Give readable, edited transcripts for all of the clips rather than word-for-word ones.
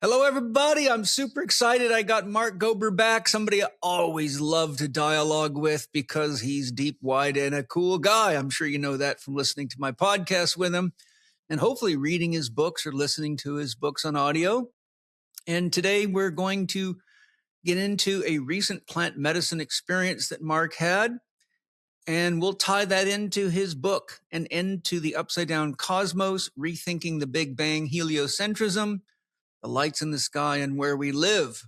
Hello, everybody. I'm super excited. I got Mark Gober back, somebody I always love to dialogue with because he's deep, wide, and a cool guy. I'm sure you know that from listening to my podcast with him and hopefully reading his books or listening to his books on audio. And today we're going to get into a recent plant medicine experience that Mark had. And we'll tie that into his book and into the upside down cosmos, rethinking the Big Bang, heliocentrism, the lights in the sky, and where we live.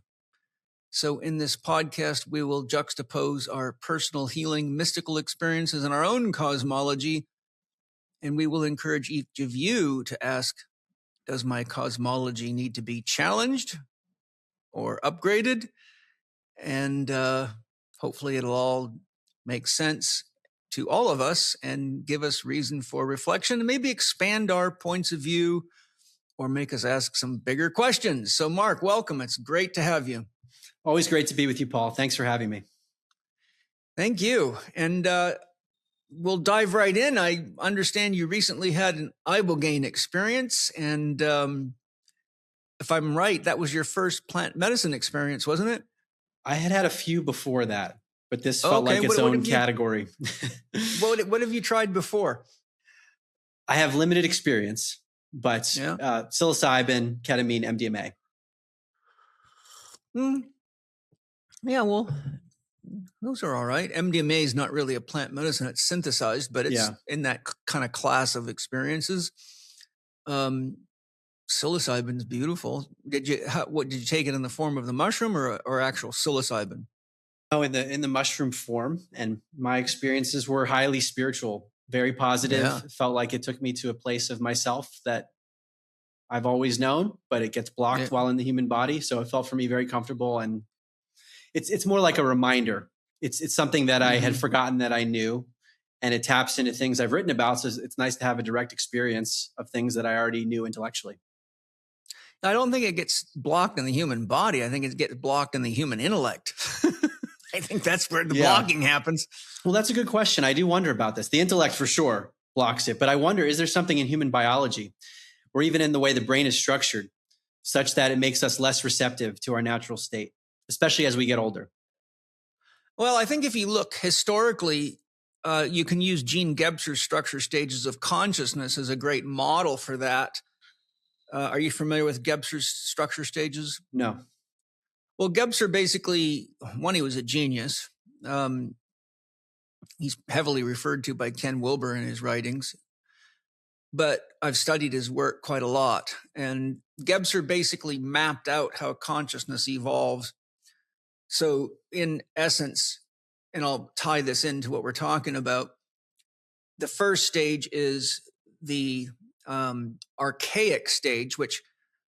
So in this podcast, we will juxtapose our personal healing, mystical experiences and our own cosmology. And we will encourage each of you to ask, does my cosmology need to be challenged or upgraded? And hopefully it'll all make sense to all of us and give us reason for reflection and maybe expand our points of view or make us ask some bigger questions. So Mark, welcome. It's great to have you. Always great to be with you, Paul. Thanks for having me. Thank you. And we'll dive right in. I understand you recently had an ibogaine experience. And if I'm right, that was your first plant medicine experience, wasn't it? I had a few before that, but this felt like its own category. What have you tried before? I have limited experience, but psilocybin, ketamine, MDMA. Yeah, well, those are all right. MDMA is not really a plant medicine. It's synthesized, but it's in that kind of class of experiences. Psilocybin's beautiful. Did you take it in the form of the mushroom or actual psilocybin? Oh, in the mushroom form. And my experiences were highly spiritual, very positive. Yeah. It felt like it took me to a place of myself that I've always known, but it gets blocked while in the human body. So it felt for me very comfortable, and it's more like a reminder. It's something that I had forgotten that I knew, and it taps into things I've written about. So it's nice to have a direct experience of things that I already knew intellectually. I don't think it gets blocked in the human body. I think it gets blocked in the human intellect. I think that's where the blocking happens. Well, that's a good question. I do wonder about this. The intellect for sure blocks it, but I wonder, is there something in human biology or even in the way the brain is structured such that it makes us less receptive to our natural state, especially as we get older? Well, I think if you look historically, you can use Gene Gebser's structure stages of consciousness as a great model for that. Are you familiar with Gebser's structure stages? No. Well, Gebser basically, one, he was a genius. He's heavily referred to by Ken Wilber in his writings, but I've studied his work quite a lot. And Gebser basically mapped out how consciousness evolves. So in essence, and I'll tie this into what we're talking about, the first stage is the archaic stage, which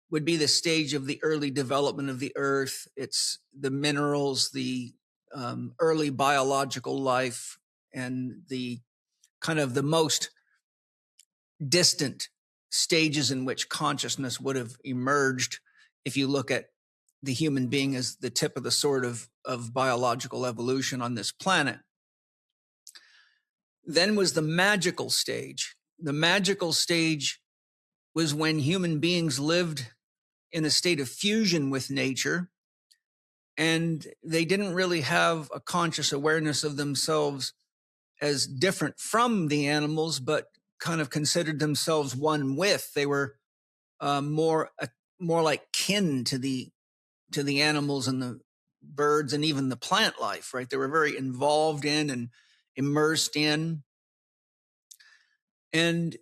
would be the stage of the early development of the earth. It's the minerals, the early biological life, and the kind of the most distant stages in which consciousness would have emerged if you look at the human being as the tip of the sword of biological evolution on this planet. Then was the magical stage. The magical stage was when human beings lived in a state of fusion with nature, and they didn't really have a conscious awareness of themselves as different from the animals, but kind of considered themselves one with. They were more like kin to the animals and the birds and even the plant life, right? They were very involved in and immersed in. And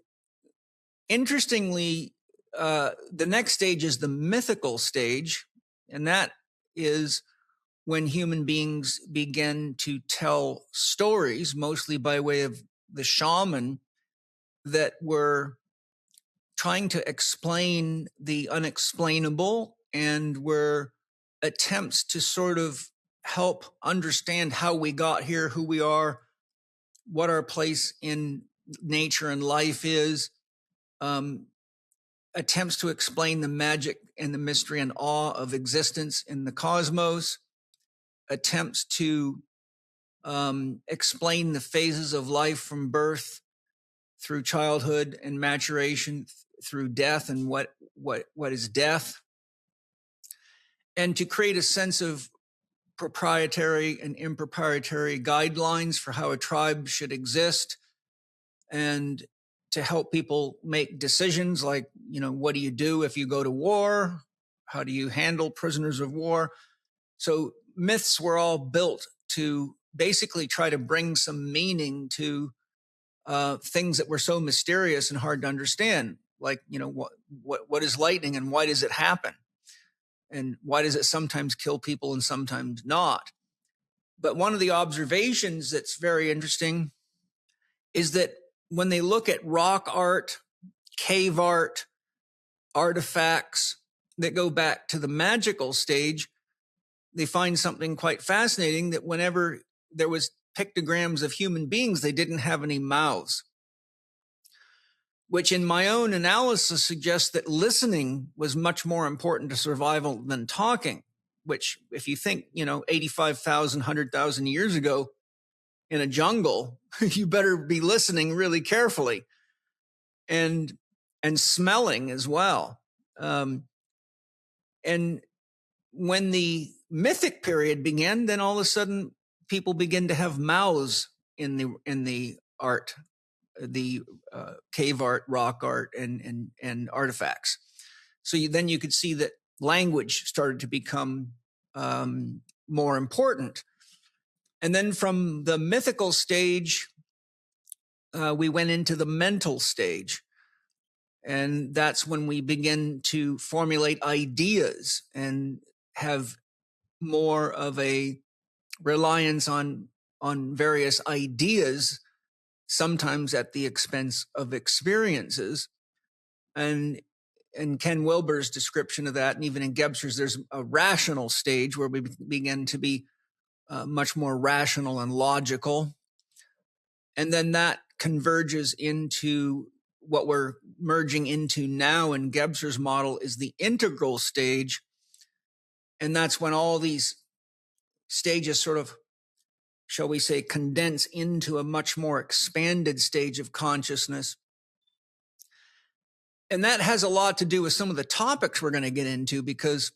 interestingly, the next stage is the mythical stage, and that is when human beings begin to tell stories, mostly by way of the shaman, that were trying to explain the unexplainable and were attempts to sort of help understand how we got here, who we are, what our place in nature and life is, attempts to explain the magic and the mystery and awe of existence in the cosmos, attempts to explain the phases of life from birth through childhood and maturation through death and what is death. and to create a sense of proprietary and improprietary guidelines for how a tribe should exist, and to help people make decisions like, what do you do if you go to war? How do you handle prisoners of war? So myths were all built to basically try to bring some meaning to things that were so mysterious and hard to understand. Like, what is lightning and why does it happen? And why does it sometimes kill people and sometimes not? But one of the observations that's very interesting is that when they look at rock art, cave art, artifacts that go back to the magical stage, they find something quite fascinating, that whenever there was pictograms of human beings, they didn't have any mouths, which in my own analysis suggests that listening was much more important to survival than talking, which if you think, 85,000, 100,000 years ago in a jungle, you better be listening really carefully and smelling as well. And when the mythic period began, then all of a sudden people begin to have mouths in the art, the cave art, rock art, and artifacts. So then you could see that language started to become more important. And then from the mythical stage, we went into the mental stage. And that's when we begin to formulate ideas and have more of a reliance on various ideas, sometimes at the expense of experiences. And Ken Wilber's description of that, and even in Gebser's, there's a rational stage where we begin to be much more rational and logical. And then that converges into what we're merging into now in Gebser's model is the integral stage. And that's when all these stages sort of, shall we say, condense into a much more expanded stage of consciousness. And that has a lot to do with some of the topics we're going to get into, because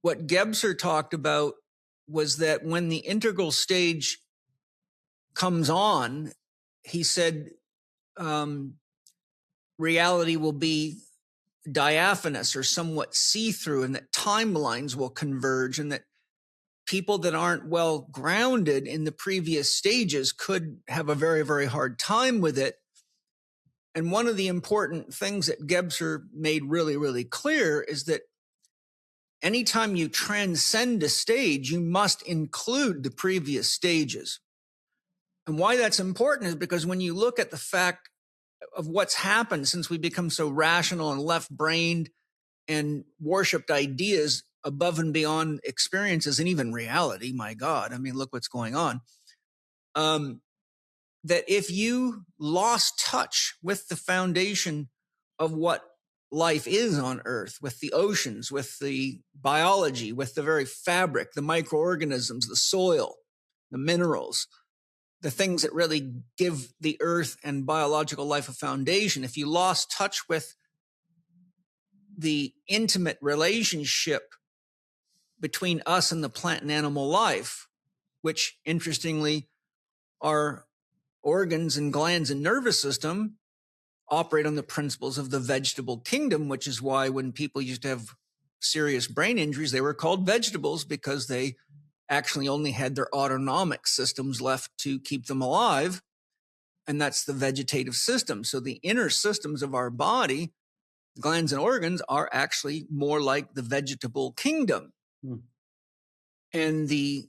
what Gebser talked about was that when the integral stage comes on, he said, reality will be diaphanous or somewhat see-through, and that timelines will converge, and that people that aren't well grounded in the previous stages could have a very, very hard time with it. And one of the important things that Gebser made really, really clear is that anytime you transcend a stage, you must include the previous stages. And why that's important is because when you look at the fact of what's happened since we become so rational and left-brained and worshipped ideas above and beyond experiences and even reality, my God, I mean, look what's going on. That if you lost touch with the foundation of what life is on Earth, with the oceans, with the biology, with the very fabric, the microorganisms, the soil, the minerals, the things that really give the Earth and biological life a foundation, if you lost touch with the intimate relationship between us and the plant and animal life, which interestingly our organs and glands and nervous system operate on the principles of the vegetable kingdom, which is why when people used to have serious brain injuries, they were called vegetables, because they actually only had their autonomic systems left to keep them alive. And that's the vegetative system. So the inner systems of our body, glands and organs, are actually more like the vegetable kingdom. And the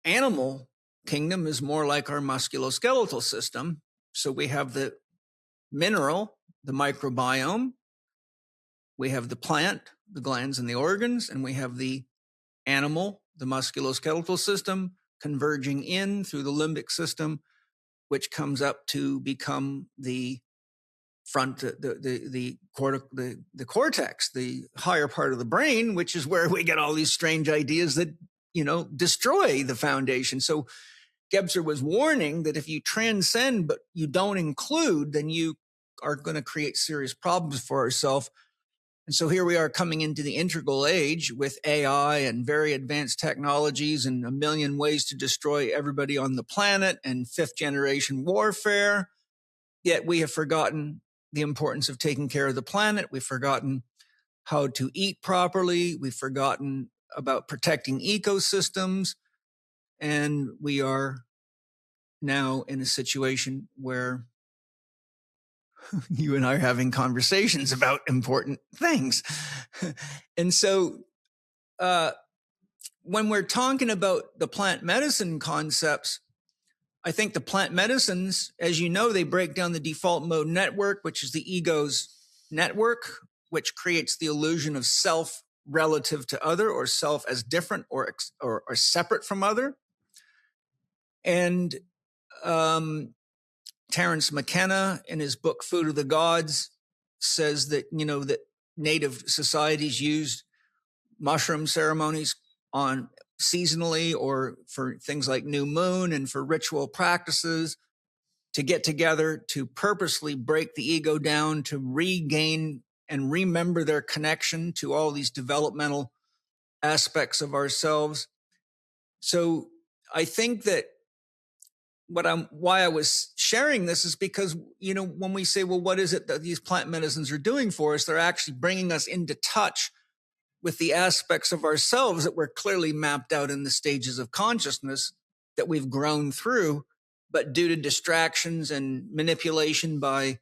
animal kingdom is more like our musculoskeletal system. So we have the mineral, the microbiome, we have the plant, the glands and the organs, and we have the animal, the musculoskeletal system, converging in through the limbic system, which comes up to become the front, the cortex, the higher part of the brain, which is where we get all these strange ideas that, destroy the foundation. So Gebser was warning that if you transcend but you don't include, then you are going to create serious problems for yourself. And so here we are coming into the integral age with AI and very advanced technologies and a million ways to destroy everybody on the planet and fifth generation warfare. Yet we have forgotten the importance of taking care of the planet. We've forgotten how to eat properly. We've forgotten about protecting ecosystems. And we are now in a situation where you and I are having conversations about important things. And so when we're talking about the plant medicine concepts, I think the plant medicines, as you know, they break down the default mode network, which is the ego's network, which creates the illusion of self relative to other, or self as different or separate from other. And Terence McKenna, in his book Food of the Gods, says that, that native societies used mushroom ceremonies on seasonally or for things like new moon and for ritual practices to get together to purposely break the ego down, to regain and remember their connection to all these developmental aspects of ourselves. So I think that why I was sharing this is because, when we say, well, what is it that these plant medicines are doing for us? They're actually bringing us into touch with the aspects of ourselves that were clearly mapped out in the stages of consciousness that we've grown through, but due to distractions and manipulation by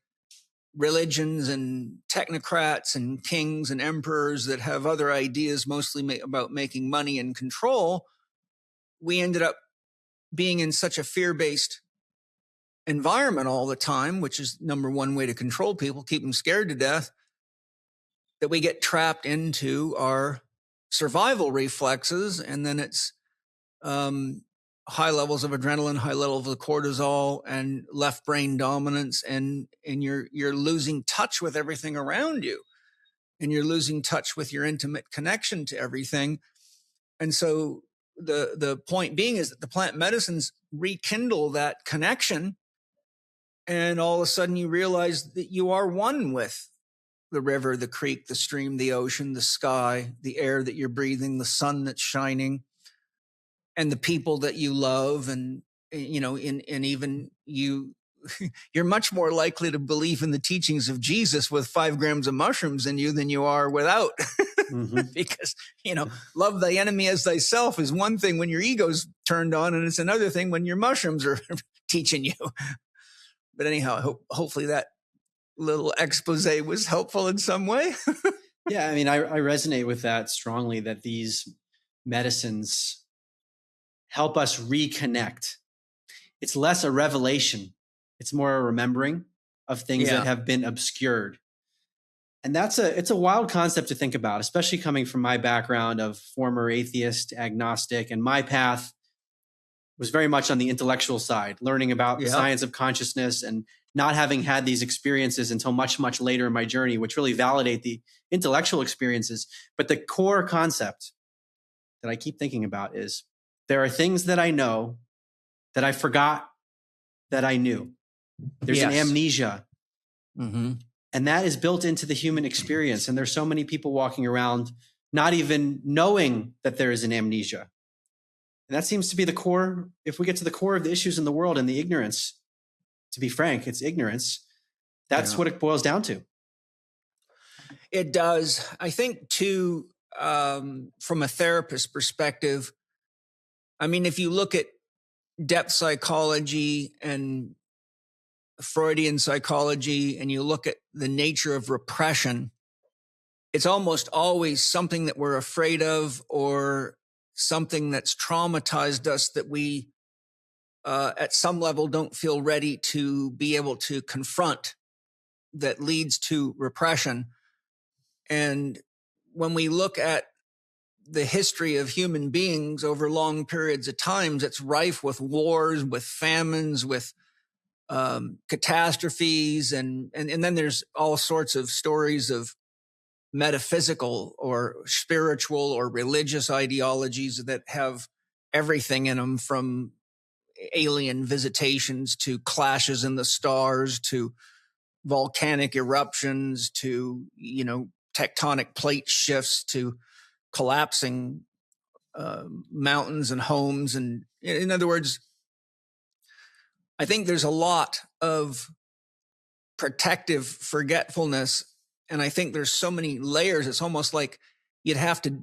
religions and technocrats and kings and emperors that have other ideas mostly about making money and control, we ended up being in such a fear-based environment all the time, which is number one way to control people, keep them scared to death, that we get trapped into our survival reflexes. And then it's high levels of adrenaline, high levels of cortisol, and left brain dominance. And you're losing touch with everything around you. And you're losing touch with your intimate connection to everything. And so the point being is that the plant medicines rekindle that connection. And all of a sudden you realize that you are one with the river, the creek, the stream, the ocean, the sky, the air that you're breathing, the sun that's shining, and the people that you love. And, and even you're much more likely to believe in the teachings of Jesus with 5 grams of mushrooms in you than you are without. Mm-hmm. Because, love thy enemy as thyself is one thing when your ego's turned on, and it's another thing when your mushrooms are teaching you. But anyhow, hopefully that little expose was helpful in some way. Yeah, I mean, I resonate with that strongly, that these medicines help us reconnect. It's less a revelation. It's more a remembering of things that have been obscured. And it's a wild concept to think about, especially coming from my background of former atheist, agnostic, and my path was very much on the intellectual side, learning about the science of consciousness and not having had these experiences until much, much later in my journey, which really validate the intellectual experiences. But the core concept that I keep thinking about is there are things that I know that I forgot that I knew. There's an amnesia. Mm-hmm. And that is built into the human experience. And there's so many people walking around not even knowing that there is an amnesia. And that seems to be the core. If we get to the core of the issues in the world and the ignorance, to be frank, it's ignorance. That's what it boils down to. It does. I think too, from a therapist perspective, I mean, if you look at depth psychology and Freudian psychology, and you look at the nature of repression, it's almost always something that we're afraid of or something that's traumatized us that we, at some level, don't feel ready to be able to confront, that leads to repression. And when we look at the history of human beings over long periods of times, it's rife with wars, with famines, with catastrophes, and then there's all sorts of stories of metaphysical or spiritual or religious ideologies that have everything in them, from alien visitations to clashes in the stars to volcanic eruptions to tectonic plate shifts to collapsing mountains and homes. And in other words, I think there's a lot of protective forgetfulness. And I think there's so many layers. It's almost like you'd have to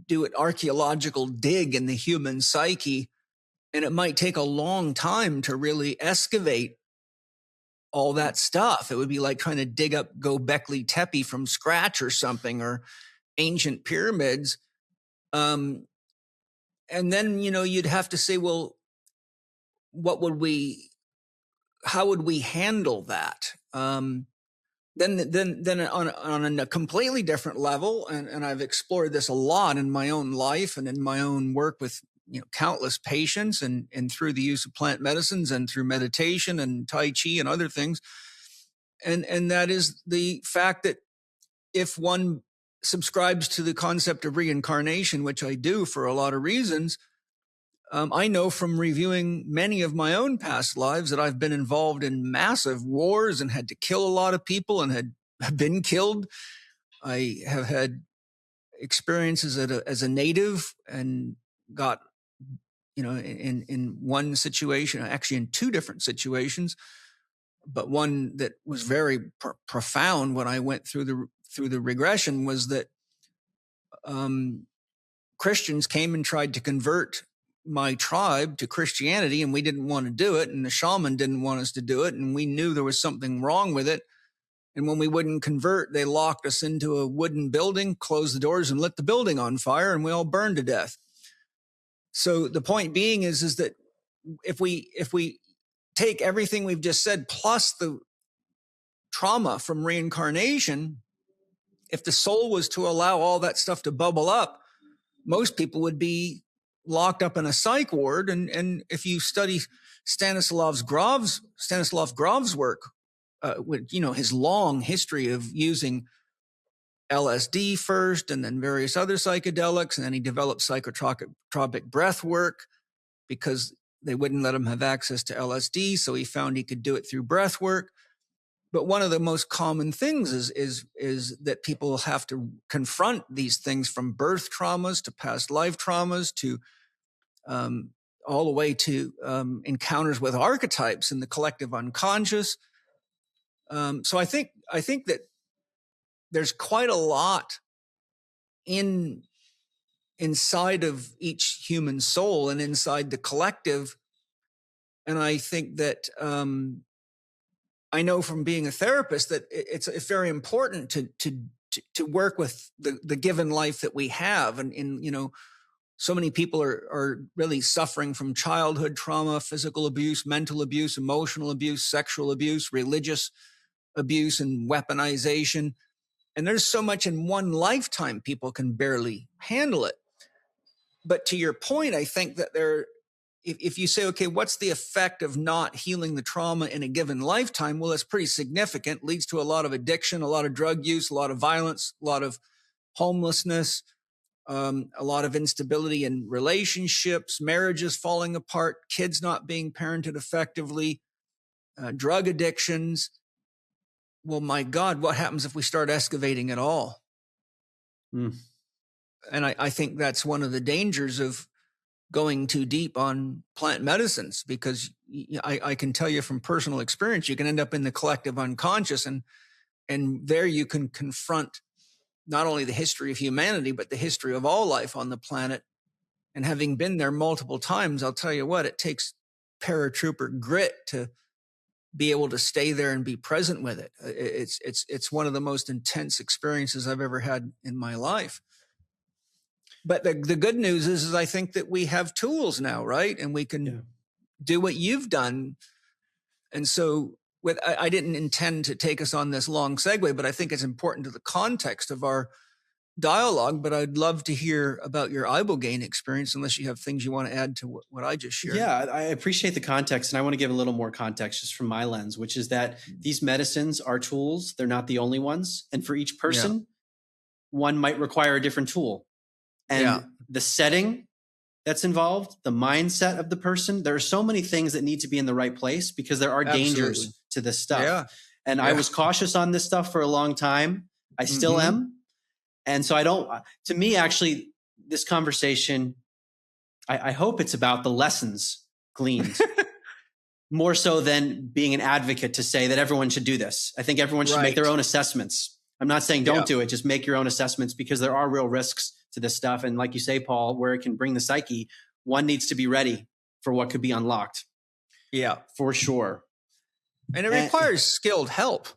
do an archaeological dig in the human psyche. And it might take a long time to really excavate all that stuff. It would be like trying to dig up Göbekli Tepe from scratch or something, or ancient pyramids. And then, you'd have to say, well, how would we handle that? Then on a completely different level, and I've explored this a lot in my own life and in my own work with countless patients, and through the use of plant medicines and through meditation and Tai Chi and other things. And that is the fact that if one subscribes to the concept of reincarnation, which I do for a lot of reasons, I know from reviewing many of my own past lives that I've been involved in massive wars and had to kill a lot of people and had been killed. I have had experiences as a native and got, in one situation, actually in two different situations, but one that was very profound when I went through the regression was that Christians came and tried to convert my tribe to Christianity, and we didn't want to do it, and the shaman didn't want us to do it, and we knew there was something wrong with it. And when we wouldn't convert, they locked us into a wooden building, closed the doors, and lit the building on fire, and we all burned to death. So the point being is that if we take everything we've just said plus the trauma from reincarnation, if the soul was to allow all that stuff to bubble up, most people would be locked up in a psych ward. And if you study Stanislav Grof's work, with, his long history of using LSD first and then various other psychedelics, and then he developed psychotropic breath work because they wouldn't let him have access to LSD. So he found he could do it through breath work. But one of the most common things is that people have to confront these things, from birth traumas to past life traumas to all the way to encounters with archetypes in the collective unconscious. So I think that there's quite a lot inside of each human soul and inside the collective. And I think that I know from being a therapist that it's very important to work with the given life that we have. And so many people are really suffering from childhood trauma, physical abuse, mental abuse, emotional abuse, sexual abuse, religious abuse, and weaponization. And there's so much in one lifetime, people can barely handle it. But to your point, I think that if you say, okay, what's the effect of not healing the trauma in a given lifetime? Well, it's pretty significant. Leads to a lot of addiction, a lot of drug use, a lot of violence, a lot of homelessness, a lot of instability in relationships, marriages falling apart, kids not being parented effectively, drug addictions. Well, my God, what happens if we start excavating it all? And I think that's one of the dangers of going too deep on plant medicines, because I can tell you from personal experience, you can end up in the collective unconscious, and there you can confront not only the history of humanity, but the history of all life on the planet. And having been there multiple times, I'll tell you what, it takes paratrooper grit to be able to stay there and be present with it. It's one of the most intense experiences I've ever had in my life. But the good news is I think that we have tools now, right? And we can do what you've done. And so I didn't intend to take us on this long segue, but I think it's important to the context of our dialogue. But I'd love to hear about your ibogaine experience, unless you have things you want to add to what I just shared. Yeah, I appreciate the context. And I want to give a little more context just from my lens, which is that these medicines are tools. They're not the only ones. And for each person, one might require a different tool. And the setting that's involved, the mindset of the person, there are so many things that need to be in the right place, because there are dangers to this stuff. And I was cautious on this stuff for a long time. I still am. And so to me, actually, this conversation, I hope it's about the lessons gleaned more so than being an advocate to say that everyone should do this. I think everyone should make their own assessments. I'm not saying don't do it, just make your own assessments, because there are real risks to this stuff. And like you say, Paul, where it can bring the psyche, one needs to be ready for what could be unlocked. Yeah, for sure. And it requires skilled help.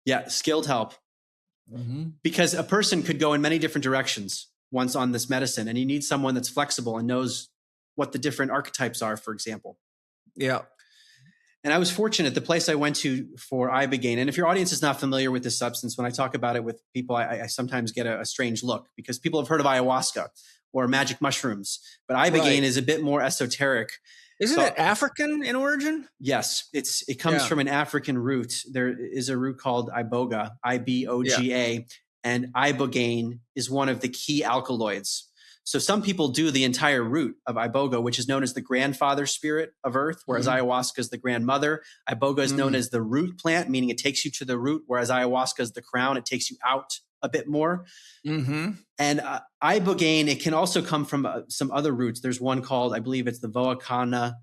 Yeah, skilled help. Because a person could go in many different directions once on this medicine, and you need someone that's flexible and knows what the different archetypes are, for example. Yeah. And I was fortunate, the place I went to for ibogaine, and if your audience is not familiar with this substance, when I talk about it with people, I sometimes get a strange look, because people have heard of ayahuasca or magic mushrooms, but ibogaine is a bit more esoteric. Isn't it African in origin? Yes, it comes from an African root. There is a root called iboga, I-B-O-G-A, and ibogaine is one of the key alkaloids. So some people do the entire root of iboga, which is known as the grandfather spirit of earth, whereas ayahuasca is the grandmother. Iboga is known as the root plant, meaning it takes you to the root, whereas ayahuasca is the crown. It takes you out a bit more. And ibogaine, it can also come from some other roots. There's one called, I believe it's the Voacana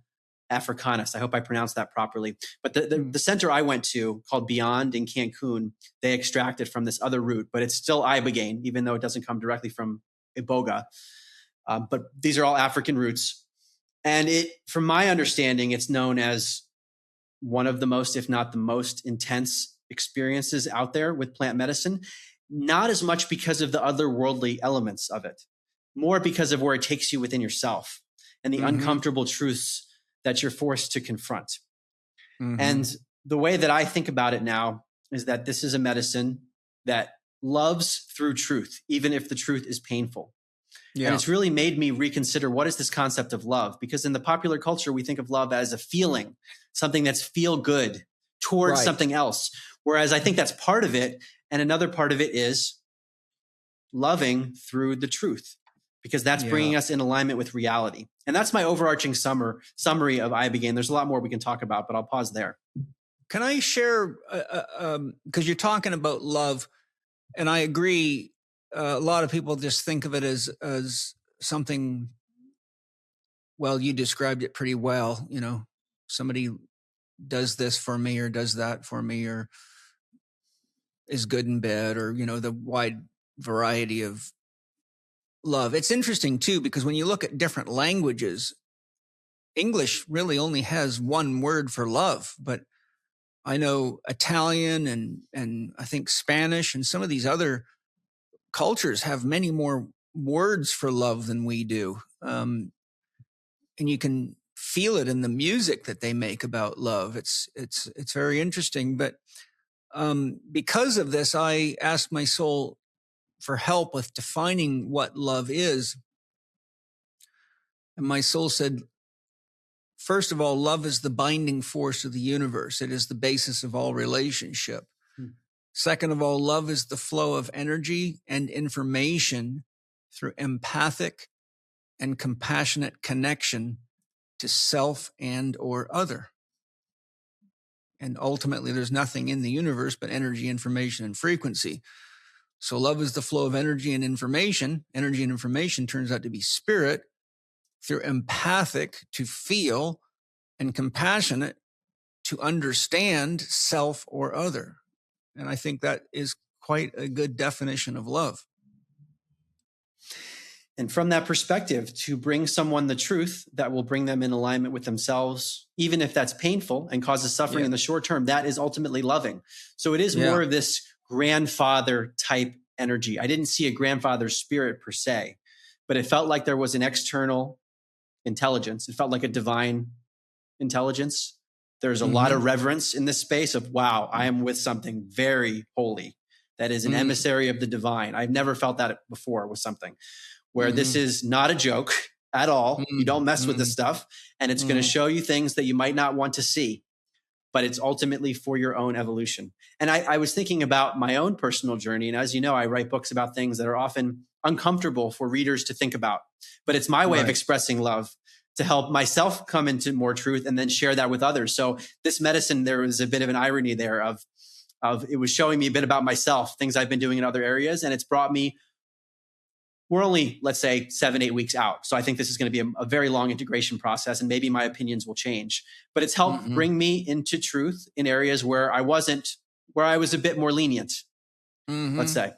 africanus. I hope I pronounced that properly. But the center I went to, called Beyond in Cancun, they extracted from this other root, but it's still ibogaine, even though it doesn't come directly from iboga. But these are all African roots. And from my understanding, it's known as one of the most, if not the most intense experiences out there with plant medicine. Not as much because of the otherworldly elements of it, more because of where it takes you within yourself and the uncomfortable truths that you're forced to confront. And the way that I think about it now is that this is a medicine that loves through truth, even if the truth is painful. And it's really made me reconsider, what is this concept of love? Because in the popular culture, we think of love as a feeling, something that's feel good towards something else. Whereas I think that's part of it. And another part of it is loving through the truth, because that's bringing us in alignment with reality. And that's my overarching summary of ibogaine. There's a lot more we can talk about, but I'll pause there. Can I share, because you're talking about love, and I agree, a lot of people just think of it as something, well, you described it pretty well, somebody does this for me or does that for me or is good in bed, or, the wide variety of love. It's interesting too, because when you look at different languages, English really only has one word for love, but I know Italian and I think Spanish and some of these other cultures have many more words for love than we do. And you can feel it in the music that they make about love. It's very interesting. But because of this, I asked my soul for help with defining what love is. And my soul said, first of all, love is the binding force of the universe. It is the basis of all relationship. Second of all, love is the flow of energy and information through empathic and compassionate connection to self and or other. And ultimately, there's nothing in the universe but energy, information, and frequency. So love is the flow of energy and information. Energy and information turns out to be spirit, through empathic to feel, and compassionate to understand self or other. And I think that is quite a good definition of love. And from that perspective, to bring someone the truth that will bring them in alignment with themselves, even if that's painful and causes suffering in the short term, that is ultimately loving. So it is more of this grandfather type energy. I didn't see a grandfather spirit per se, but it felt like there was an external intelligence. It felt like a divine intelligence. There's a lot of reverence in this space of, wow, I am with something very holy that is an emissary of the divine. I've never felt that before with something where this is not a joke at all. You don't mess with this stuff, and it's going to show you things that you might not want to see, but it's ultimately for your own evolution. And I was thinking about my own personal journey. And as you know, I write books about things that are often uncomfortable for readers to think about, but it's my way of expressing love to help myself come into more truth and then share that with others. So this medicine, there was a bit of an irony there of it was showing me a bit about myself, things I've been doing in other areas. And it's brought me we're only, let's say, 7-8 weeks out. So I think this is going to be a very long integration process, and maybe my opinions will change. But it's helped bring me into truth in areas where I was a bit more lenient, let's say.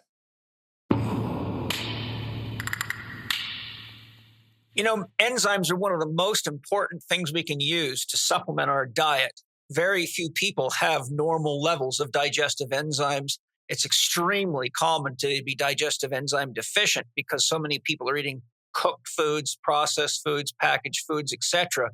You know, enzymes are one of the most important things we can use to supplement our diet. Very few people have normal levels of digestive enzymes. It's extremely common to be digestive enzyme deficient because so many people are eating cooked foods, processed foods, packaged foods, etc.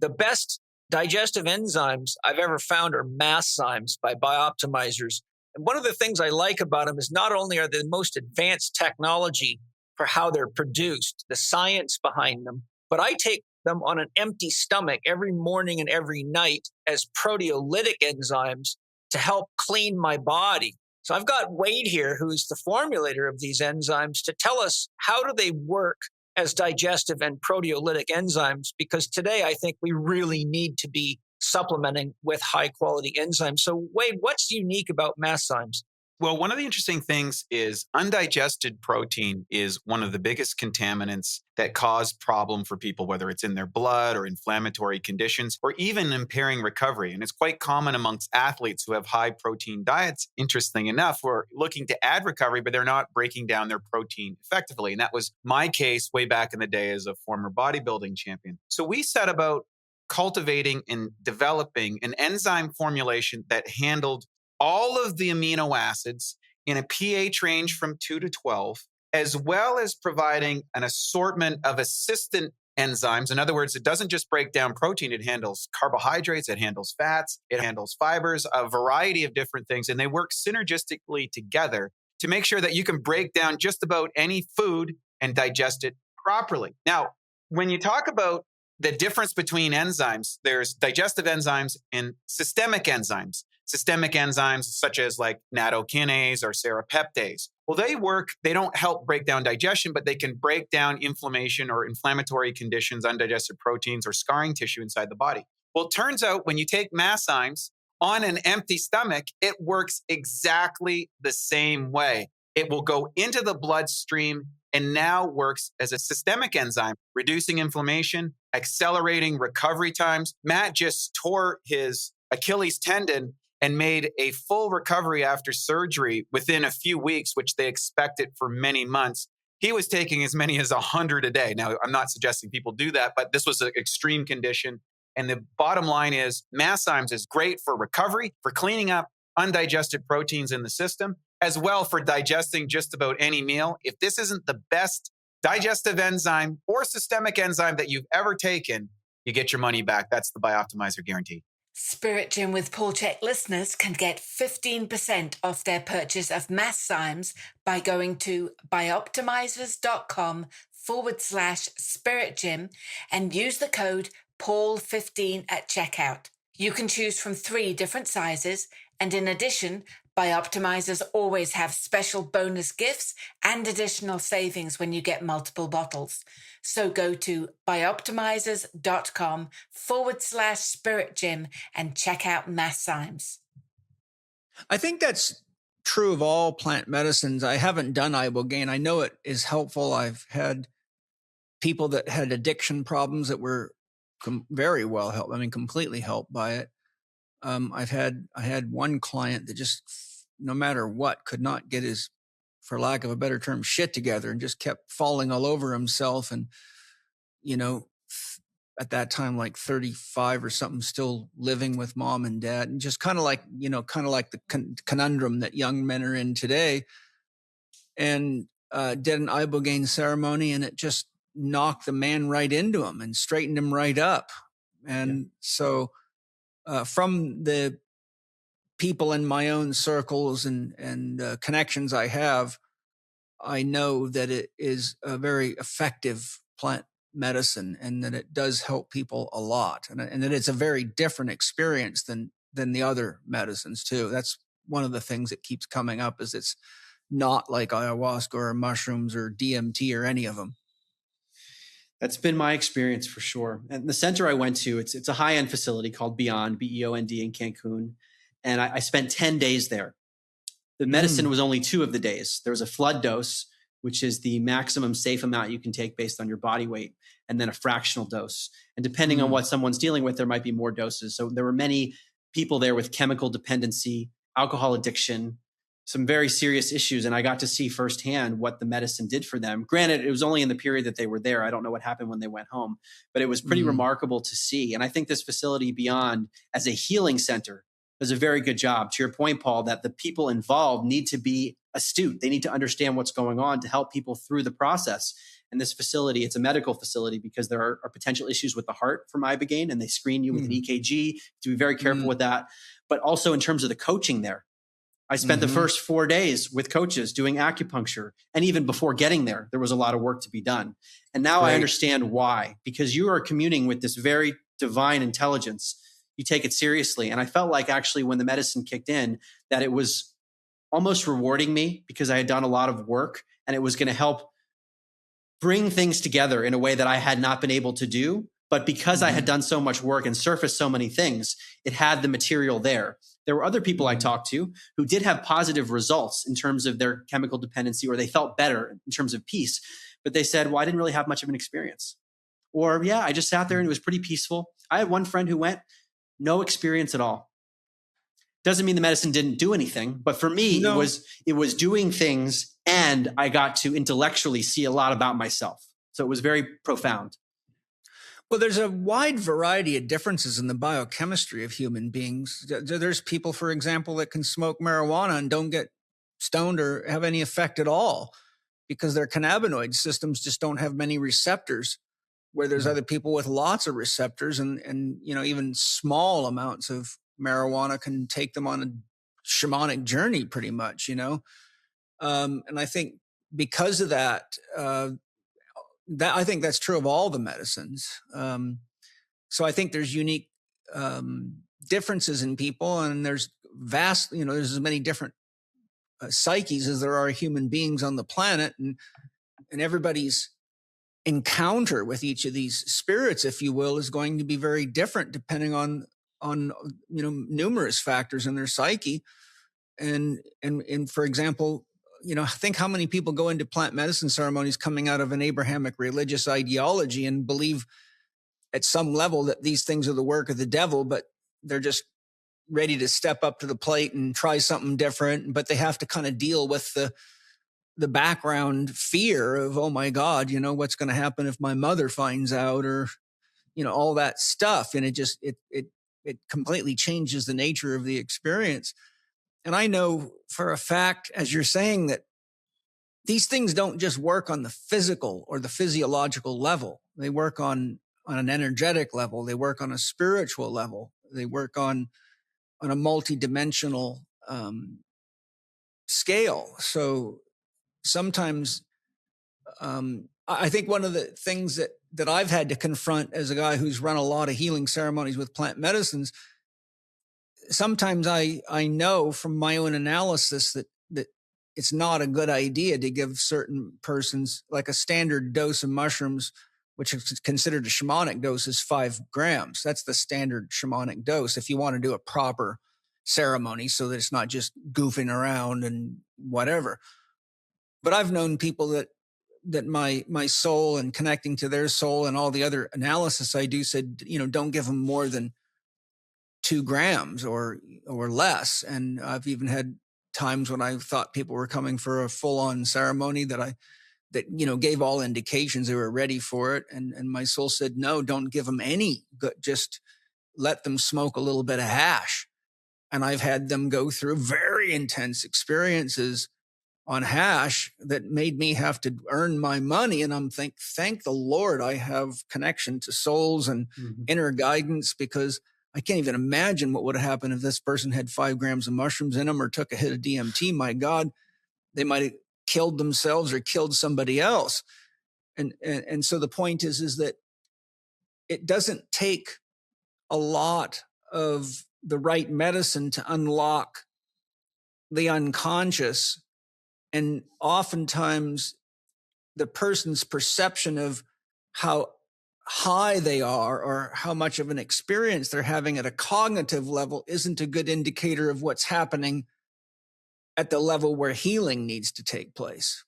The best digestive enzymes I've ever found are Masszymes by Bioptimizers. And one of the things I like about them is not only are they the most advanced technology for how they're produced, the science behind them, but I take them on an empty stomach every morning and every night as proteolytic enzymes to help clean my body. So I've got Wade here, who's the formulator of these enzymes, to tell us how do they work as digestive and proteolytic enzymes, because today I think we really need to be supplementing with high quality enzymes. So Wade, what's unique about Masszymes? Well, one of the interesting things is undigested protein is one of the biggest contaminants that cause problem for people, whether it's in their blood or inflammatory conditions or even impairing recovery. And it's quite common amongst athletes who have high protein diets, interesting enough, who are looking to add recovery, but they're not breaking down their protein effectively. And that was my case way back in the day as a former bodybuilding champion. So we set about cultivating and developing an enzyme formulation that handled all of the amino acids in a pH range from 2 to 12, as well as providing an assortment of assistant enzymes. In other words, it doesn't just break down protein, it handles carbohydrates, it handles fats, it handles fibers, a variety of different things, and they work synergistically together to make sure that you can break down just about any food and digest it properly. Now, when you talk about the difference between enzymes, there's digestive enzymes and systemic enzymes. Systemic enzymes such as like nattokinase or serrapeptase. Well, they don't help break down digestion, but they can break down inflammation or inflammatory conditions, undigested proteins, or scarring tissue inside the body. Well, it turns out when you take Masszymes on an empty stomach, it works exactly the same way. It will go into the bloodstream and now works as a systemic enzyme, reducing inflammation, accelerating recovery times. Matt just tore his Achilles tendon and made a full recovery after surgery within a few weeks, which they expected for many months. He was taking as many as 100 a day. Now, I'm not suggesting people do that, but this was an extreme condition. And the bottom line is Masszymes is great for recovery, for cleaning up undigested proteins in the system, as well for digesting just about any meal. If this isn't the best digestive enzyme or systemic enzyme that you've ever taken, you get your money back. That's the Bioptimizer guarantee. Spirit Gym with Paul Chek listeners can get 15% off their purchase of Masszymes by going to bioptimizers.com/Spirit Gym and use the code PAUL15 at checkout. You can choose from 3 different sizes, and in addition, Bioptimizers always have special bonus gifts and additional savings when you get multiple bottles. So go to bioptimizers.com/Spirit Gym and check out Masszymes. I think that's true of all plant medicines. I haven't done ibogaine. I know it is helpful. I've had people that had addiction problems that were very well helped. I mean, completely helped by it. I had one client that just, no matter what, could not get his, for lack of a better term, shit together and just kept falling all over himself. And, you know, at that time, like 35 or something, still living with mom and dad, and just kind of like the conundrum that young men are in today. And did an ibogaine ceremony, and it just knocked the man right into him and straightened him right up. And so from the people in my own circles and connections I have, I know that it is a very effective plant medicine and that it does help people a lot, and that it's a very different experience than the other medicines too. That's one of the things that keeps coming up, is it's not like ayahuasca or mushrooms or DMT or any of them. That's been my experience for sure. And the center I went to, it's a high-end facility called Beyond, BEOND in Cancun. And I spent 10 days there. The medicine was only 2 of the days. There was a flood dose, which is the maximum safe amount you can take based on your body weight, and then a fractional dose. And depending on what someone's dealing with, there might be more doses. So there were many people there with chemical dependency, alcohol addiction, some very serious issues. And I got to see firsthand what the medicine did for them. Granted, it was only in the period that they were there. I don't know what happened when they went home, but it was pretty remarkable to see. And I think this facility Beyond, as a healing center, does a very good job. To your point, Paul, that the people involved need to be astute. They need to understand what's going on to help people through the process. And this facility, it's a medical facility because there are potential issues with the heart from ibogaine, and they screen you with an EKG to be very careful with that. But also in terms of the coaching there, I spent the first 4 days with coaches doing acupuncture. And even before getting there, there was a lot of work to be done. And now I understand why, because you are communing with this very divine intelligence. You take it seriously. And I felt like actually when the medicine kicked in, that it was almost rewarding me because I had done a lot of work, and it was going to help bring things together in a way that I had not been able to do. But because I had done so much work and surfaced so many things, it had the material there. There were other people I talked to who did have positive results in terms of their chemical dependency, or they felt better in terms of peace. But they said, well, I didn't really have much of an experience. Or, yeah, I just sat there and it was pretty peaceful. I had one friend who went, no experience at all. Doesn't mean the medicine didn't do anything. But for me, it was doing things, and I got to intellectually see a lot about myself. So it was very profound. Well, there's a wide variety of differences in the biochemistry of human beings. There's people, for example, that can smoke marijuana and don't get stoned or have any effect at all because their cannabinoid systems just don't have many receptors, where there's other people with lots of receptors, and even small amounts of marijuana can take them on a shamanic journey pretty much, and I think because of that, I think that's true of all the medicines. So I think there's unique differences in people, and there's there's as many different psyches as there are human beings on the planet, and everybody's encounter with each of these spirits, if you will, is going to be very different depending on numerous factors in their psyche. And for example, think how many people go into plant medicine ceremonies coming out of an Abrahamic religious ideology and believe at some level that these things are the work of the devil, but they're just ready to step up to the plate and try something different. But they have to kind of deal with the background fear of, oh my God, what's going to happen if my mother finds out, or, all that stuff. And it completely changes the nature of the experience. And I know for a fact, as you're saying, that these things don't just work on the physical or the physiological level. They work on an energetic level. They work on a spiritual level. They work on a multidimensional scale. So sometimes I think one of the things that I've had to confront as a guy who's run a lot of healing ceremonies with plant medicines, sometimes I know from my own analysis that it's not a good idea to give certain persons, like a standard dose of mushrooms, which is considered a shamanic dose, is 5 grams. That's the standard shamanic dose if you want to do a proper ceremony so that it's not just goofing around and whatever. But I've known people that my soul and connecting to their soul and all the other analysis I do said, don't give them more than 2 grams or less. And I've even had times when I thought people were coming for a full-on ceremony that gave all indications they were ready for it. And my soul said, no, don't give them any, just let them smoke a little bit of hash. And I've had them go through very intense experiences on hash that made me have to earn my money. And I'm thank the Lord I have connection to souls and inner guidance, because I can't even imagine what would have happened if this person had 5 grams of mushrooms in them or took a hit of DMT. My God, they might have killed themselves or killed somebody else. And so the point is that it doesn't take a lot of the right medicine to unlock the unconscious. And oftentimes the person's perception of how high they are or how much of an experience they're having at a cognitive level isn't a good indicator of what's happening at the level where healing needs to take place.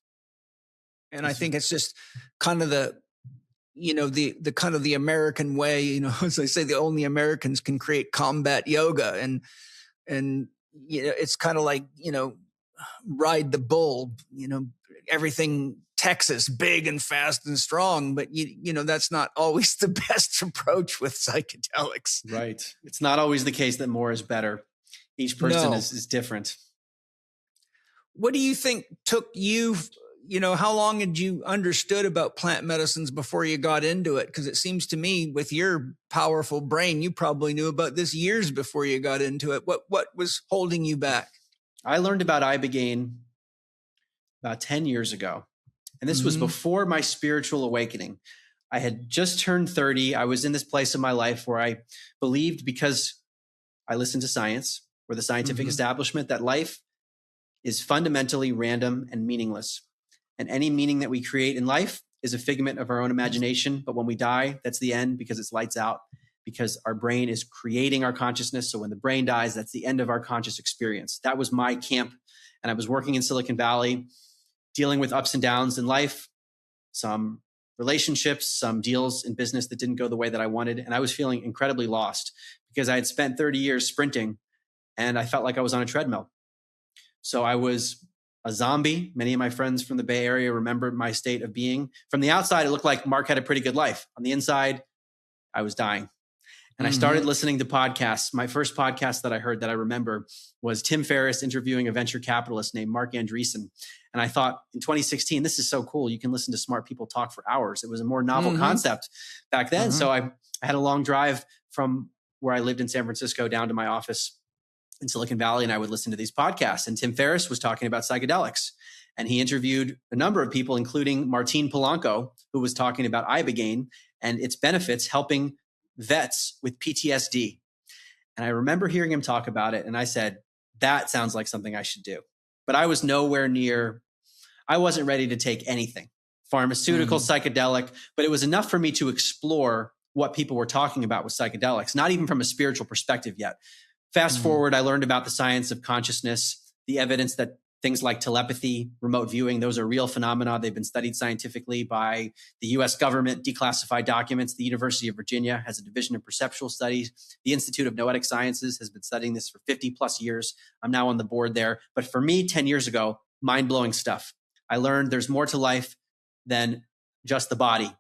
And I think it's just kind of the kind of the American way, as I say, the only Americans can create combat yoga. And it's kind of like, ride the bull, everything Texas, big and fast and strong, but that's not always the best approach with psychedelics. Right. It's not always the case that more is better. Each person is different. What do you think took you, how long had you understood about plant medicines before you got into it? Because it seems to me with your powerful brain, you probably knew about this years before you got into it. What was holding you back? I learned about ibogaine about 10 years ago. And this was before my spiritual awakening. I had just turned 30. I was in this place in my life where I believed, because I listened to science or the scientific establishment, that life is fundamentally random and meaningless. And any meaning that we create in life is a figment of our own imagination. But when we die, that's the end, because it's lights out, because our brain is creating our consciousness. So when the brain dies, that's the end of our conscious experience. That was my camp. And I was working in Silicon Valley, dealing with ups and downs in life, some relationships, some deals in business that didn't go the way that I wanted. And I was feeling incredibly lost because I had spent 30 years sprinting and I felt like I was on a treadmill. So I was a zombie. Many of my friends from the Bay Area remembered my state of being. From the outside, it looked like Mark had a pretty good life. On the inside, I was dying. And I started listening to podcasts. My first podcast that I heard that I remember was Tim Ferriss interviewing a venture capitalist named Mark Andreessen. And I thought in 2016, this is so cool. You can listen to smart people talk for hours. It was a more novel concept back then. So I had a long drive from where I lived in San Francisco down to my office in Silicon Valley, and I would listen to these podcasts. And Tim Ferriss was talking about psychedelics. And he interviewed a number of people, including Martin Polanco, who was talking about ibogaine and its benefits helping vets with PTSD. And I remember hearing him talk about it. And I said, that sounds like something I should do. But I was nowhere near, I wasn't ready to take anything, pharmaceutical, psychedelic, but it was enough for me to explore what people were talking about with psychedelics, not even from a spiritual perspective yet. Fast forward, I learned about the science of consciousness, the evidence that things like telepathy, remote viewing, those are real phenomena. They've been studied scientifically by the US government, declassified documents. The University of Virginia has a division of perceptual studies. The Institute of Noetic Sciences has been studying this for 50 plus years. I'm now on the board there. But for me, 10 years ago, mind-blowing stuff. I learned there's more to life than just the body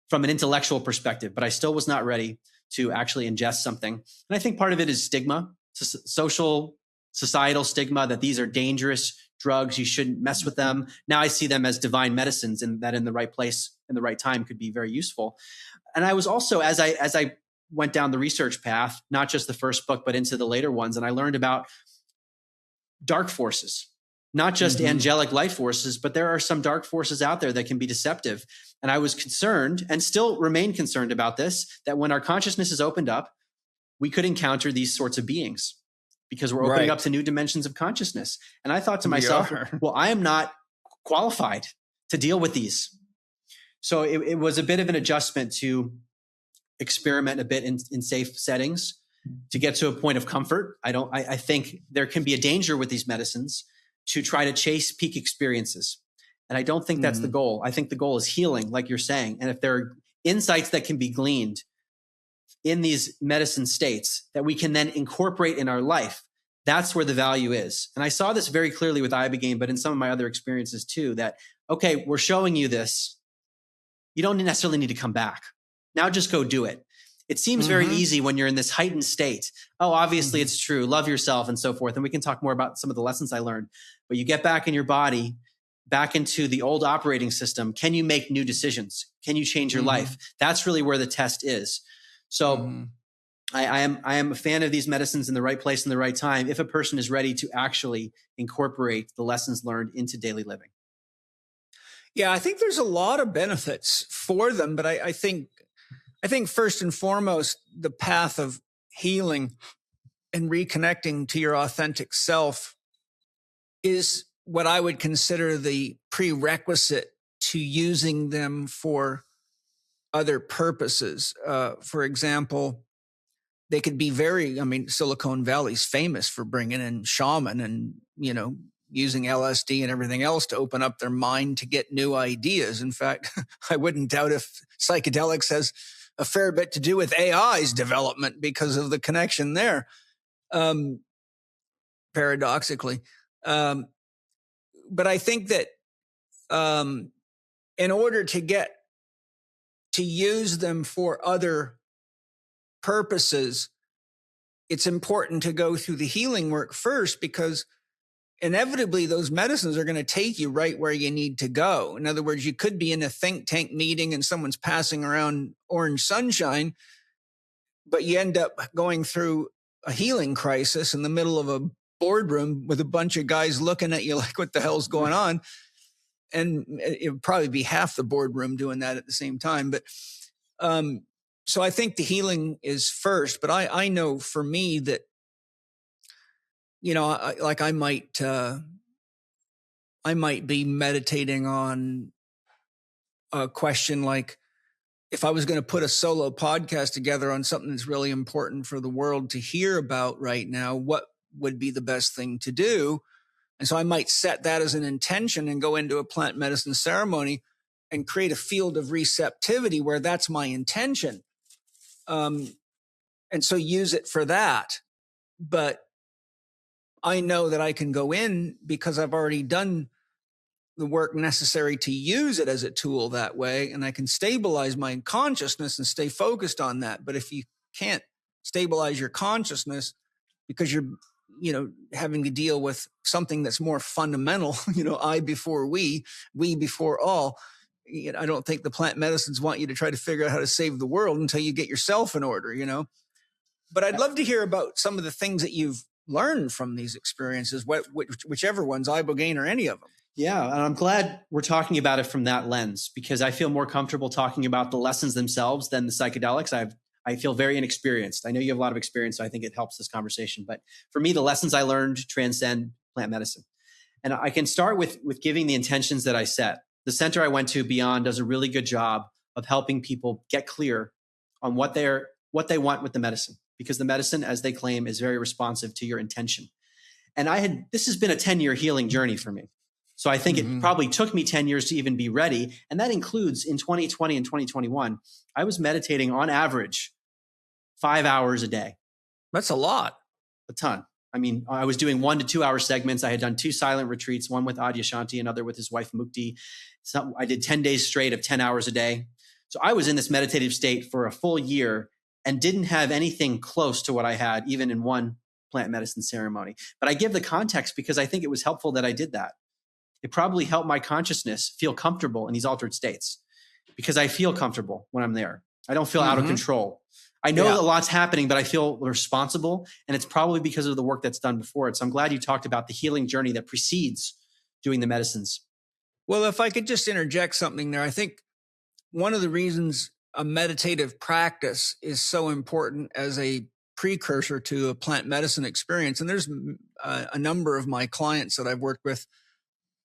from an intellectual perspective, but I still was not ready to actually ingest something. And I think part of it is stigma, societal stigma that these are dangerous drugs. You shouldn't mess with them. Now I see them as divine medicines, and that in the right place, in the right time could be very useful. And I was also, as I went down the research path, not just the first book, but into the later ones, and I learned about dark forces, not just angelic light forces, but there are some dark forces out there that can be deceptive. And I was concerned, and still remain concerned about this, that when our consciousness is opened up, we could encounter these sorts of beings because we're opening up to new dimensions of consciousness. And I thought to myself, well, I am not qualified to deal with these. So it was a bit of an adjustment to experiment a bit in safe settings to get to a point of comfort. I think there can be a danger with these medicines to try to chase peak experiences. And I don't think that's the goal. I think the goal is healing, like you're saying. And if there are insights that can be gleaned in these medicine states that we can then incorporate in our life, that's where the value is. And I saw this very clearly with ibogaine, but in some of my other experiences too, that, okay, we're showing you this. You don't necessarily need to come back. Now just go do it. It seems very easy when you're in this heightened state. Oh, obviously it's true. Love yourself and so forth. And we can talk more about some of the lessons I learned. But you get back in your body, back into the old operating system. Can you make new decisions? Can you change your life? That's really where the test is. So I am a fan of these medicines in the right place and the right time if a person is ready to actually incorporate the lessons learned into daily living. Yeah, I think there's a lot of benefits for them, but I think first and foremost, the path of healing and reconnecting to your authentic self is what I would consider the prerequisite to using them for other purposes. For example, they could be Silicon Valley's famous for bringing in shaman and, using LSD and everything else to open up their mind to get new ideas. In fact, I wouldn't doubt if psychedelics has a fair bit to do with AI's development because of the connection there, paradoxically. But I think that in order to get to use them for other purposes, it's important to go through the healing work first, because inevitably those medicines are going to take you right where you need to go. In other words, you could be in a think tank meeting and someone's passing around orange sunshine, but you end up going through a healing crisis in the middle of a boardroom with a bunch of guys looking at you like, what the hell's going on? And it would probably be half the boardroom doing that at the same time. But so I think the healing is first. But I know for me that, you know, I might be meditating on a question like, if I was going to put a solo podcast together on something that's really important for the world to hear about right now, what would be the best thing to do? And so I might set that as an intention and go into a plant medicine ceremony and create a field of receptivity where that's my intention. And so use it for that. But I know that I can go in because I've already done the work necessary to use it as a tool that way. And I can stabilize my consciousness and stay focused on that. But if you can't stabilize your consciousness because you're, you know, having to deal with something that's more fundamental, you know, I before we before all, you know, I don't think the plant medicines want you to try to figure out how to save the world until you get yourself in order, you know. But I'd love to hear about some of the things that you've learned from these experiences, whichever ones, ibogaine or any of them. Yeah, and I'm glad we're talking about it from that lens, because I feel more comfortable talking about the lessons themselves than the psychedelics. I feel very inexperienced. I know you have a lot of experience, so I think it helps this conversation. But for me, the lessons I learned transcend plant medicine. And I can start with giving the intentions that I set. The center I went to, Beyond, does a really good job of helping people get clear on what they want with the medicine, because the medicine, as they claim, is very responsive to your intention. And this has been a 10-year healing journey for me. So I think it probably took me 10 years to even be ready. And that includes in 2020 and 2021, I was meditating on average 5 hours a day. That's a lot. A ton. I mean, I was doing 1 to 2 hour segments. I had done 2 silent retreats, one with Adyashanti, another with his wife Mukti. So I did 10 days straight of 10 hours a day. So I was in this meditative state for a full year and didn't have anything close to what I had even in one plant medicine ceremony. But I give the context because I think it was helpful that I did that. It probably helped my consciousness feel comfortable in these altered states, because I feel comfortable when I'm there. I don't feel out of control. I know a lot's happening, but I feel responsible. And it's probably because of the work that's done before it. So I'm glad you talked about the healing journey that precedes doing the medicines. Well, if I could just interject something there, I think one of the reasons a meditative practice is so important as a precursor to a plant medicine experience, and there's a number of my clients that I've worked with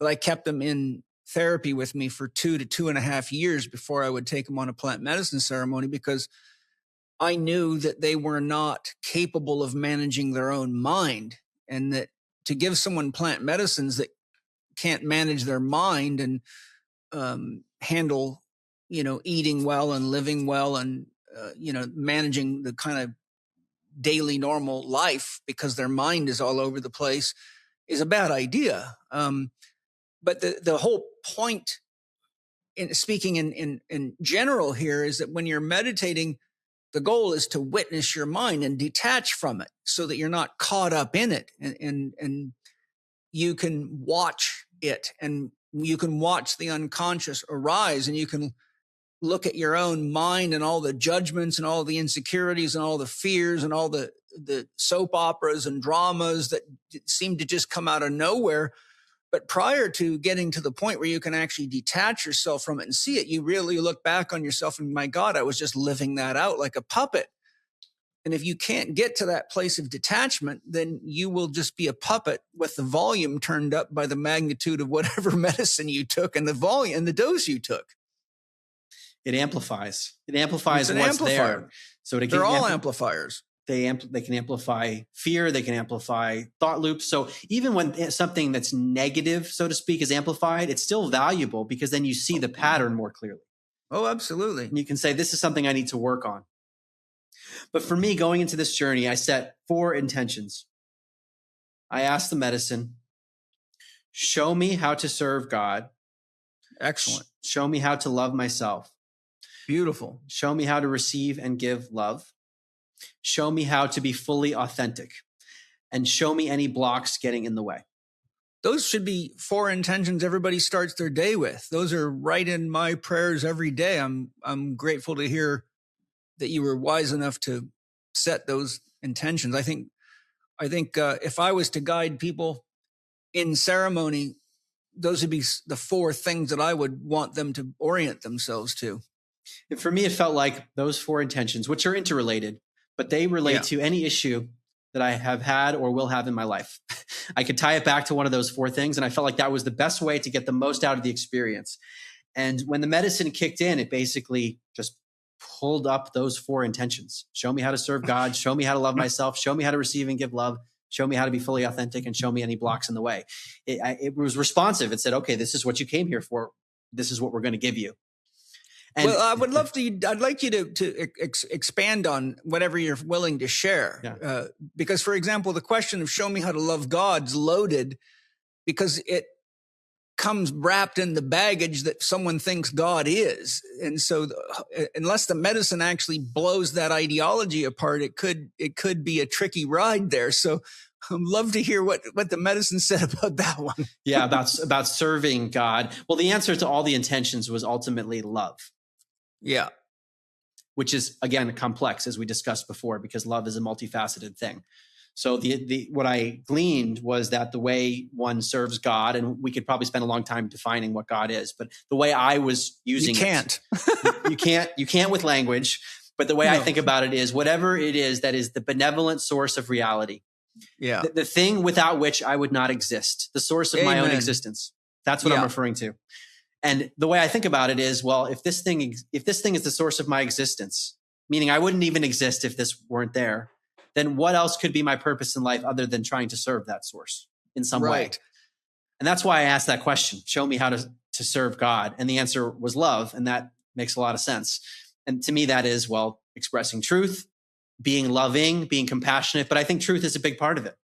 that I kept them in therapy with me for 2 to 2.5 years before I would take them on a plant medicine ceremony, because I knew that they were not capable of managing their own mind, and that to give someone plant medicines that can't manage their mind and handle, you know, eating well and living well and, you know, managing the kind of daily normal life because their mind is all over the place is a bad idea. But the whole point in speaking in general here is that when you're meditating, the goal is to witness your mind and detach from it so that you're not caught up in it, and you can watch it, and you can watch the unconscious arise, and you can look at your own mind and all the judgments and all the insecurities and all the fears and all the soap operas and dramas that seem to just come out of nowhere. But prior to getting to the point where you can actually detach yourself from it and see it, you really look back on yourself and, my God, I was just living that out like a puppet. And if you can't get to that place of detachment, then you will just be a puppet with the volume turned up by the magnitude of whatever medicine you took and the volume and the dose you took. It amplifies. It amplifies what's there. So they're all amplifiers. They can amplify fear. They can amplify thought loops. So even when something that's negative, so to speak, is amplified, it's still valuable because then you see the pattern more clearly. Oh, absolutely. And you can say, this is something I need to work on. But for me, going into this journey, I set 4 intentions. I asked the medicine, show me how to serve God. Excellent. Show me how to love myself. Beautiful. Show me how to receive and give love. Show me how to be fully authentic. And show me any blocks getting in the way. Those should be 4 intentions everybody starts their day with. Those are right in my prayers every day. I'm grateful to hear that you were wise enough to set those intentions. I think if I was to guide people in ceremony, those would be the 4 things that I would want them to orient themselves to. And for me, it felt like those 4 intentions, which are interrelated, but they relate to any issue that I have had or will have in my life. I could tie it back to one of those 4 things. And I felt like that was the best way to get the most out of the experience. And when the medicine kicked in, it basically just pulled up those 4 intentions. Show me how to serve God. Show me how to love myself. Show me how to receive and give love. Show me how to be fully authentic, and show me any blocks in the way. It was responsive. It said, okay, this is what you came here for. This is what we're going to give you. And well, I'd like you to expand on whatever you're willing to share. Yeah. Because, for example, the question of show me how to love God's loaded because it comes wrapped in the baggage that someone thinks God is. And so unless the medicine actually blows that ideology apart, it could be a tricky ride there. So I'd love to hear what the medicine said about that one. Yeah, about serving God. Well, the answer to all the intentions was ultimately love. Yeah. Which is, again, complex, as we discussed before, because love is a multifaceted thing. So what I gleaned was that the way one serves God, and we could probably spend a long time defining what God is, but the way I was using you can't with language, but the way I think about it is whatever it is that is the benevolent source of reality. Yeah. The thing without which I would not exist, the source of my own existence. That's what I'm referring to. And the way I think about it is, well, if this thing is the source of my existence, meaning I wouldn't even exist if this weren't there, then what else could be my purpose in life other than trying to serve that source in some way? And that's why I asked that question, show me how to serve God. And the answer was love. And that makes a lot of sense. And to me, that is, well, expressing truth, being loving, being compassionate. But I think truth is a big part of it.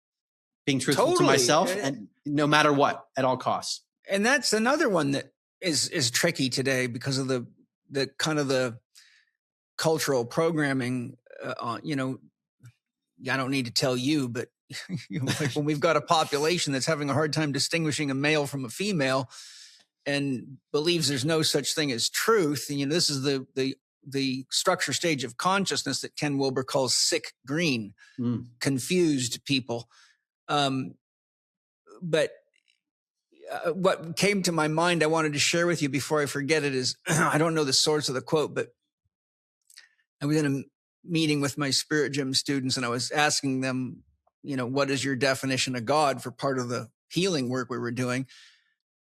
Being truthful to myself, and no matter what, at all costs. And that's another one that is tricky today because of the kind of the cultural programming. I don't need to tell you, but like when we've got a population that's having a hard time distinguishing a male from a female and believes there's no such thing as truth, and this is the structure stage of consciousness that Ken Wilber calls sick green, confused people. But what came to my mind, I wanted to share with you before I forget it is, I don't know the source of the quote, but I was in a meeting with my Spirit Gym students and I was asking them, what is your definition of God for part of the healing work we were doing?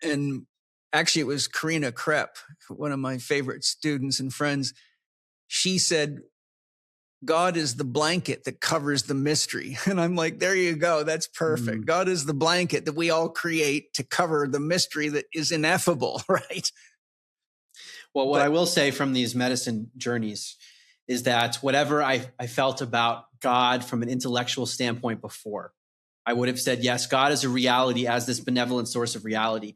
And actually it was Karina Krepp, one of my favorite students and friends. She said, God is the blanket that covers the mystery. And I'm like, there you go. That's perfect. God is the blanket that we all create to cover the mystery that is ineffable, right? Well, what I will say from these medicine journeys is that whatever I felt about God from an intellectual standpoint before, I would have said, yes, God is a reality as this benevolent source of reality.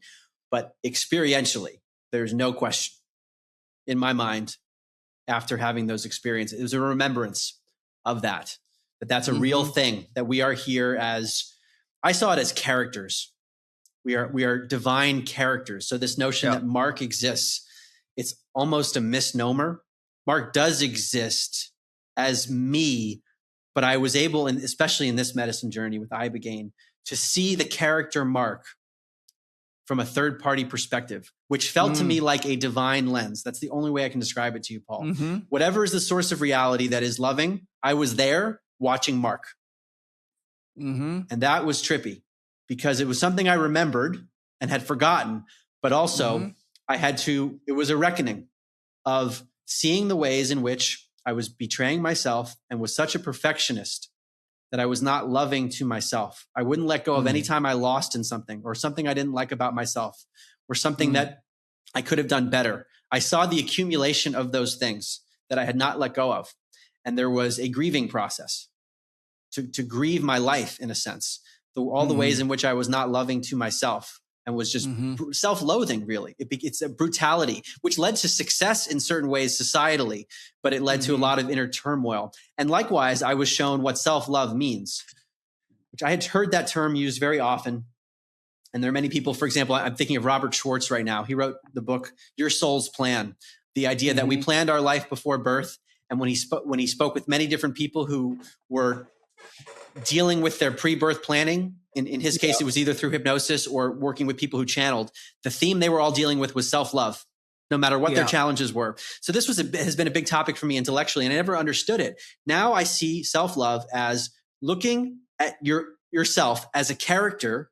But experientially, there's no question in my mind after having those experiences. It was a remembrance of that that's a real thing, that we are here as, I saw it as characters. We are divine characters. So this notion that Mark exists, it's almost a misnomer. Mark does exist as me, but I was able, and especially in this medicine journey with ibogaine, to see the character Mark from a third-party perspective, which felt to me like a divine lens. That's the only way I can describe it to you, Paul. Whatever is the source of reality that is loving, I was there watching Mark. And that was trippy because it was something I remembered and had forgotten, but also it was a reckoning of seeing the ways in which I was betraying myself and was such a perfectionist that I was not loving to myself. I wouldn't let go of any time I lost in something or something I didn't like about myself or something that I could have done better. I saw the accumulation of those things that I had not let go of. And there was a grieving process to grieve my life in a sense, all the ways in which I was not loving to myself and was just self-loathing, really. It's a brutality, which led to success in certain ways societally, but it led to a lot of inner turmoil. And likewise, I was shown what self-love means, which I had heard that term used very often. And there are many people, for example, I'm thinking of Robert Schwartz right now. He wrote the book, Your Soul's Plan, the idea that we planned our life before birth. And when he spoke with many different people who were dealing with their pre-birth planning, in his case, it was either through hypnosis or working with people who channeled, the theme they were all dealing with was self-love, no matter what their challenges were. So this has been a big topic for me intellectually, and I never understood it. Now I see self-love as looking at yourself as a character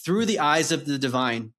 through the eyes of the divine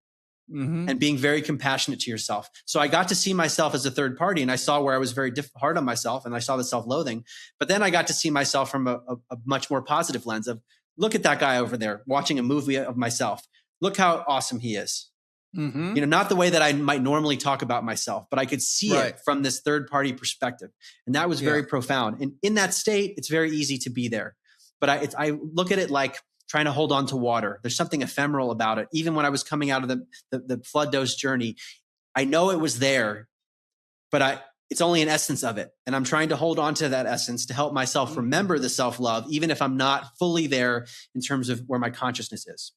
and being very compassionate to yourself. So I got to see myself as a third party, and I saw where I was very hard on myself, and I saw the self-loathing. But then I got to see myself from a much more positive lens of, look at that guy over there watching a movie of myself. Look how awesome he is. Not the way that I might normally talk about myself, but I could see it from this third party perspective. And that was very profound. And in that state, it's very easy to be there. But I look at it like trying to hold on to water. There's something ephemeral about it. Even when I was coming out of the flood dose journey, I know it was there, but it's only an essence of it. And I'm trying to hold on to that essence to help myself remember the self-love, even if I'm not fully there in terms of where my consciousness is.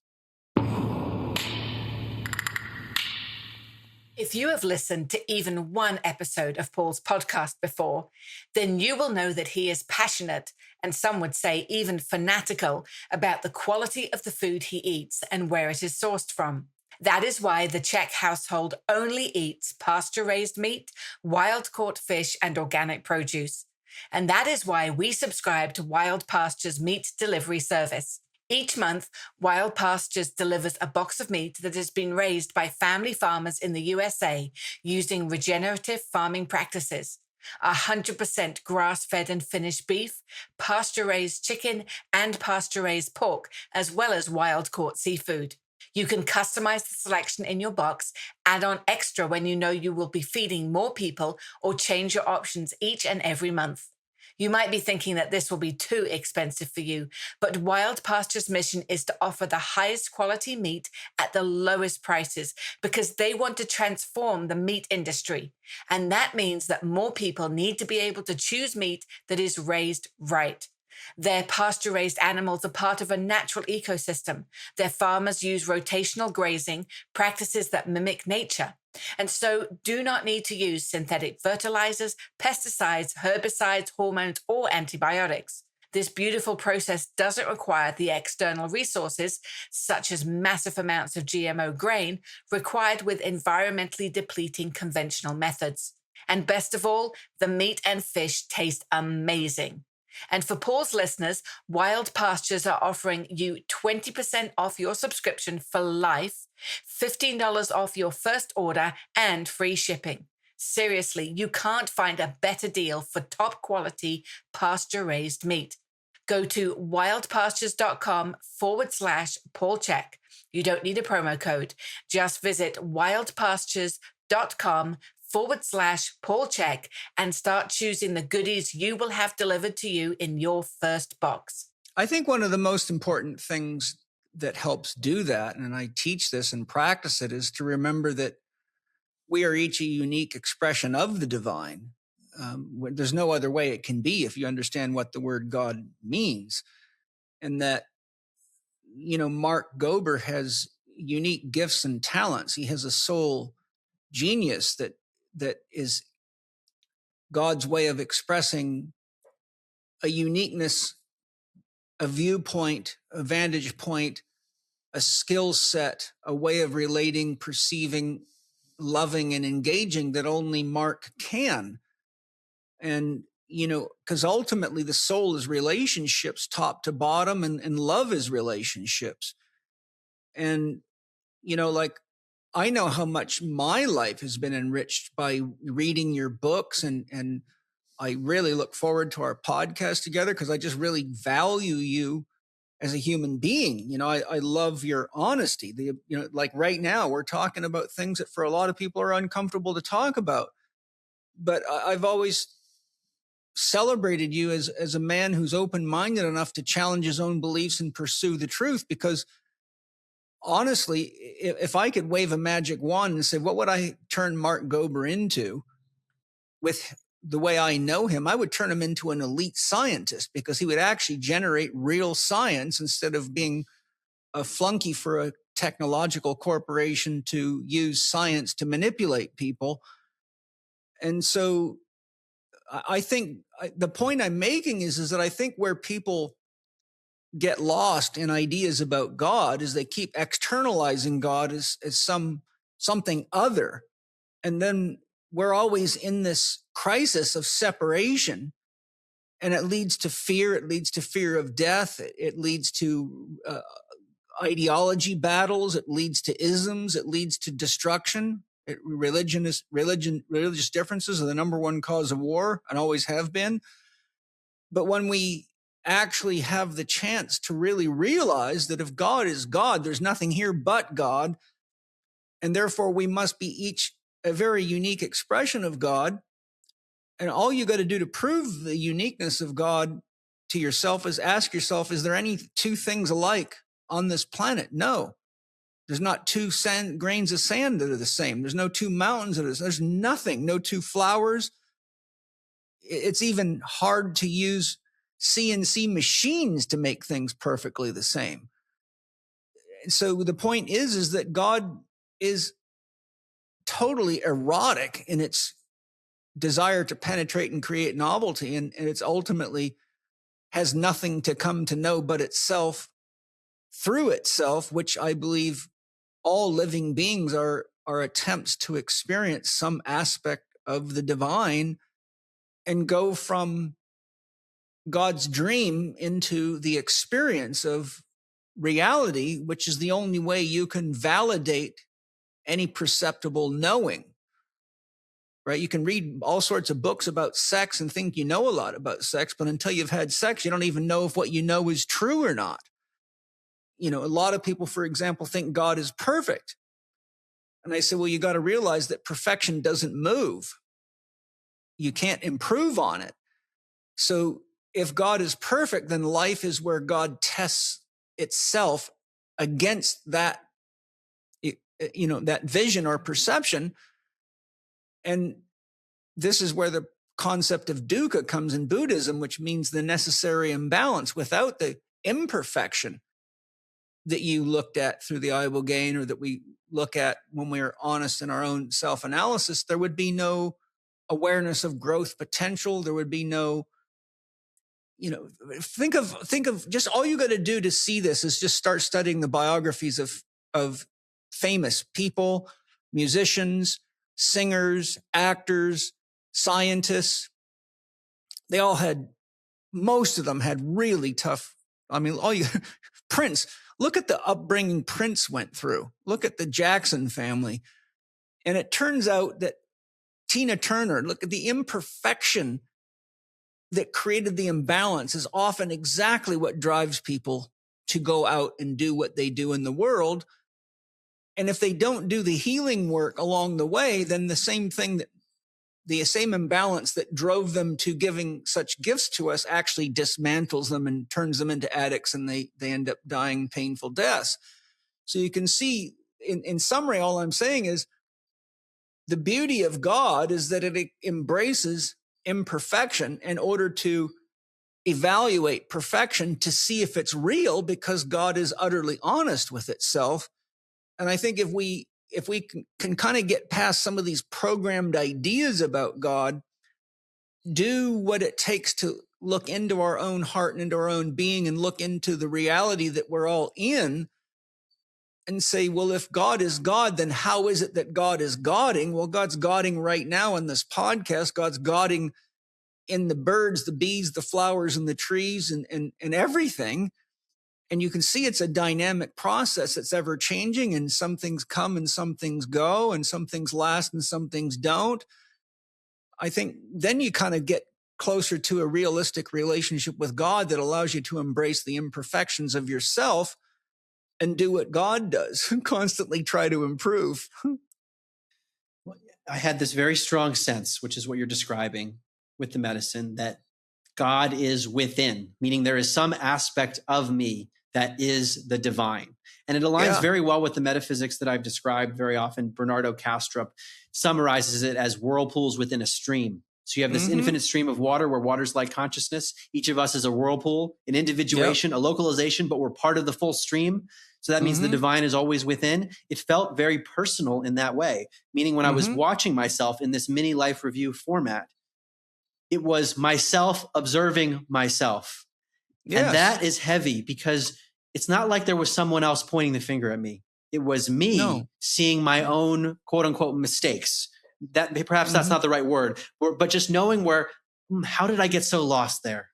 If you have listened to even one episode of Paul's podcast before, then you will know that he is passionate, and some would say even fanatical, about the quality of the food he eats and where it is sourced from. That is why the Chek household only eats pasture-raised meat, wild-caught fish, and organic produce. And that is why we subscribe to Wild Pasture's meat delivery service. Each month, Wild Pastures delivers a box of meat that has been raised by family farmers in the USA using regenerative farming practices. 100% grass-fed and finished beef, pasture-raised chicken, and pasture-raised pork, as well as wild-caught seafood. You can customize the selection in your box, add on extra when you know you will be feeding more people, or change your options each and every month. You might be thinking that this will be too expensive for you, but Wild Pasture's mission is to offer the highest quality meat at the lowest prices because they want to transform the meat industry. And that means that more people need to be able to choose meat that is raised right. Their pasture-raised animals are part of a natural ecosystem. Their farmers use rotational grazing, practices that mimic nature, and so do not need to use synthetic fertilizers, pesticides, herbicides, hormones, or antibiotics. This beautiful process doesn't require the external resources, such as massive amounts of GMO grain, required with environmentally depleting conventional methods. And best of all, the meat and fish taste amazing. And for Paul's listeners, Wild Pastures are offering you 20% off your subscription for life, $15 off your first order, and free shipping. Seriously, you can't find a better deal for top quality pasture-raised meat. Go to wildpastures.com/Paul Chek. You don't need a promo code. Just visit wildpastures.com/Paul Chek and start choosing the goodies you will have delivered to you in your first box. I think one of the most important things that helps do that, and I teach this and practice it, is to remember that we are each a unique expression of the divine. There's no other way it can be if you understand what the word God means. And that, Mark Gober has unique gifts and talents. He has a soul genius that is God's way of expressing a uniqueness, a viewpoint, a vantage point, a skill set, a way of relating, perceiving, loving, and engaging that only Mark can. And, because ultimately the soul is relationships top to bottom, and love is relationships. And, I know how much my life has been enriched by reading your books, and I really look forward to our podcast together because I just really value you as a human being. You know, I love your honesty. Like right now, we're talking about things that for a lot of people are uncomfortable to talk about. But I've always celebrated you as a man who's open-minded enough to challenge his own beliefs and pursue the truth. Because honestly, if I could wave a magic wand and say, what would I turn Mark Gober into with the way I know him? I would turn him into an elite scientist, because he would actually generate real science instead of being a flunky for a technological corporation to use science to manipulate people. And so I think the point I'm making is that I think where people get lost in ideas about God is they keep externalizing God as something other. And then we're always in this crisis of separation, and it leads to fear. It leads to fear of death. It leads to ideology battles. It leads to isms. It leads to destruction. Religious differences are the number one cause of war and always have been. But when we actually have the chance to really realize that if God is God, there's nothing here but God, and therefore we must be each a very unique expression of God. And all you got to do to prove the uniqueness of God to yourself is ask yourself, is there any two things alike on this planet? No. There's not two grains of sand that are the same. There's no two mountains that are the same. There's nothing, no two flowers. It's even hard to use CNC machines to make things perfectly the same. So the point is that God is totally erotic in its desire to penetrate and create novelty, and it's ultimately has nothing to come to know but itself through itself, which I believe all living beings are attempts to experience some aspect of the divine and go from God's dream into the experience of reality, which is the only way you can validate any perceptible knowing. Right? You can read all sorts of books about sex and think you know a lot about sex, but until you've had sex, you don't even know if what you know is true or not. You know, a lot of people, for example, think God is perfect. And I say, well, you got to realize that perfection doesn't move. You can't improve on it. So if God is perfect, then life is where God tests itself against that, that vision or perception. And this is where the concept of dukkha comes in Buddhism, which means the necessary imbalance. Without the imperfection that you looked at through the ibogaine, or that we look at when we are honest in our own self-analysis, there would be no awareness of growth potential. There would be no, think of just all you got to do to see this is just start studying the biographies of famous people, musicians, singers, actors, scientists. Most of them had really tough. I mean, Prince, look at the upbringing Prince went through. Look at the Jackson family. And it turns out that Tina Turner, look at the imperfection that created the imbalance, is often exactly what drives people to go out and do what they do in the world. And if they don't do the healing work along the way, then the same imbalance that drove them to giving such gifts to us actually dismantles them and turns them into addicts, and they end up dying painful deaths. So you can see, in summary, all I'm saying is the beauty of God is that it embraces imperfection in order to evaluate perfection to see if it's real, because God is utterly honest with itself. And I think if we can kind of get past some of these programmed ideas about God, do what it takes to look into our own heart and into our own being and look into the reality that we're all in, and say, well, if God is God, then how is it that God is Godding? Well, God's Godding right now in this podcast. God's Godding in the birds, the bees, the flowers, and the trees, and everything. And you can see it's a dynamic process that's ever changing, and some things come and some things go, and some things last and some things don't. I think then you kind of get closer to a realistic relationship with God that allows you to embrace the imperfections of yourself and do what God does, constantly try to improve. I had this very strong sense, which is what you're describing with the medicine, that God is within, meaning there is some aspect of me that is the divine. And it aligns very well with the metaphysics that I've described very often. Bernardo Kastrup summarizes it as whirlpools within a stream. So you have this infinite stream of water where water's like consciousness. Each of us is a whirlpool, an individuation, a localization, but we're part of the full stream. So that means the divine is always within. It felt very personal in that way, meaning when I was watching myself in this mini life review format, it was myself observing myself. Yes. And that is heavy because it's not like there was someone else pointing the finger at me. It was me seeing my own quote unquote mistakes. That perhaps that's not the right word, but just knowing where, how did I get so lost there?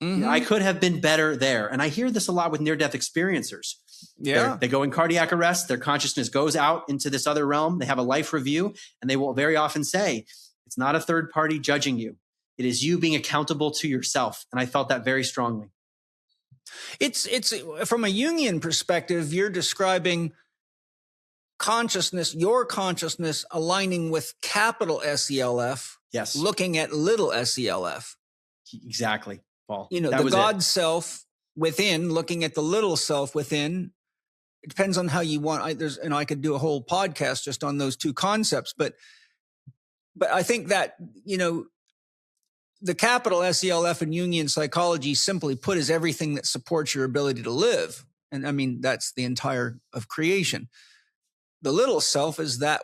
I could have been better there. And I hear this a lot with near-death experiencers. They go in cardiac arrest. Their consciousness goes out into this other realm. They have a life review, and they will very often say, it's not a third party judging you. It is you being accountable to yourself. And I felt that very strongly. It's from a Jungian perspective, you're describing consciousness, your consciousness aligning with capital SELF. Yes. Looking at little SELF. Exactly, Paul. You know, the God self within, looking at the little self within. It depends on how you want. I could do a whole podcast just on those two concepts, but I think that, you know, the capital SELF in Jungian psychology simply put is everything that supports your ability to live. And I mean, that's the entire of creation. The little self is that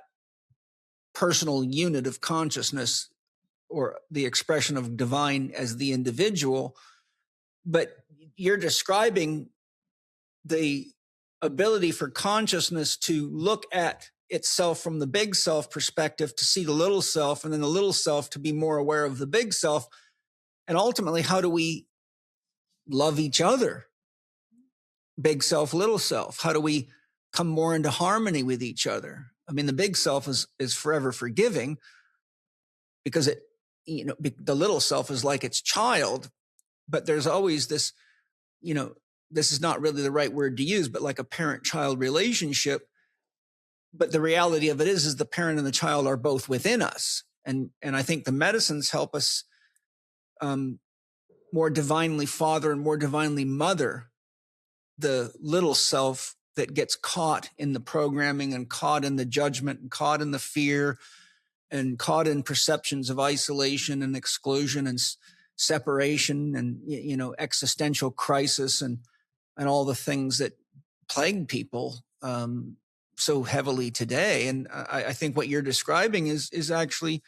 personal unit of consciousness or the expression of divine as the individual. But you're describing the ability for consciousness to look at itself from the big self perspective, to see the little self, and then the little self to be more aware of the big self. And ultimately, how do we love each other? Big self, little self. How do we come more into harmony with each other? I mean, the big self is forever forgiving because the little self is like its child, but there's always this, this is not really the right word to use, but like a parent-child relationship. But the reality of it is the parent and the child are both within us. And I think the medicines help us more divinely father and more divinely mother the little self that gets caught in the programming and caught in the judgment and caught in the fear and caught in perceptions of isolation and exclusion and separation and, existential crisis and all the things that plague people so heavily today. And I think what you're describing is actually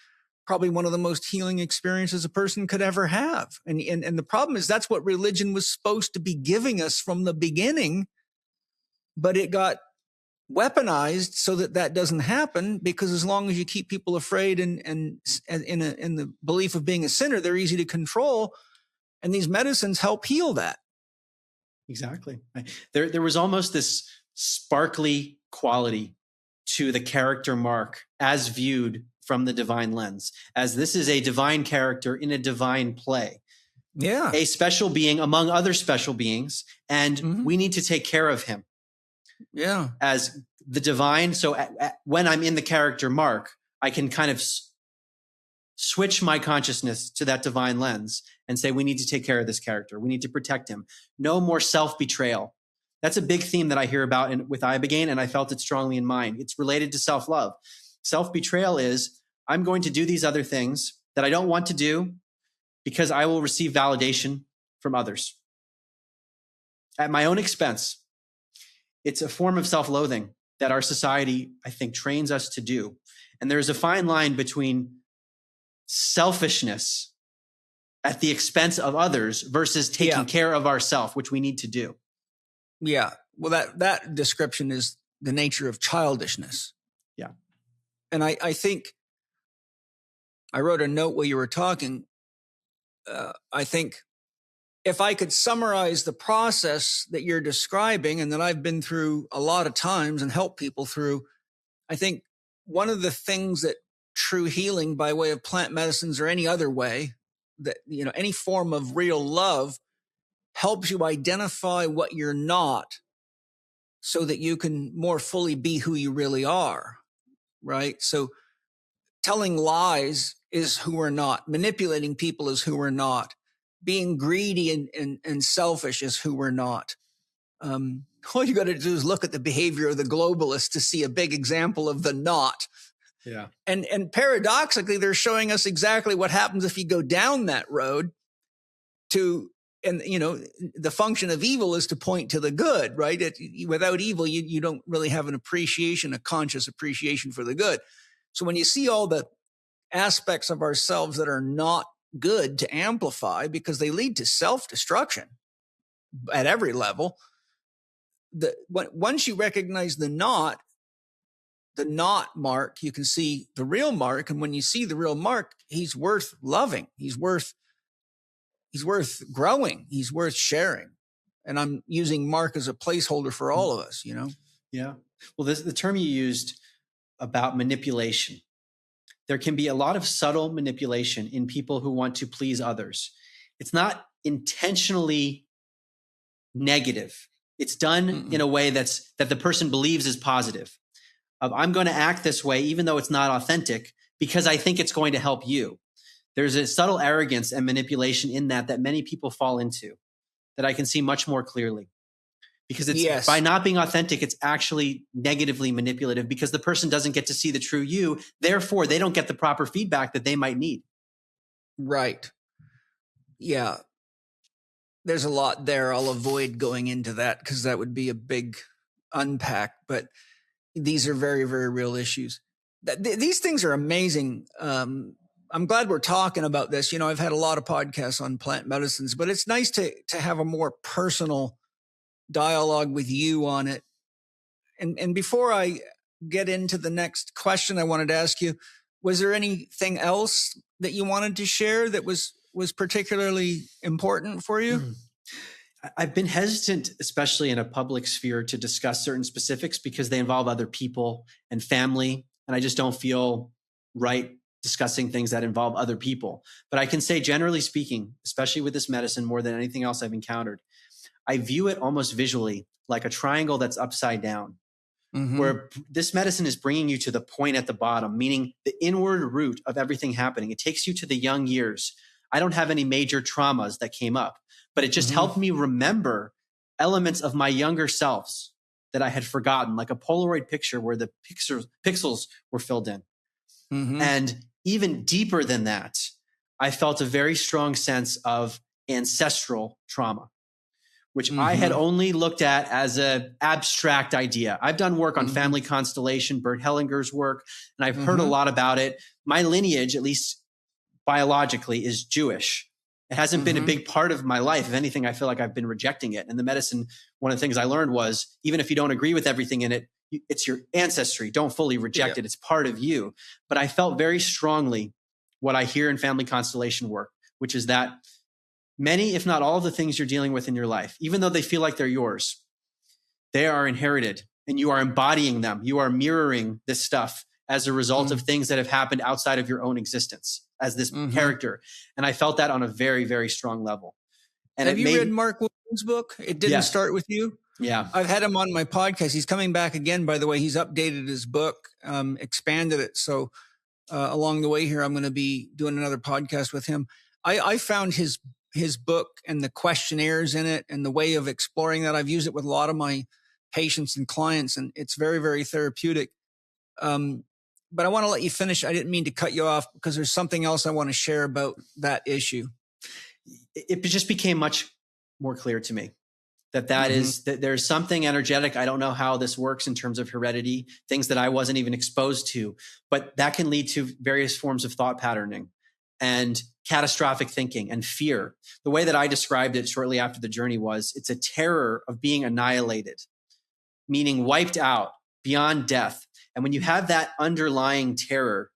probably one of the most healing experiences a person could ever have. And the problem is that's what religion was supposed to be giving us from the beginning, but it got weaponized so that doesn't happen, because as long as you keep people afraid and in the belief of being a sinner, they're easy to control. And these medicines help heal that. Exactly. There was almost this sparkly quality to the character Mark as viewed from the divine lens, as this is a divine character in a divine play. Yeah. A special being among other special beings, and we need to take care of him. Yeah. As the divine. So when I'm in the character Mark, I can kind of switch my consciousness to that divine lens and say, we need to take care of this character. We need to protect him. No more self-betrayal. That's a big theme that I hear about with ibogaine, and I felt it strongly in mine. It's related to self-love. Self-betrayal is, I'm going to do these other things that I don't want to do because I will receive validation from others at my own expense. It's a form of self-loathing that our society, I think, trains us to do. And there's a fine line between selfishness at the expense of others versus taking care of ourselves, which we need to do. Yeah. Well, that description is the nature of childishness. Yeah. And I think I wrote a note while you were talking. I think if I could summarize the process that you're describing and that I've been through a lot of times and help people through, I think one of the things that true healing by way of plant medicines or any other way that, any form of real love helps you identify what you're not so that you can more fully be who you really are, right? So telling lies is who we're not. Manipulating people is who we're not. Being greedy and selfish is who we're not. All you got to do is look at the behavior of the globalists to see a big example of the not. Yeah. And paradoxically, they're showing us exactly what happens if you go down that road and the function of evil is to point to the good, right? Without evil, you don't really have a conscious appreciation for the good. So when you see all the aspects of ourselves that are not good to amplify because they lead to self-destruction at every level, once you recognize the not Mark, you can see the real Mark. And when you see the real Mark, he's worth loving. He's worth growing. He's worth sharing. And I'm using Mark as a placeholder for all of us, Yeah. Well, the term you used about manipulation, there can be a lot of subtle manipulation in people who want to please others. It's not intentionally negative. It's done in a way that the person believes is positive. I'm going to act this way, even though it's not authentic, because I think it's going to help you. There's a subtle arrogance and manipulation in that many people fall into that I can see much more clearly. Because it's by not being authentic, it's actually negatively manipulative because the person doesn't get to see the true you. Therefore, they don't get the proper feedback that they might need. Right. Yeah. There's a lot there. I'll avoid going into that because that would be a big unpack. But these are very, very real issues. These things are amazing. I'm glad we're talking about this. I've had a lot of podcasts on plant medicines, but it's nice to have a more personal dialogue with you on it. And before I get into the next question, I wanted to ask you, was there anything else that you wanted to share that was particularly important for you? I've been hesitant, especially in a public sphere, to discuss certain specifics because they involve other people and family. And I just don't feel right discussing things that involve other people. But I can say, generally speaking, especially with this medicine, more than anything else I've encountered, I view it almost visually like a triangle that's upside down, where this medicine is bringing you to the point at the bottom, meaning the inward root of everything happening. It takes you to the young years. I don't have any major traumas that came up, but it just helped me remember elements of my younger selves that I had forgotten, like a Polaroid picture where the pixels were filled in. And even deeper than that, I felt a very strong sense of ancestral trauma, which I had only looked at as an abstract idea. I've done work on family constellation, Bert Hellinger's work, and I've heard a lot about it. My lineage, at least biologically, is Jewish. It hasn't been a big part of my life. If anything, I feel like I've been rejecting it. And the medicine, one of the things I learned was, even if you don't agree with everything in it, it's your ancestry. Don't fully reject it. It's part of you. But I felt very strongly what I hear in family constellation work, which is that many, if not all of the things you're dealing with in your life, even though they feel like they're yours, they are inherited and you are embodying them. You are mirroring this stuff as a result of things that have happened outside of your own existence as this character. And I felt that on a very, very strong level. And have you read Mark Gober's book? It didn't start with you? Yeah. I've had him on my podcast. He's coming back again, by the way. He's updated his book, expanded it. So along the way here, I'm going to be doing another podcast with him. I found his book and the questionnaires in it and the way of exploring that. I've used it with a lot of my patients and clients, and it's very, very therapeutic. But I want to let you finish. I didn't mean to cut you off because there's something else I want to share about that issue. It just became much more clear to me that is that there's something energetic. I don't know how this works in terms of heredity, things that I wasn't even exposed to, but that can lead to various forms of thought patterning and catastrophic thinking and fear. The way that I described it shortly after the journey was, it's a terror of being annihilated, meaning wiped out beyond death. And when you have that underlying terror,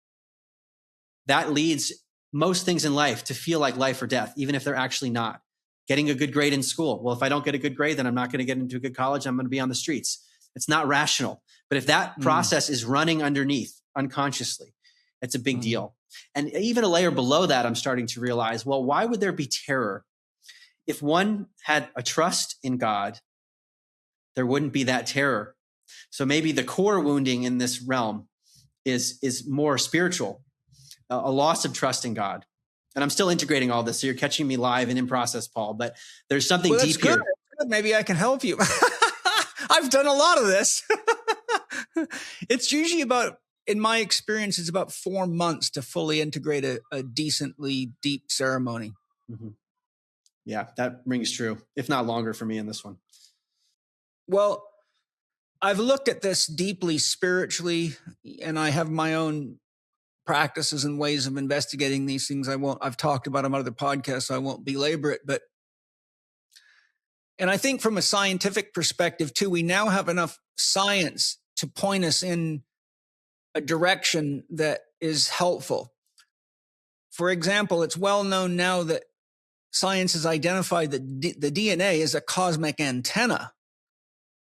that leads most things in life to feel like life or death, even if they're actually not. Getting a good grade in school. Well, if I don't get a good grade, then I'm not going to get into a good college. I'm going to be on the streets. It's not rational. But if that process is running underneath unconsciously, it's a big deal. And even a layer below that, I'm starting to realize, well, why would there be terror? If one had a trust in God, there wouldn't be that terror. So maybe the core wounding in this realm is more spiritual, a loss of trust in God. And I'm still integrating all this. So you're catching me live and in process, Paul, but there's something deep here. Good. Maybe I can help you. I've done a lot of this. It's usually about, in my experience, it's about 4 months to fully integrate a decently deep ceremony. Mm-hmm. Yeah, that rings true, if not longer for me in this one. Well, I've looked at this deeply spiritually, and I have my own practices and ways of investigating these things. I've talked about them on other podcasts, so I won't belabor it. And I think from a scientific perspective too, we now have enough science to point us in a direction that is helpful. For example, it's well known now that science has identified that the DNA is a cosmic antenna,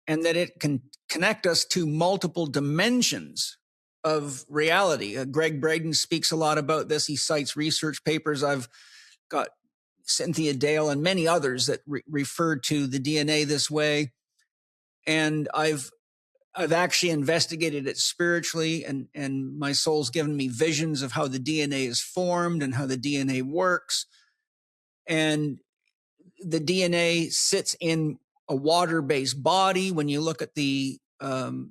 and that it can connect us to multiple dimensions of reality. Greg Braden speaks a lot about this. He cites research papers. I've got Cynthia Dale and many others that refer to the DNA this way. And I've actually investigated it spiritually, and my soul's given me visions of how the DNA is formed and how the DNA works. And the DNA sits in a water-based body. When you look at the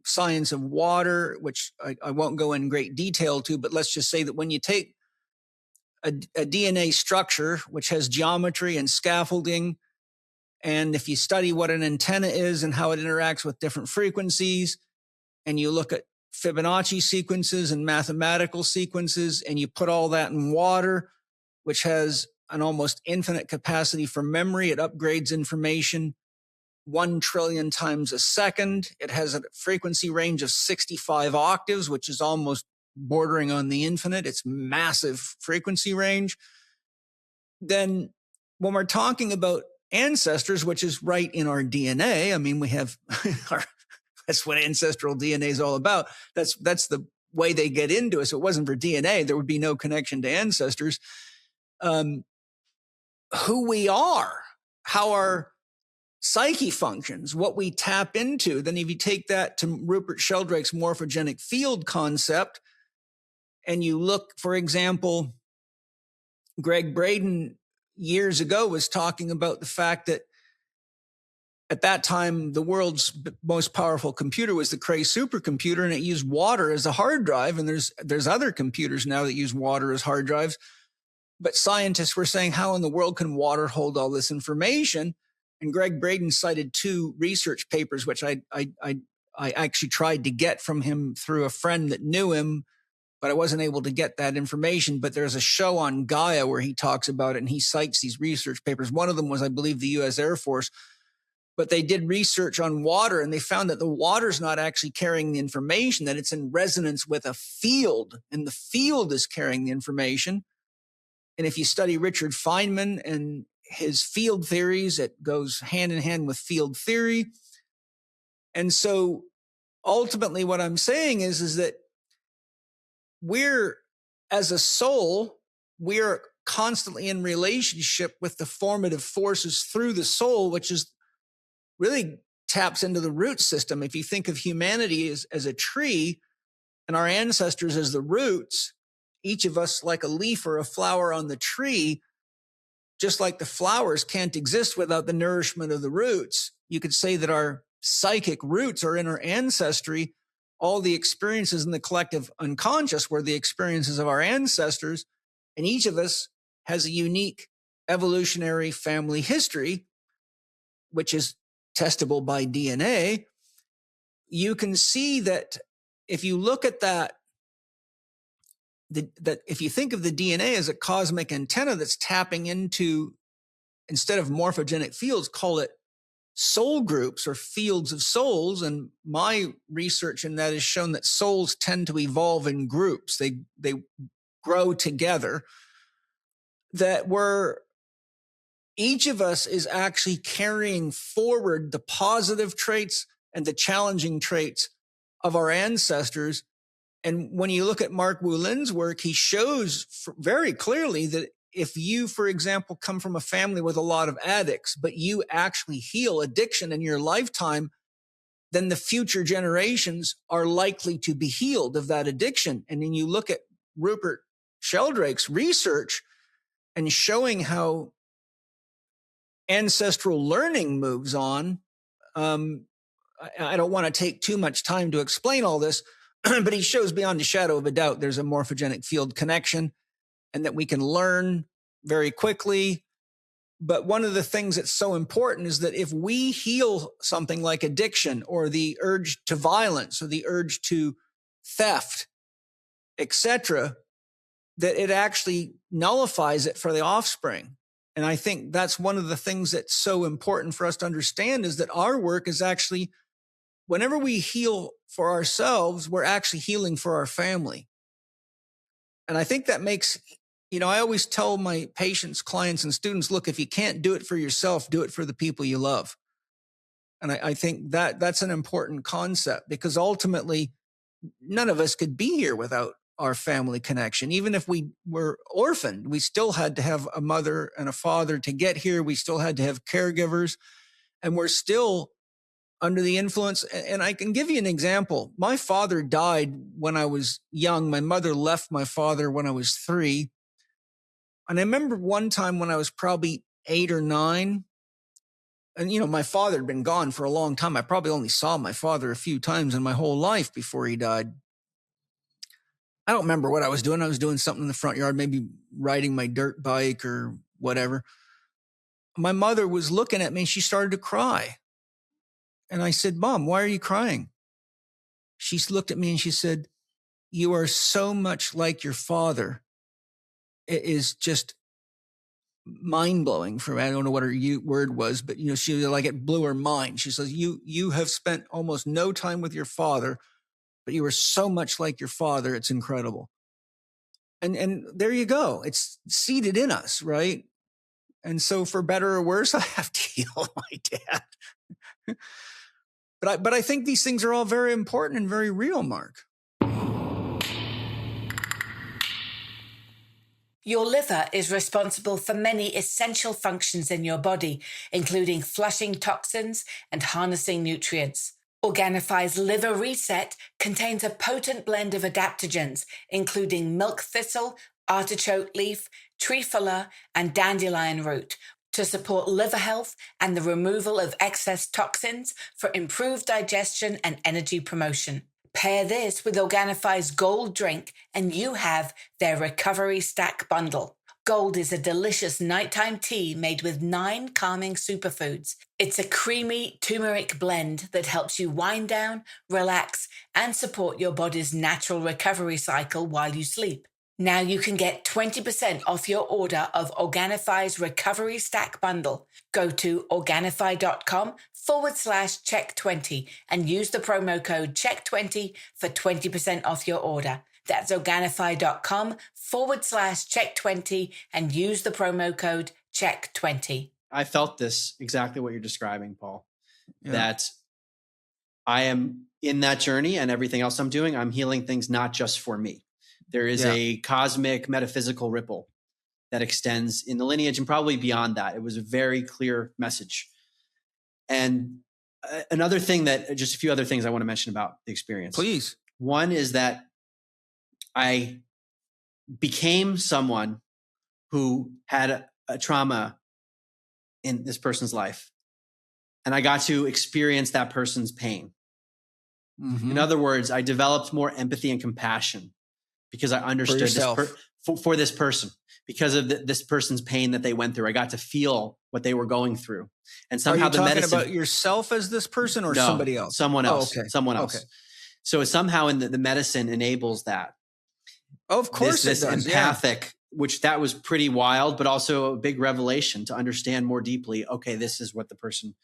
science of water, which I won't go in great detail to, but let's just say that when you take a DNA structure, which has geometry and scaffolding, and if you study what an antenna is and how it interacts with different frequencies, and you look at Fibonacci sequences and mathematical sequences, and you put all that in water, which has an almost infinite capacity for memory, it upgrades information 1 trillion times a second. It has a frequency range of 65 octaves, which is almost bordering on the infinite. It's massive frequency range. Then when we're talking about ancestors, which is right in our DNA, I mean, we have that's what ancestral DNA is all about. That's the way they get into us. If it wasn't for DNA, there would be no connection to ancestors. Who we are, how our psyche functions, what we tap into. Then if you take that to Rupert Sheldrake's morphogenic field concept, and you look, for example, Greg Braden years ago was talking about the fact that at that time, the world's most powerful computer was the Cray supercomputer, and it used water as a hard drive. And there's other computers now that use water as hard drives. But scientists were saying, how in the world can water hold all this information? And Greg Braden cited 2 research papers, which I actually tried to get from him through a friend that knew him, but I wasn't able to get that information. But there's a show on Gaia where he talks about it, and he cites these research papers. One of them was, I believe, the U.S. Air Force. But they did research on water, and they found that the water's not actually carrying the information, that it's in resonance with a field, and the field is carrying the information. And if you study Richard Feynman and his field theories, it goes hand in hand with field theory. And so ultimately what I'm saying is that we're, as a soul, we're constantly in relationship with the formative forces through the soul, which is really taps into the root system. If you think of humanity as a tree and our ancestors as the roots, each of us like a leaf or a flower on the tree, just like the flowers can't exist without the nourishment of the roots. You could say that our psychic roots are in our ancestry. All the experiences in the collective unconscious were the experiences of our ancestors, and each of us has a unique evolutionary family history, which is testable by DNA. You can see that if you look at that, that if you think of the DNA as a cosmic antenna that's tapping into, instead of morphogenic fields, call it soul groups or fields of souls. And my research in that has shown that souls tend to evolve in groups. They grow together. That each of us is actually carrying forward the positive traits and the challenging traits of our ancestors. And when you look at Mark Wulin's work, he shows very clearly that if you, for example, come from a family with a lot of addicts, but you actually heal addiction in your lifetime, then the future generations are likely to be healed of that addiction. And then you look at Rupert Sheldrake's research and showing how ancestral learning moves on. I don't want to take too much time to explain all this, but he shows beyond a shadow of a doubt there's a morphogenic field connection and that we can learn very quickly. But one of the things that's so important is that if we heal something like addiction or the urge to violence or the urge to theft, etc., that it actually nullifies it for the offspring. And I think that's one of the things that's so important for us to understand is that our work is actually, whenever we heal for ourselves, we're actually healing for our family. And I think that makes, I always tell my patients, clients, and students, look, if you can't do it for yourself, do it for the people you love. And I think that's an important concept because ultimately none of us could be here without our family connection. Even if we were orphaned, we still had to have a mother and a father to get here. We still had to have caregivers, and we're still under the influence. And I can give you an example. My father died when I was young. My mother left my father when I was 3. And I remember one time when I was probably 8 or 9, and, my father had been gone for a long time. I probably only saw my father a few times in my whole life before he died. I don't remember what I was doing. I was doing something in the front yard, maybe riding my dirt bike or whatever. My mother was looking at me and she started to cry. And I said, Mom, why are you crying? She looked at me and she said, you are so much like your father. It is just mind-blowing for me. I don't know what her word was, but, she was like, it blew her mind. She says, you have spent almost no time with your father, but you are so much like your father. It's incredible. And there you go. It's seated in us, right? And so for better or worse, I have to heal my dad. But I think these things are all very important and very real, Mark. Your liver is responsible for many essential functions in your body, including flushing toxins and harnessing nutrients. Organifi's Liver Reset contains a potent blend of adaptogens, including milk thistle, artichoke leaf, trefoil, and dandelion root, to support liver health and the removal of excess toxins for improved digestion and energy promotion. Pair this with Organifi's Gold drink and you have their Recovery Stack bundle. Gold is a delicious nighttime tea made with 9 calming superfoods. It's a creamy turmeric blend that helps you wind down, relax, and support your body's natural recovery cycle while you sleep. Now you can get 20% off your order of Organifi's Recovery Stack bundle. Go to Organifi.com/Chek20 and use the promo code Chek20 for 20% off your order. That's Organifi.com/Chek20 and use the promo code Chek20. I felt this exactly what you're describing, Paul, Yeah. that I am in that journey and everything else I'm doing, I'm healing things not just for me. There is a cosmic metaphysical ripple that extends in the lineage and probably beyond that. It was a very clear message. And another thing just a few other things I want to mention about the experience. Please. One is that I became someone who had a trauma in this person's life. And I got to experience that person's pain. Mm-hmm. In other words, I developed more empathy and compassion because I understood for this person, because of this person's pain that they went through. I got to feel what they were going through. And somehow the medicine... Are you talking about yourself as this person or somebody else? Someone else. Oh, okay. Someone else. Okay. So somehow in the medicine enables that. Of course this it does. Empathic, which that was pretty wild, but also a big revelation to understand more deeply, okay, this is what the person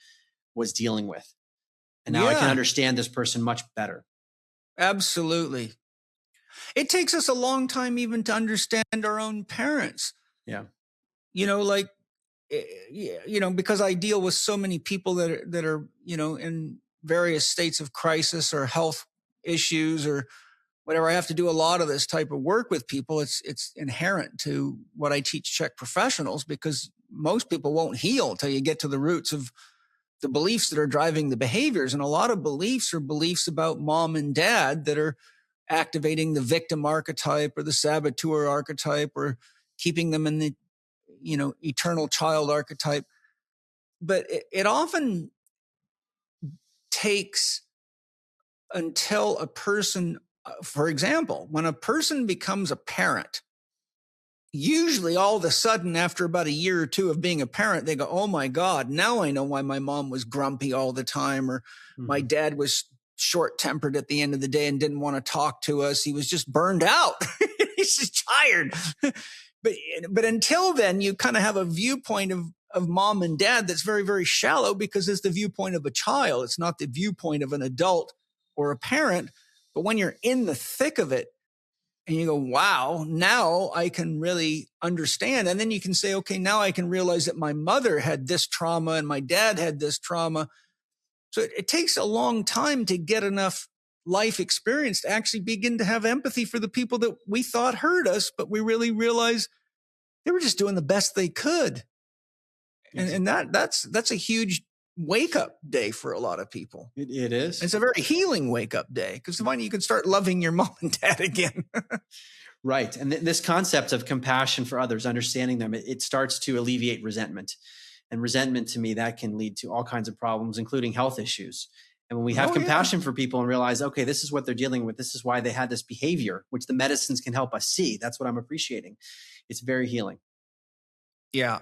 was dealing with. And now I can understand this person much better. Absolutely. It takes us a long time even to understand our own parents. Yeah. Because I deal with so many people that are, in various states of crisis or health issues or whenever I have to do a lot of this type of work with people, it's inherent to what I teach Chek professionals, because most people won't heal until you get to the roots of the beliefs that are driving the behaviors. And a lot of beliefs are beliefs about mom and dad that are activating the victim archetype or the saboteur archetype, or keeping them in the, eternal child archetype. But it often takes until a person, for example, when a person becomes a parent, usually all of a sudden, after about a year or two of being a parent, they go, oh my God, now I know why my mom was grumpy all the time, or my dad was short-tempered at the end of the day and didn't want to talk to us. He was just burned out. He's just tired. But until then, you kind of have a viewpoint of mom and dad that's very, very shallow, because it's the viewpoint of a child. It's not the viewpoint of an adult or a parent. But when you're in the thick of it and you go, wow, now I can really understand. And then you can say, okay, now I can realize that my mother had this trauma and my dad had this trauma. So it takes a long time to get enough life experience to actually begin to have empathy for the people that we thought hurt us, but we really realized they were just doing the best they could. And that's a huge wake up day for a lot of people. It is. It's a very healing wake up day, because finally you can start loving your mom and dad again. Right. And this concept of compassion for others, understanding them, it starts to alleviate resentment. And resentment, to me, that can lead to all kinds of problems, including health issues. And when we have compassion for people and realize, okay, this is what they're dealing with, this is why they had this behavior, which the medicines can help us see. That's what I'm appreciating. It's very healing. Yeah.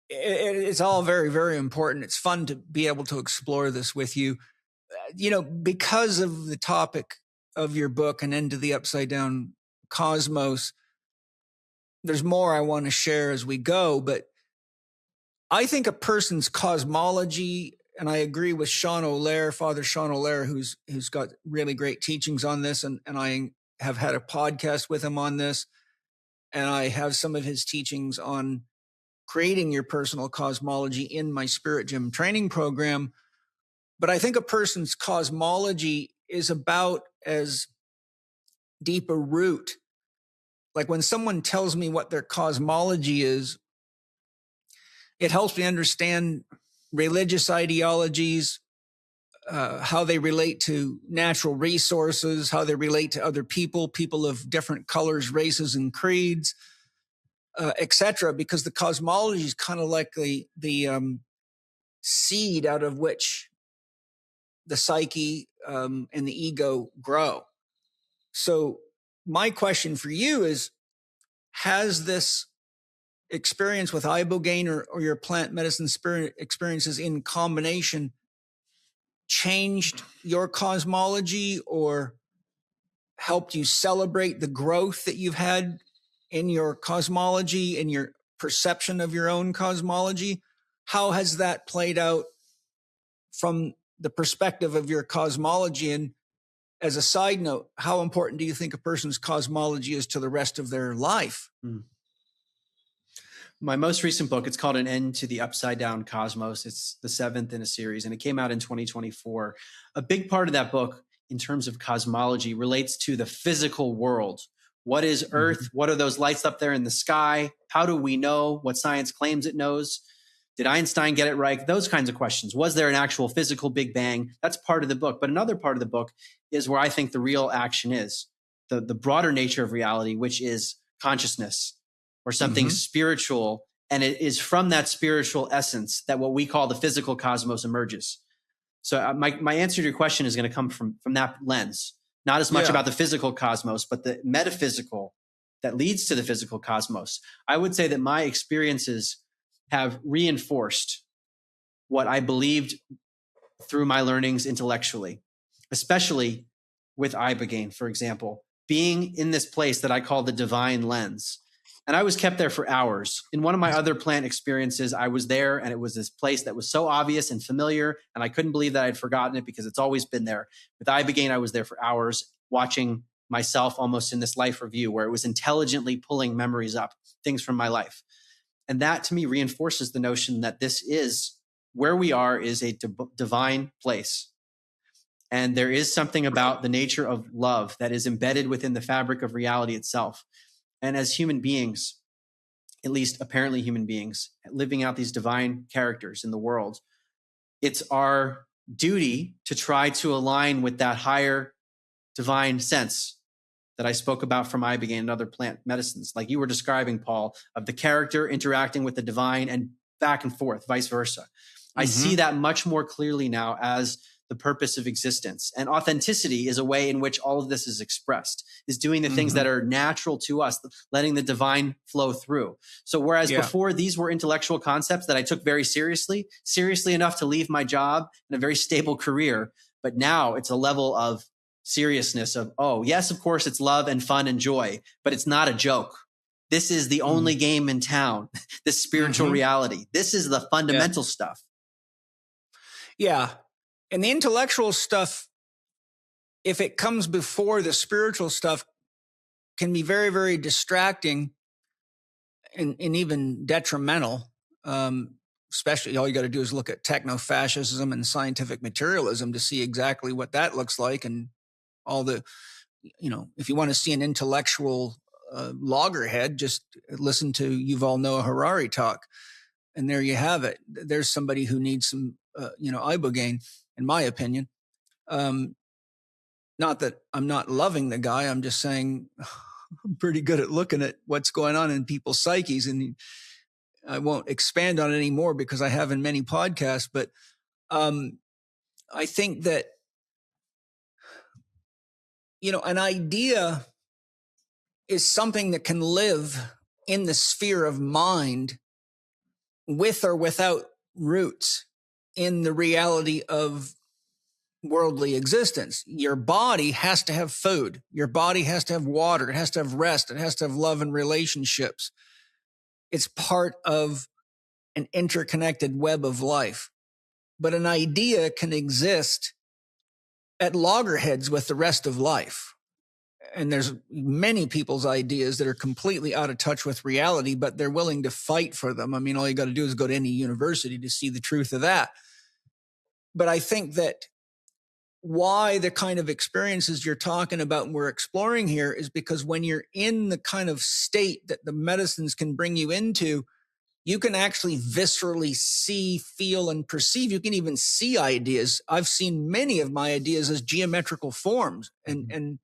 It's all very, very important. It's fun to be able to explore this with you. Because of the topic of your book, and Into the Upside Down Cosmos, there's more I want to share as we go, but I think a person's cosmology, and I agree with Sean O'Leary, Father Sean O'Leary, who's got really great teachings on this, and I have had a podcast with him on this, and I have some of his teachings on creating your personal cosmology in my Spirit Gym training program. But I think a person's cosmology is about as deep a root. Like when someone tells me what their cosmology is, it helps me understand religious ideologies, how they relate to natural resources, how they relate to other people of different colors, races, and creeds, etc. Because the cosmology is kind of like the seed out of which the psyche and the ego grow. So my question for you is, has this experience with ibogaine or your plant medicine spirit experiences in combination changed your cosmology, or helped you celebrate the growth that you've had in your cosmology and your perception of your own cosmology? How has that played out from the perspective of your cosmology? And as a side note, how important do you think a person's cosmology is to the rest of their life? My most recent book, it's called An End to the Upside Down Cosmos. It's the 7th in a series, and it came out in 2024. A big part of that book, in terms of cosmology, relates to the physical world. What is Earth? What are those lights up there in the sky? How do we know what science claims it knows? Did Einstein get it right? Those kinds of questions. Was there an actual physical Big Bang? That's part of the book. But another part of the book is where I think the real action is, the broader nature of reality, which is consciousness or something spiritual. And it is from that spiritual essence that what we call the physical cosmos emerges. So my answer to your question is going to come from that lens, not as much about the physical cosmos, but the metaphysical that leads to the physical cosmos. I would say that my experiences have reinforced what I believed through my learnings intellectually, especially with ibogaine, for example, being in this place that I call the divine lens. And I was kept there for hours. In one of my other plant experiences, I was there, and it was this place that was so obvious and familiar, and I couldn't believe that I'd forgotten it because it's always been there. With ibogaine, I was there for hours watching myself almost in this life review where it was intelligently pulling memories up, things from my life. And that to me reinforces the notion that this is where we are is a divine place. And there is something about the nature of love that is embedded within the fabric of reality itself. And as human beings, at least apparently human beings, living out these divine characters in the world, it's our duty to try to align with that higher divine sense that I spoke about from ibogaine and other plant medicines, like you were describing, Paul, of the character interacting with the divine and back and forth, vice versa. I see that much more clearly now as the purpose of existence. And authenticity is a way in which all of this is expressed, is doing the things that are natural to us, letting the divine flow through. So whereas before these were intellectual concepts that I took very seriously enough to leave my job and a very stable career, but now it's a level of seriousness of, oh, yes, of course, it's love and fun and joy, but it's not a joke. This is the only game in town, this spiritual reality. This is the fundamental stuff. Yeah. And the intellectual stuff, if it comes before the spiritual stuff, can be very, very distracting and even detrimental. Especially all you got to do is look at techno-fascism and scientific materialism to see exactly what that looks like. And all the, if you want to see an intellectual loggerhead, just listen to Yuval Noah Harari talk. And there you have it. There's somebody who needs some, ibogaine, in my opinion. Not that I'm not loving the guy. I'm just saying I'm pretty good at looking at what's going on in people's psyches. And I won't expand on it anymore because I have in many podcasts. But I think that, an idea is something that can live in the sphere of mind with or without roots in the reality of worldly existence. Your body has to have food. Your body has to have water. It has to have rest. It has to have love and relationships. It's part of an interconnected web of life. But an idea can exist at loggerheads with the rest of life. And there's many people's ideas that are completely out of touch with reality, but they're willing to fight for them. I mean, all you got to do is go to any university to see the truth of that. But I think that why the kind of experiences you're talking about and we're exploring here is because when you're in the kind of state that the medicines can bring you into, you can actually viscerally see, feel, and perceive. You can even see ideas. I've seen many of my ideas as geometrical forms and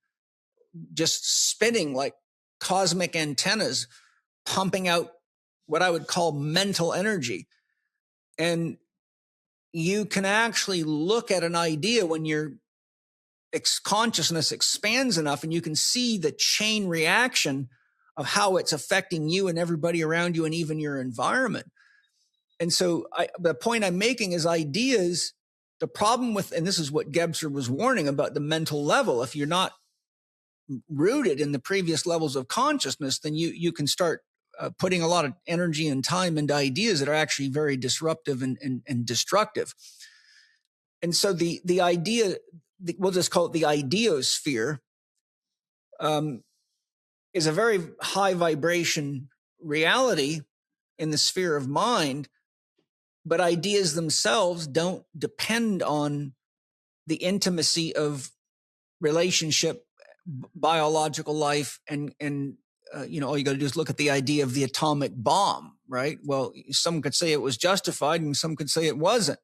just spinning like cosmic antennas, pumping out what I would call mental energy. And you can actually look at an idea when your consciousness expands enough and you can see the chain reaction of how it's affecting you and everybody around you and even your environment. And so the point I'm making is ideas, the problem with, and this is what Gebser was warning about the mental level, if you're not rooted in the previous levels of consciousness, then you can start putting a lot of energy and time into ideas that are actually very disruptive and destructive. And so the idea, we'll just call it the ideosphere, is a very high vibration reality in the sphere of mind, but ideas themselves don't depend on the intimacy of relationship, biological life, and all you got to do is look at the idea of the atomic bomb, right? Well, some could say it was justified and some could say it wasn't.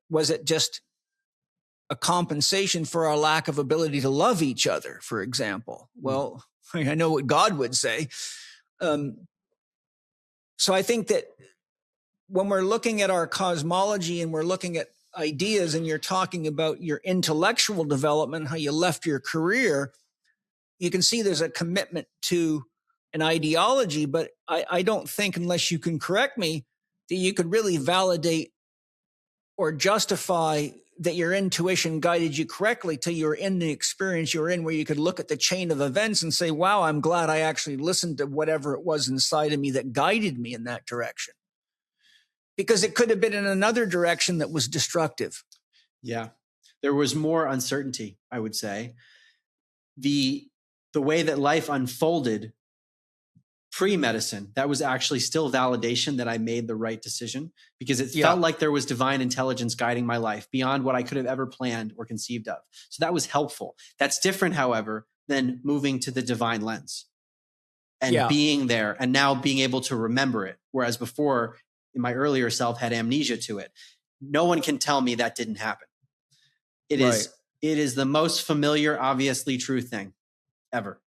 Was it just a compensation for our lack of ability to love each other, for example? Well, I know what God would say. So I think that when we're looking at our cosmology and we're looking at ideas and you're talking about your intellectual development, how you left your career, you can see there's a commitment to an ideology, but I don't think, unless you can correct me, that you could really validate or justify that your intuition guided you correctly till you're in the experience you're in, where you could look at the chain of events and say, wow, I'm glad I actually listened to whatever it was inside of me that guided me in that direction. Because it could have been in another direction that was destructive. Yeah. There was more uncertainty, I would say. The way that life unfolded pre-medicine, that was actually still validation that I made the right decision, because it felt like there was divine intelligence guiding my life beyond what I could have ever planned or conceived of. So that was helpful. That's different, however, than moving to the divine lens and being there and now being able to remember it. Whereas before, in my earlier self, had amnesia to it. No one can tell me that didn't happen. It is the most familiar, obviously true thing ever.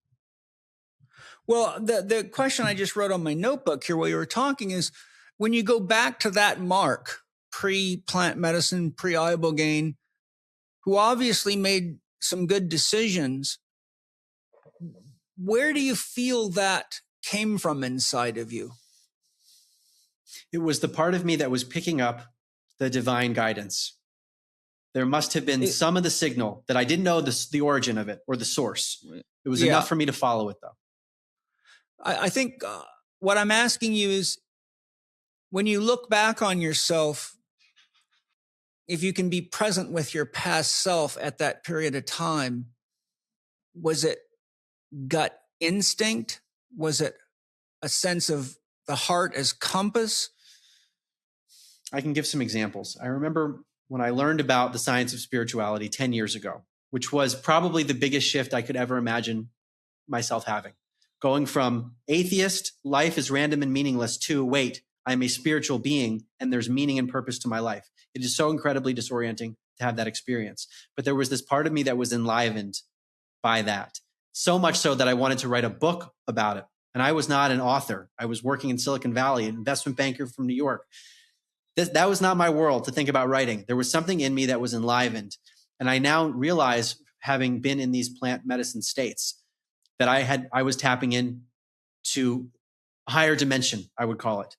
Well, the question I just wrote on my notebook here while you were talking is, when you go back to that Mark, pre-plant medicine, pre-ibogaine, who obviously made some good decisions, where do you feel that came from inside of you? It was the part of me that was picking up the divine guidance. There must have been some of the signal that I didn't know the origin of it or the source. It was enough for me to follow it, though. I think what I'm asking you is, when you look back on yourself, if you can be present with your past self at that period of time, was it gut instinct? Was it a sense of the heart as compass? I can give some examples. I remember when I learned about the science of spirituality 10 years ago, which was probably the biggest shift I could ever imagine myself having. Going from atheist, life is random and meaningless, to wait, I'm a spiritual being and there's meaning and purpose to my life. It is so incredibly disorienting to have that experience. But there was this part of me that was enlivened by that. So much so that I wanted to write a book about it. And I was not an author. I was working in Silicon Valley, an investment banker from New York. That was not my world to think about writing. There was something in me that was enlivened. And I now realize, having been in these plant medicine states, that I was tapping in to a higher dimension, I would call it.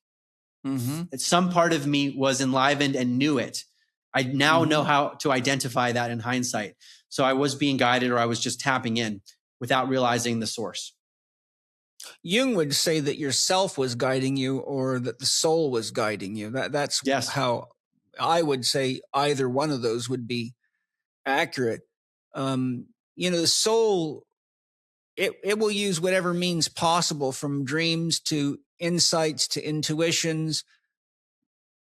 Mm-hmm. Some part of me was enlivened and knew it. I now know how to identify that in hindsight. So I was being guided, or I was just tapping in without realizing the source. Jung would say that your self was guiding you, or that the soul was guiding you. That's how I would say either one of those would be accurate. The soul, it will use whatever means possible, from dreams to insights to intuitions,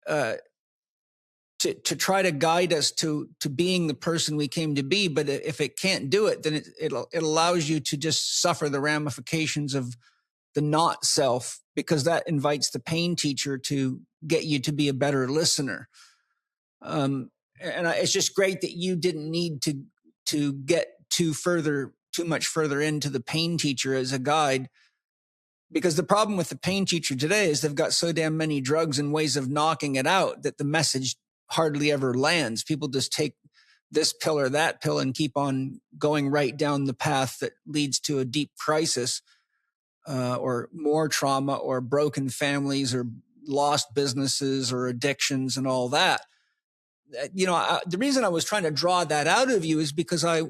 to try to guide us to being the person we came to be. But if it can't do it, then it allows you to just suffer the ramifications of the not self, because that invites the pain teacher to get you to be a better listener. It's just great that you didn't need to get too much further into the pain teacher as a guide, because the problem with the pain teacher today is they've got so damn many drugs and ways of knocking it out that the message hardly ever lands. People just take this pill or that pill and keep on going right down the path that leads to a deep crisis, or more trauma, or broken families, or lost businesses, or addictions, and all that. The reason I was trying to draw that out of you is because I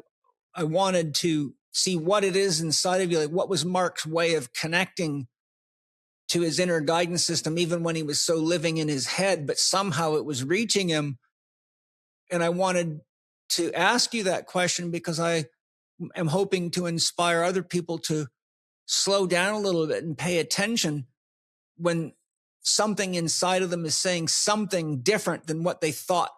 wanted to see what it is inside of you. Like, what was Mark's way of connecting to his inner guidance system, even when he was so living in his head, but somehow it was reaching him. And I wanted to ask you that question because I am hoping to inspire other people to slow down a little bit and pay attention when something inside of them is saying something different than what they thought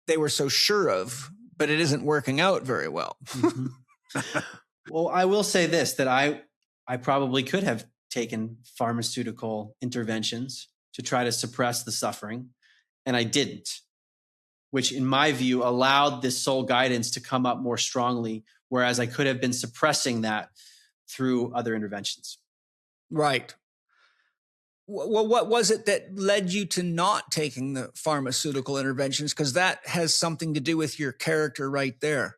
they were so sure of, but it isn't working out very well. Mm-hmm. Well, I will say this, that I probably could have taken pharmaceutical interventions to try to suppress the suffering, and I didn't, which in my view allowed this soul guidance to come up more strongly, whereas I could have been suppressing that through other interventions. Right. Well, what was it that led you to not taking the pharmaceutical interventions? Because that has something to do with your character right there.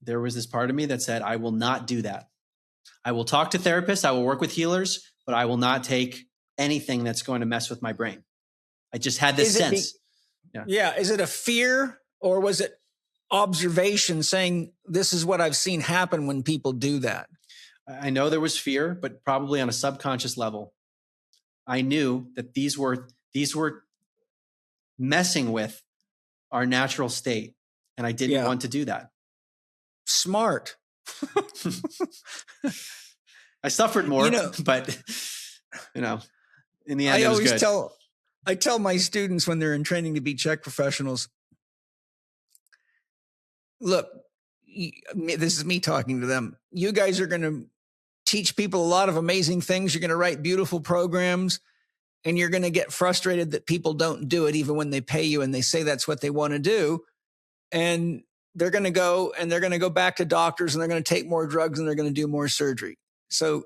There was this part of me that said, I will not do that. I will talk to therapists. I will work with healers, but I will not take anything that's going to mess with my brain. I just had this sense. Yeah. Is it a fear, or was it observation saying, this is what I've seen happen when people do that? I know there was fear, but probably on a subconscious level, I knew that these were messing with our natural state, and I didn't want to do that. Smart. I suffered more, but in the end, it was good. I tell my students when they're in training to be Chek professionals, look, this is me talking to them. You guys are going to teach people a lot of amazing things. You're going to write beautiful programs, and you're going to get frustrated that people don't do it even when they pay you and they say that's what they want to do. And they're going to go back to doctors, and they're going to take more drugs, and they're going to do more surgery. So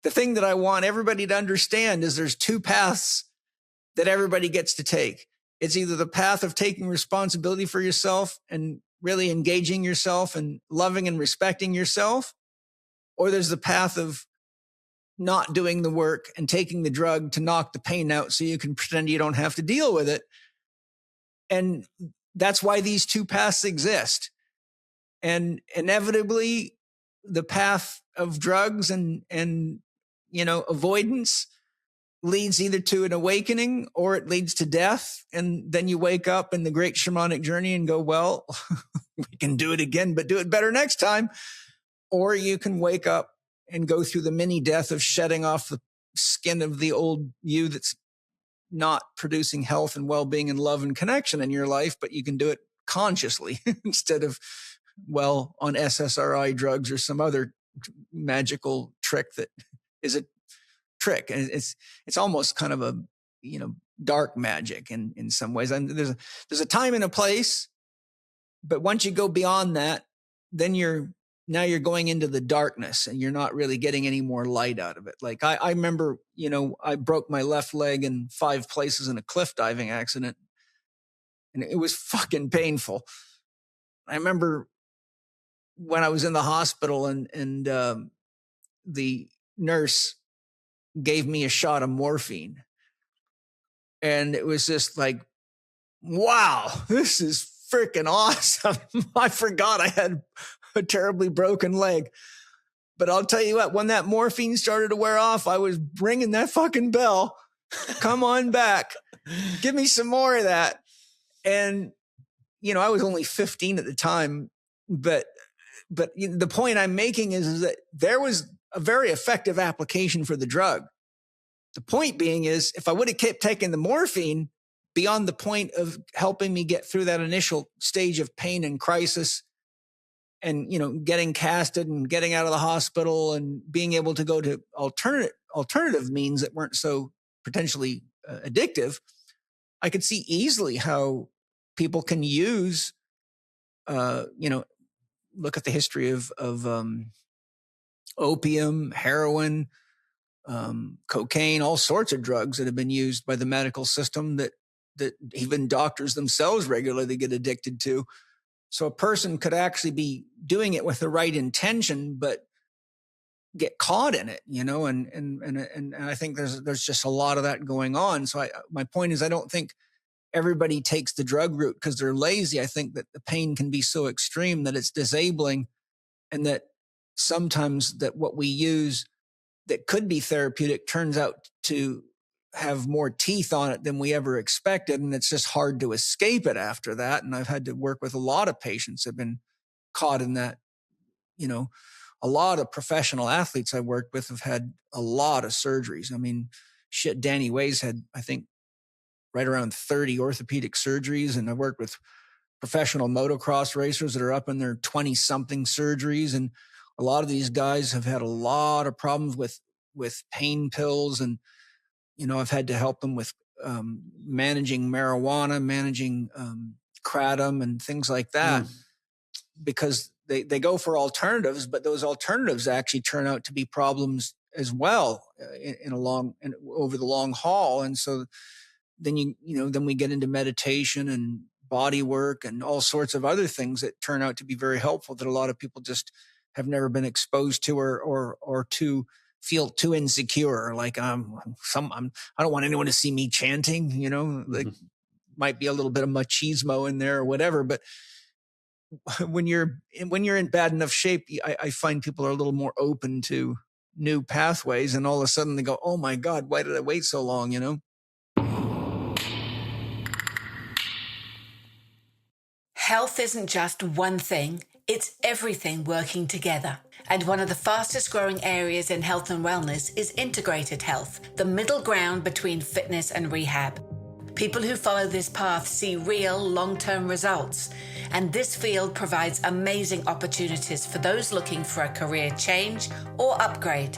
the thing that I want everybody to understand is there's two paths that everybody gets to take. It's either the path of taking responsibility for yourself and really engaging yourself and loving and respecting yourself, or there's the path of not doing the work and taking the drug to knock the pain out so you can pretend you don't have to deal with it. And that's why these two paths exist. And inevitably, the path of drugs and avoidance leads either to an awakening or it leads to death. And then you wake up in the great shamanic journey and go, well, we can do it again, but do it better next time. Or you can wake up and go through the mini death of shedding off the skin of the old you that's not producing health and well-being and love and connection in your life, but you can do it consciously instead of, on SSRI drugs or some other magical trick that is a trick. And it's almost kind of a, dark magic in some ways. And there's a time and a place, but once you go beyond that, then you're going into the darkness and you're not really getting any more light out of it. Like I remember, I broke my left leg in 5 places in a cliff diving accident, and it was fucking painful. I remember when I was in the hospital and the nurse gave me a shot of morphine, and it was just like, wow, this is freaking awesome. I forgot I had a terribly broken leg. But I'll tell you what, when that morphine started to wear off, I was ringing that fucking bell. Come on back. Give me some more of that. And, I was only 15 at the time, but the point I'm making is that there was a very effective application for the drug. The point being is, if I would have kept taking the morphine beyond the point of helping me get through that initial stage of pain and crisis and, getting casted and getting out of the hospital and being able to go to alternative means that weren't so potentially addictive, I could see easily how people can use, look at the history of opium, heroin, cocaine, all sorts of drugs that have been used by the medical system that even doctors themselves regularly get addicted to. So a person could actually be doing it with the right intention, but get caught in it, and I think there's just a lot of that going on. So my point is, I don't think everybody takes the drug route because they're lazy. I think that the pain can be so extreme that it's disabling, and that sometimes that what we use that could be therapeutic turns out to have more teeth on it than we ever expected. And it's just hard to escape it after that. And I've had to work with a lot of patients that have been caught in that. A lot of professional athletes I worked with have had a lot of surgeries. I mean, shit, Danny Weigh's had, I think, right around 30 orthopedic surgeries. And I worked with professional motocross racers that are up in their 20-something surgeries. And a lot of these guys have had a lot of problems with pain pills. And, I've had to help them with managing marijuana, managing kratom and things like that, because they go for alternatives, but those alternatives actually turn out to be problems as well over the long haul. And so then then we get into meditation and body work and all sorts of other things that turn out to be very helpful that a lot of people just have never been exposed to or to feel too insecure. Like I don't want anyone to see me chanting, like might be a little bit of machismo in there or whatever. But when you're in bad enough shape, I find people are a little more open to new pathways, and all of a sudden they go, oh my God, why did I wait so long? Health isn't just one thing, It's everything working together. And one of the fastest growing areas in health and wellness is integrated health, the middle ground between fitness and rehab. People who follow this path see real long-term results, and this field provides amazing opportunities for those looking for a career change or upgrade.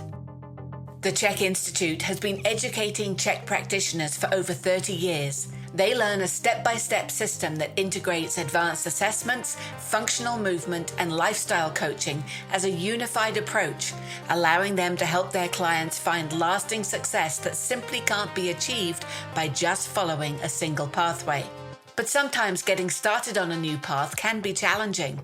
The Chek Institute has been educating Chek practitioners for over 30 years. They learn a step-by-step system that integrates advanced assessments, functional movement, and lifestyle coaching as a unified approach, allowing them to help their clients find lasting success that simply can't be achieved by just following a single pathway. But sometimes getting started on a new path can be challenging.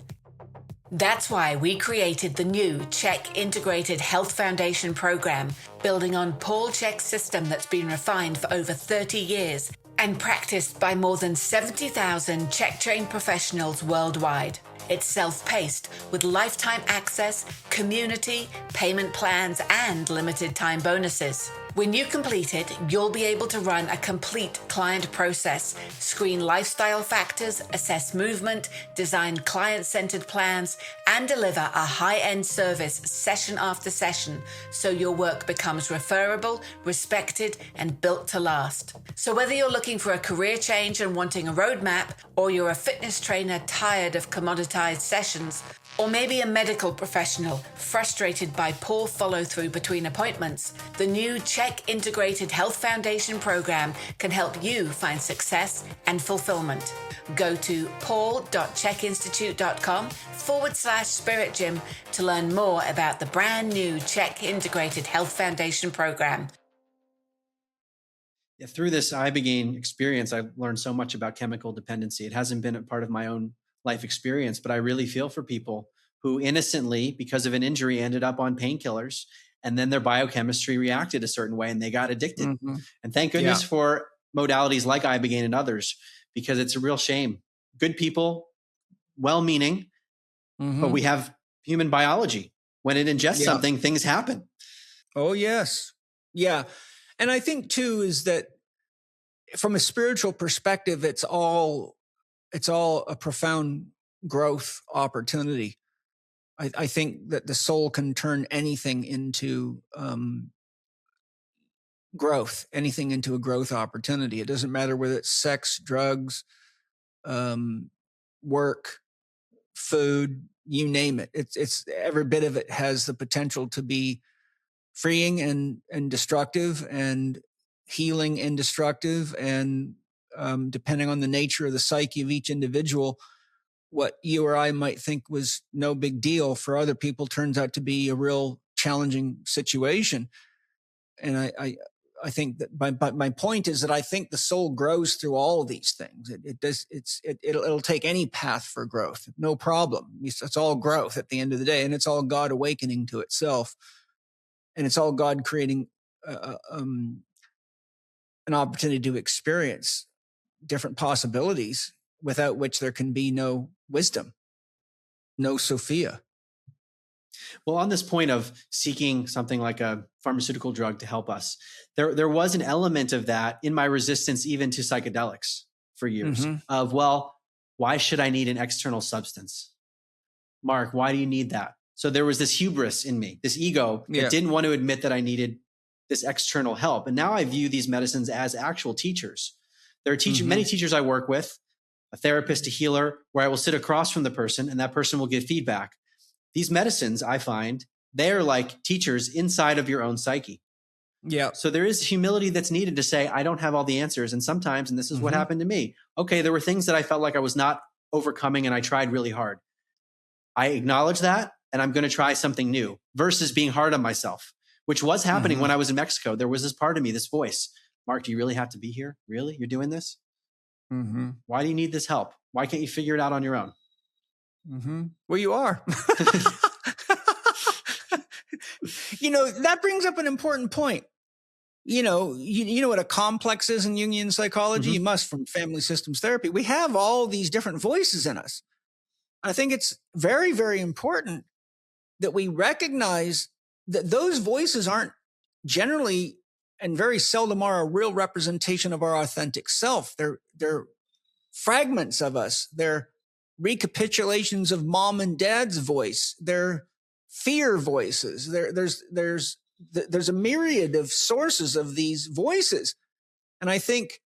That's why we created the new Chek Integrated Health Foundation program, building on Paul Chek's system that's been refined for over 30 years and practiced by more than 70,000 Chek-trained professionals worldwide. It's self-paced with lifetime access, community, payment plans, and limited time bonuses. When you complete it, you'll be able to run a complete client process, screen lifestyle factors, assess movement, design client-centered plans, and deliver a high-end service session after session so your work becomes referable, respected, and built to last. So whether you're looking for a career change and wanting a roadmap, or you're a fitness trainer tired of commoditized sessions, or maybe a medical professional frustrated by poor follow-through between appointments, the new Chek Integrated Health Foundation program can help you find success and fulfillment. Go to paul.chekinstitute.com/Spirit Gym to learn more about the brand new Chek Integrated Health Foundation program. Yeah, through this ibogaine experience, I've learned so much about chemical dependency. It hasn't been a part of my own life experience, but I really feel for people who innocently, because of an injury, ended up on painkillers, and then their biochemistry reacted a certain way and they got addicted. Mm-hmm. And thank goodness for modalities like ibogaine and others, because it's a real shame. Good people, well-meaning, but we have human biology. When it ingests something, things happen. Oh, yes. Yeah. And I think too, is that from a spiritual perspective, it's all a profound growth opportunity. I think that the soul can turn anything into growth, anything into a growth opportunity. It doesn't matter whether it's sex, drugs, work, food, you name it. It's every bit of it has the potential to be freeing and destructive, and healing and destructive, and depending on the nature of the psyche of each individual, what you or I might think was no big deal for other people turns out to be a real challenging situation. And I think that my point is that I think the soul grows through all of these things. It'll take any path for growth, no problem. It's all growth at the end of the day, and it's all God awakening to itself, and it's all God creating an opportunity to experience different possibilities, without which there can be no wisdom, no Sophia. Well, on this point of seeking something like a pharmaceutical drug to help us, there was an element of that in my resistance even to psychedelics for years of, well, why should I need an external substance? Mark, why do you need that? So there was this hubris in me, this ego that didn't want to admit that I needed this external help. And now I view these medicines as actual teachers. There are many teachers I work with, a therapist, a healer, where I will sit across from the person and that person will give feedback. These medicines, I find, they're like teachers inside of your own psyche. Yeah. So there is humility that's needed to say, I don't have all the answers. And sometimes, and this is what happened to me. Okay, there were things that I felt like I was not overcoming and I tried really hard. I acknowledge that and I'm going to try something new versus being hard on myself, which was happening when I was in Mexico. There was this part of me, this voice, Mark, do you really have to be here? Really? You're doing this? Why do you need this help? Why can't you figure it out on your own? Well, you are. That brings up an important point. You know what a complex is in Jungian psychology? You must, from family systems therapy. We have all these different voices in us. I think it's very, very important that we recognize that those voices aren't generally and very seldom are a real representation of our authentic self. They're fragments of us. They're recapitulations of mom and dad's voice. They're fear voices. There's a myriad of sources of these voices. And I think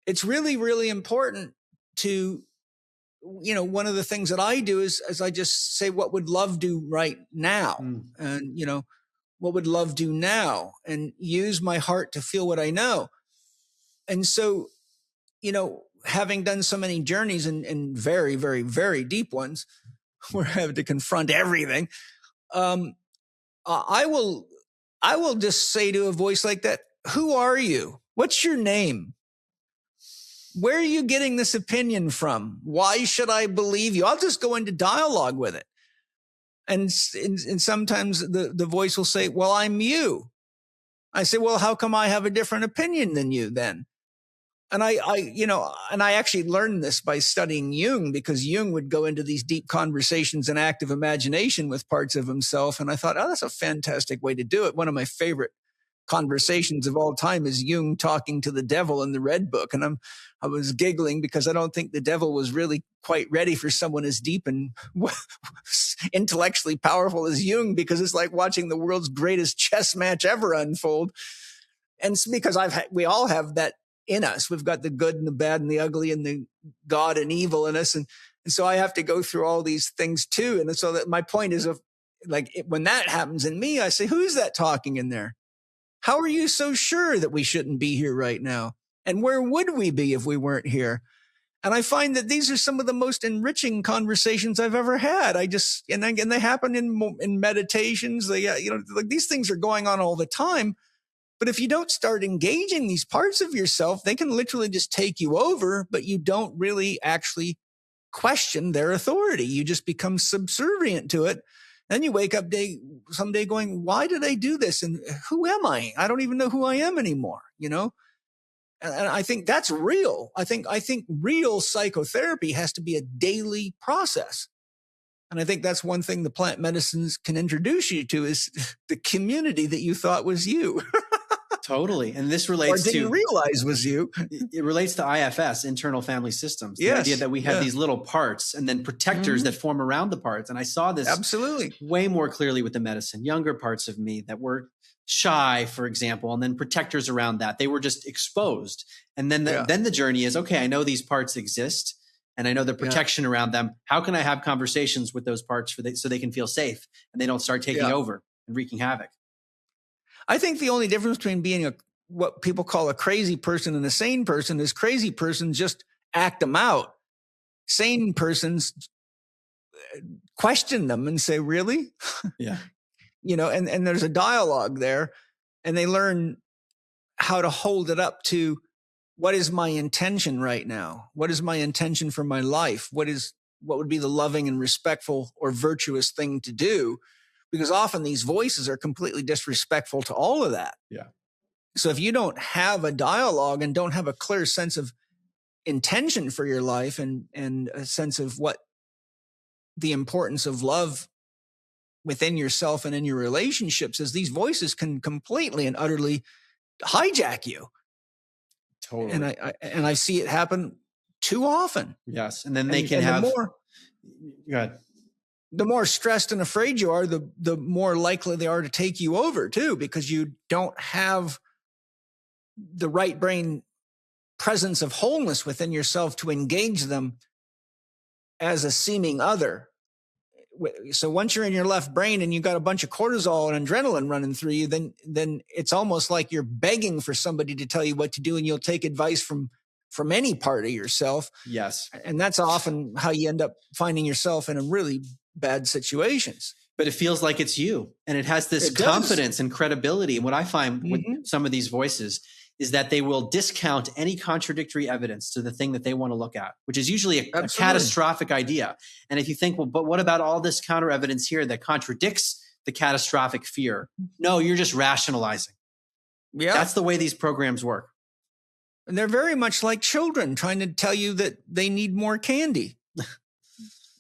it's really, really important to, one of the things that I do is I just say, what would love do right now? And, what would love do now? And use my heart to feel what I know. And so, having done so many journeys and very, very, very deep ones where I have to confront everything, I will just say to a voice like that, who are you? What's your name? Where are you getting this opinion from? Why should I believe you? I'll just go into dialogue with it. And sometimes the voice will say, well, I'm you. I say, well, how come I have a different opinion than you then? And I actually learned this by studying Jung, because Jung would go into these deep conversations and active imagination with parts of himself. And I thought, oh, that's a fantastic way to do it. One of my favorite conversations of all time is Jung talking to the devil in the Red Book. And I was giggling because I don't think the devil was really quite ready for someone as deep and intellectually powerful as Jung, because it's like watching the world's greatest chess match ever unfold. And it's because we all have that in us. We've got the good and the bad and the ugly and the God and evil in us. And so I have to go through all these things too. And so that my point is, when that happens in me, I say, who's that talking in there? How are you so sure that we shouldn't be here right now? And where would we be if we weren't here? And I find that these are some of the most enriching conversations I've ever had. And they happen in meditations. These things are going on all the time. But if you don't start engaging these parts of yourself, they can literally just take you over, but you don't really actually question their authority. You just become subservient to it. Then you wake up someday going, why did I do this? And who am I? I don't even know who I am anymore, And I think that's real. I think real psychotherapy has to be a daily process. And I think that's one thing the plant medicines can introduce you to, is the community that you thought was you. Totally. And this relates or didn't realize was you. It relates to IFS, internal family systems. Yes. The idea that we have these little parts and then protectors that form around the parts. And I saw this absolutely way more clearly with the medicine. Younger parts of me that were shy, for example, and then protectors around that. They were just exposed. And then the journey is, okay, I know these parts exist and I know the protection around them. How can I have conversations with those parts so they can feel safe and they don't start taking over and wreaking havoc? I think the only difference between being what people call a crazy person and a sane person is crazy persons just act them out. Sane persons question them and say, really? Yeah. And there's a dialogue there, and they learn how to hold it up to, what is my intention right now? What is my intention for my life? What would be the loving and respectful or virtuous thing to do? Because often these voices are completely disrespectful to all of that. Yeah. So if you don't have a dialogue and don't have a clear sense of intention for your life and a sense of what the importance of love within yourself and in your relationships is, these voices can completely and utterly hijack you. Totally. And I see it happen too often. Yes. And then they can have go ahead. The more stressed and afraid you are, the more likely they are to take you over too, because you don't have the right brain presence of wholeness within yourself to engage them as a seeming other. So once you're in your left brain and you've got a bunch of cortisol and adrenaline running through you, then it's almost like you're begging for somebody to tell you what to do, and you'll take advice from any part of yourself. Yes. And that's often how you end up finding yourself in a really bad situations. But it feels like it's you, and it has this confidence and credibility. And what I find with some of these voices is that they will discount any contradictory evidence to the thing that they want to look at, which is usually a catastrophic idea. And if you think, well, but what about all this counter evidence here that contradicts the catastrophic fear? No, you're just rationalizing. Yeah. That's the way these programs work. And they're very much like children trying to tell you that they need more candy.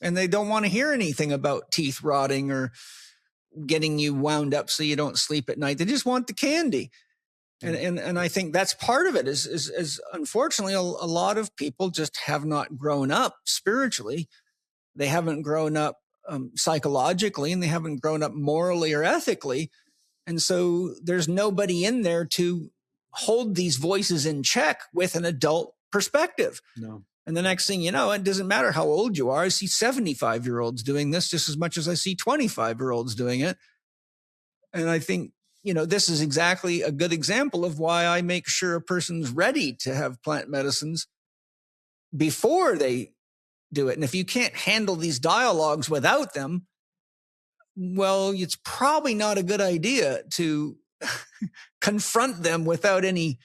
And they don't want to hear anything about teeth rotting or getting you wound up so you don't sleep at night. They just want the candy. And I think that's part of it is unfortunately a lot of people just have not grown up spiritually They haven't grown up psychologically, and they haven't grown up morally or ethically. And so there's nobody in there to hold these voices in check with an adult perspective. No. And the next thing you know, it doesn't matter how old you are. I see 75-year-olds doing this just as much as I see 25-year-olds doing it. And I think, this is exactly a good example of why I make sure a person's ready to have plant medicines before they do it. And if you can't handle these dialogues without them, well, it's probably not a good idea to confront them without any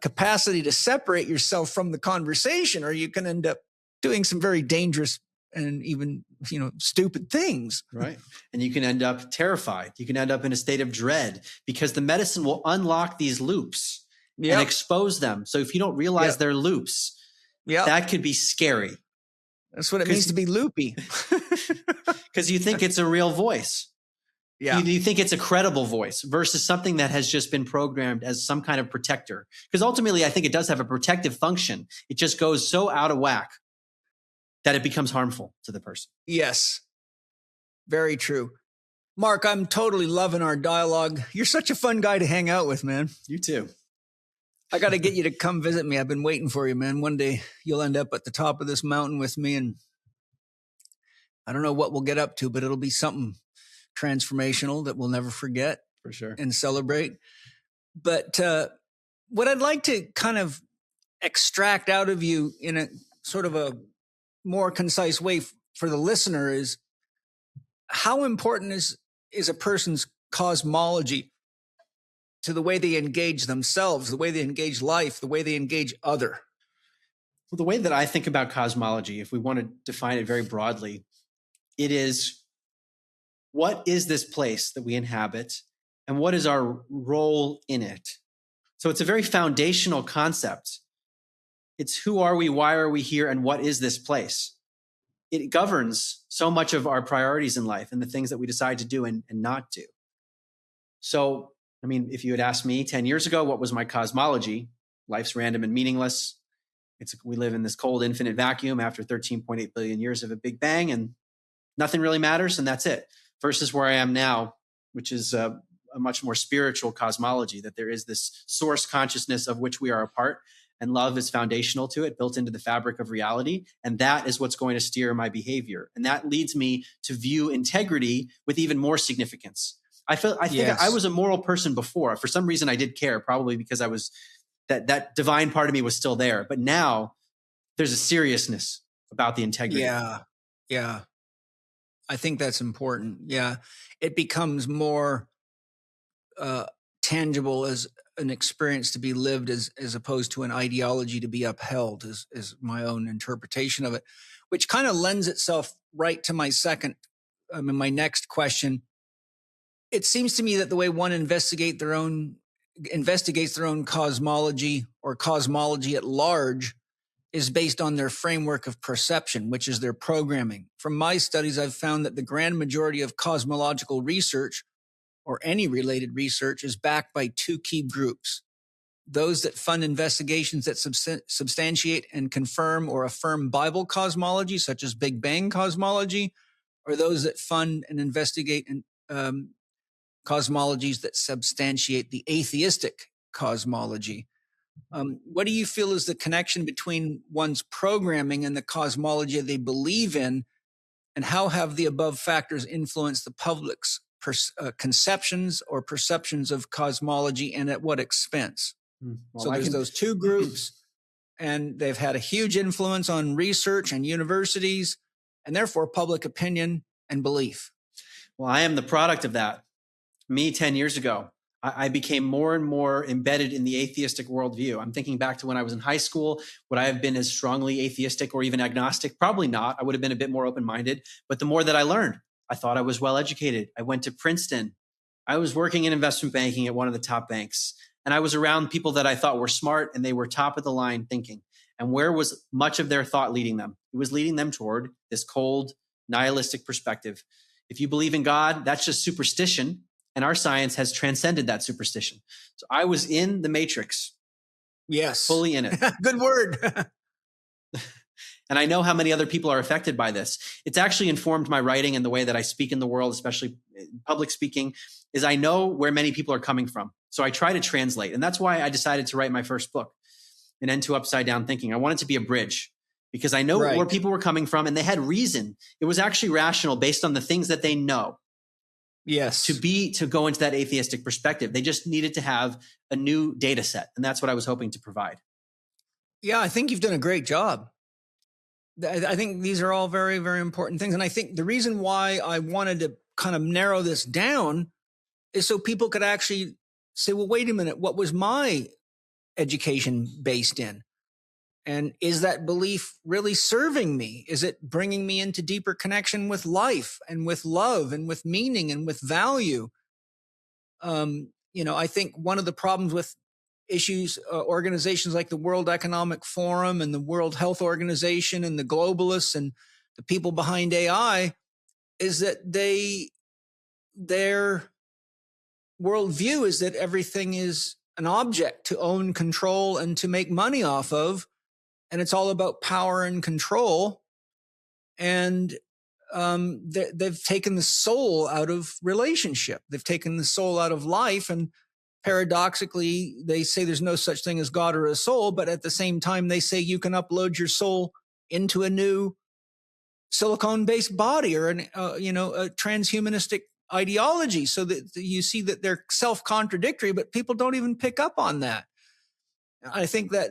capacity to separate yourself from the conversation, or you can end up doing some very dangerous and even, stupid things. Right. And you can end up terrified. You can end up in a state of dread because the medicine will unlock these loops and expose them. So if you don't realize they're loops, that could be scary. That's what it means to be loopy. Because you think it's a real voice. Yeah. You think it's a credible voice versus something that has just been programmed as some kind of protector. Because ultimately, I think it does have a protective function. It just goes so out of whack that it becomes harmful to the person. Yes. Very true. Mark, I'm totally loving our dialogue. You're such a fun guy to hang out with, man. You too. I got to get you to come visit me. I've been waiting for you, man. One day you'll end up at the top of this mountain with me, and I don't know what we'll get up to, but it'll be something transformational that we'll never forget. For sure. And celebrate. But what I'd like to kind of extract out of you in a sort of a more concise way for the listener is how important is a person's cosmology to the way they engage themselves, the way they engage life, the way they engage other? Well, the way that I think about cosmology, if we want to define it very broadly, it is, what is this place that we inhabit and what is our role in it? So it's a very foundational concept. It's who are we, why are we here, and what is this place? It governs so much of our priorities in life and the things that we decide to do and not do. So, I mean, if you had asked me 10 years ago, what was my cosmology? Life's random and meaningless. We live in this cold, infinite vacuum after 13.8 billion years of a Big Bang, and nothing really matters, and that's it. Versus where I am now, which is a much more spiritual cosmology, that there is this source consciousness of which we are a part, and love is foundational to it, built into the fabric of reality. And that is what's going to steer my behavior. And that leads me to view integrity with even more significance. I think I was a moral person before. For some reason, I did care, probably because I was that divine part of me was still there. But now there's a seriousness about the integrity. Yeah. I think that's important. Yeah. It becomes more tangible as an experience to be lived as opposed to an ideology to be upheld is my own interpretation of it, which kind of lends itself right to my next question. It seems to me that the way one investigates their own cosmology or cosmology at large is based on their framework of perception, which is their programming. From my studies, I've found that the grand majority of cosmological research or any related research is backed by two key groups: those that fund investigations that substantiate and confirm or affirm Bible cosmology, such as Big Bang cosmology, or those that fund and investigate cosmologies that substantiate the atheistic cosmology. What do you feel is the connection between one's programming and the cosmology they believe in, and how have the above factors influenced the public's conceptions or perceptions of cosmology, and at what expense? Well, so there's those two groups, and they've had a huge influence on research and universities, and therefore public opinion and belief. Well, I am the product of that. Me 10 years ago, I became more and more embedded in the atheistic worldview. I'm thinking back to when I was in high school. Would I have been as strongly atheistic or even agnostic? Probably not. I would have been a bit more open-minded. But the more that I learned, I thought I was well-educated. I went to Princeton. I was working in investment banking at one of the top banks. And I was around people that I thought were smart, and they were top of the line thinking. And where was much of their thought leading them? It was leading them toward this cold, nihilistic perspective. If you believe in God, that's just superstition. And our science has transcended that superstition. So I was in the matrix. Yes. Fully in it. Good word. And I know how many other people are affected by this. It's actually informed my writing and the way that I speak in the world, especially public speaking, is I know where many people are coming from. So I try to translate. And that's why I decided to write my first book, An End to Upside Down Thinking. I wanted to be a bridge because I know where people were coming from and they had reason. It was actually rational based on the things that they know. Yes. To go into that atheistic perspective. They just needed to have a new data set. And that's what I was hoping to provide. Yeah, I think you've done a great job. I think these are all very, very important things. And I think the reason why I wanted to kind of narrow this down is so people could actually say, well, wait a minute, what was my education based in? And is that belief really serving me? Is it bringing me into deeper connection with life and with love and with meaning and with value? I think one of the problems with issues, organizations like the World Economic Forum and the World Health Organization and the globalists and the people behind AI is that their worldview is that everything is an object to own, control, and to make money off of. And it's all about power and control. And they've taken the soul out of relationship. They've taken the soul out of life. And paradoxically, they say there's no such thing as God or a soul, but at the same time, they say you can upload your soul into a new silicone-based body or a transhumanistic ideology. So that you see that they're self-contradictory, but people don't even pick up on that. I think that,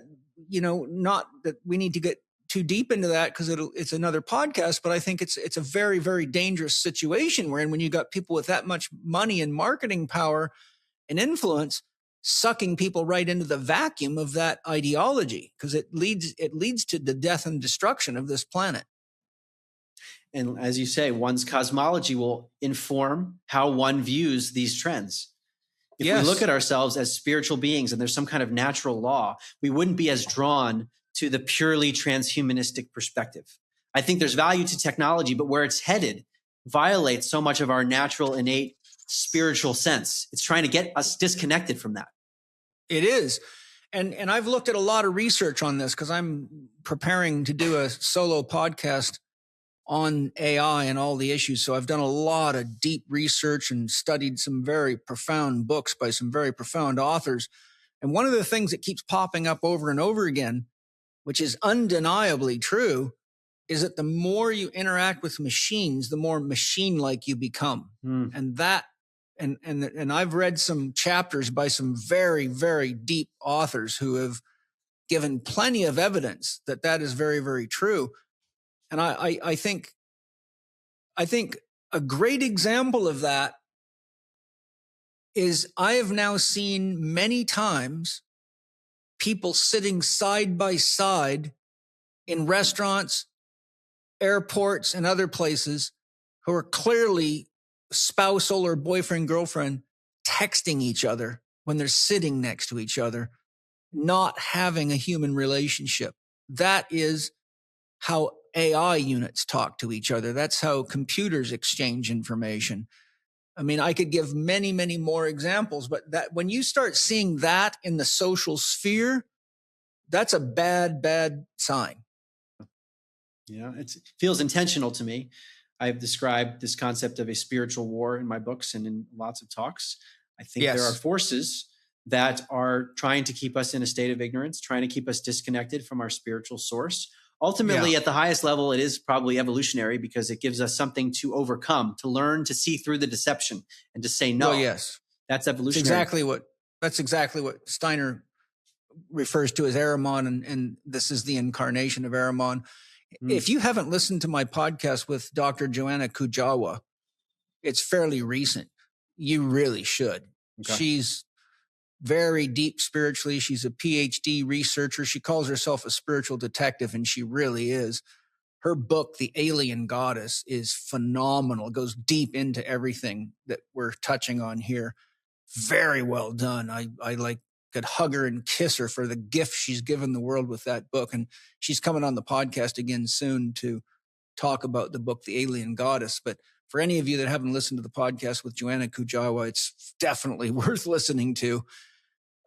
not that we need to get too deep into that because it's another podcast, but I think it's a very, very dangerous situation wherein when you got people with that much money and marketing power and influence sucking people right into the vacuum of that ideology because it leads to the death and destruction of this planet. And as you say, one's cosmology will inform how one views these trends. If we look at ourselves as spiritual beings and there's some kind of natural law, we wouldn't be as drawn to the purely transhumanistic perspective. I think there's value to technology, but where it's headed violates so much of our natural, innate spiritual sense. It's trying to get us disconnected from that. It is. And I've looked at a lot of research on this because I'm preparing to do a solo podcast on AI and all the issues. So I've done a lot of deep research and studied some very profound books by some very profound authors. And one of the things that keeps popping up over and over again, which is undeniably true, is that the more you interact with machines, the more machine-like you become. And that, and I've read some chapters by some very, very deep authors who have given plenty of evidence that that is very, very true. And I think a great example of that is I have now seen many times people sitting side by side in restaurants, airports, and other places who are clearly spousal or boyfriend, girlfriend, texting each other when they're sitting next to each other, not having a human relationship. That is how AI units talk to each other. That's how computers exchange information. I mean, I could give many, many more examples, but that when you start seeing that in the social sphere, that's a bad, bad sign. Yeah, it feels intentional to me. I've described this concept of a spiritual war in my books and in lots of talks. I think there are forces that are trying to keep us in a state of ignorance, trying to keep us disconnected from our spiritual source. Ultimately, at the highest level, it is probably evolutionary because it gives us something to overcome, to learn to see through the deception and to say no. Well, yes. That's evolutionary. That's exactly what Steiner refers to as Ahriman, and this is the incarnation of Ahriman. If you haven't listened to my podcast with Dr. Joanna Kujawa, it's fairly recent. You really should. Okay. She's very deep spiritually. She's a PhD researcher. She calls herself a spiritual detective, and she really is. Her book, The Alien Goddess, is phenomenal. It goes deep into everything that we're touching on here. Very well done. I could hug her and kiss her for the gift she's given the world with that book. And she's coming on the podcast again soon to talk about the book, The Alien Goddess. But for any of you that haven't listened to the podcast with Joanna Kujawa, it's definitely worth listening to.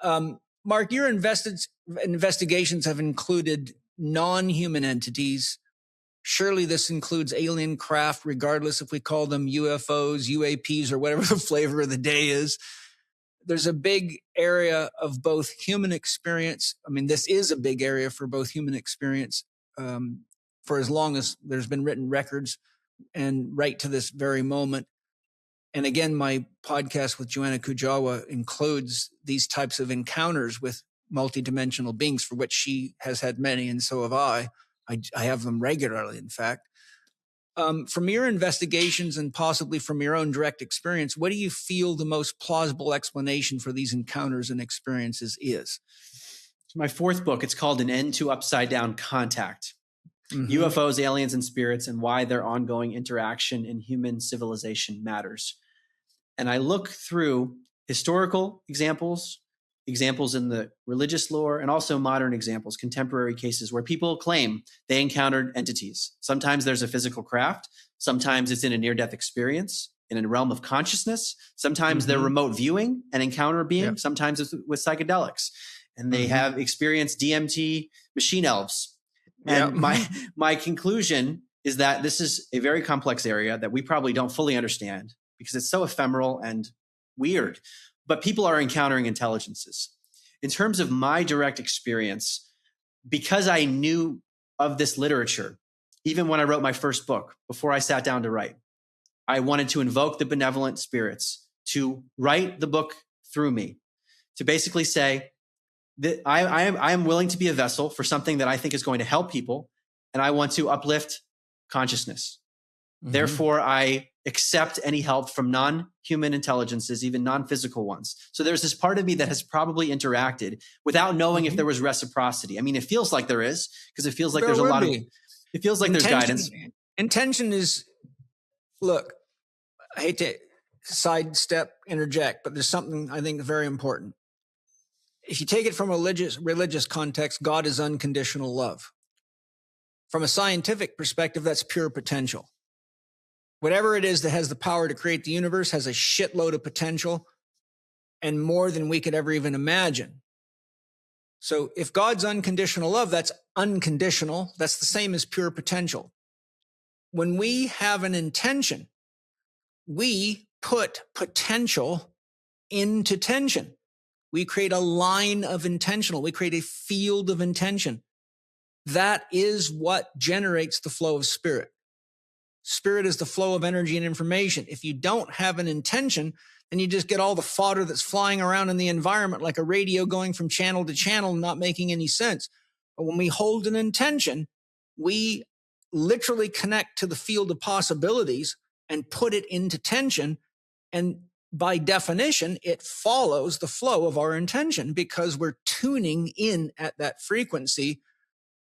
Mark, your investigations have included non-human entities. Surely this includes alien craft, regardless if we call them UFOs, UAPs, or whatever the flavor of the day is. There's a big area of both human experience. I mean, this is a big area for both human experience for as long as there's been written records and right to this very moment. And again, my podcast with Joanna Kujawa includes these types of encounters with multidimensional beings, for which she has had many, and so have I. I have them regularly, in fact. From your investigations and possibly from your own direct experience, what do you feel the most plausible explanation for these encounters and experiences is? My fourth book, it's called An End to Upside Down Contact. UFOs, aliens, and spirits, and why their ongoing interaction in human civilization matters. And I look through historical examples in the religious lore, and also modern examples, contemporary cases where people claim they encountered entities. Sometimes there's a physical craft. Sometimes it's in a near-death experience in a realm of consciousness. Sometimes they're remote viewing and encounter a being. Yep. Sometimes it's with psychedelics. And they have experienced DMT machine elves. And my conclusion is that this is a very complex area that we probably don't fully understand because it's so ephemeral and weird. But people are encountering intelligences. In terms of my direct experience, because I knew of this literature, even when I wrote my first book, before I sat down to write, I wanted to invoke the benevolent spirits to write the book through me, to basically say that I am willing to be a vessel for something that I think is going to help people, and I want to uplift consciousness. Therefore, I accept any help from non-human intelligences, even non-physical ones. So there's this part of me that has probably interacted without knowing if there was reciprocity. I mean, it feels like there is, because it feels like there's a lot of, it feels like there's guidance. Intention is, look, I hate to sidestep, interject, but there's something I think very important. If you take it from a religious context, God is unconditional love. From a scientific perspective, that's pure potential. Whatever it is that has the power to create the universe has a shitload of potential and more than we could ever even imagine. So if God's unconditional love, that's unconditional. That's the same as pure potential. When we have an intention, we put potential into tension. We create a line of intentional. We create a field of intention. That is what generates the flow of spirit. Spirit is the flow of energy and information. If you don't have an intention, then you just get all the fodder that's flying around in the environment like a radio going from channel to channel, not making any sense. But when we hold an intention, we literally connect to the field of possibilities and put it into tension. And by definition, it follows the flow of our intention because we're tuning in at that frequency.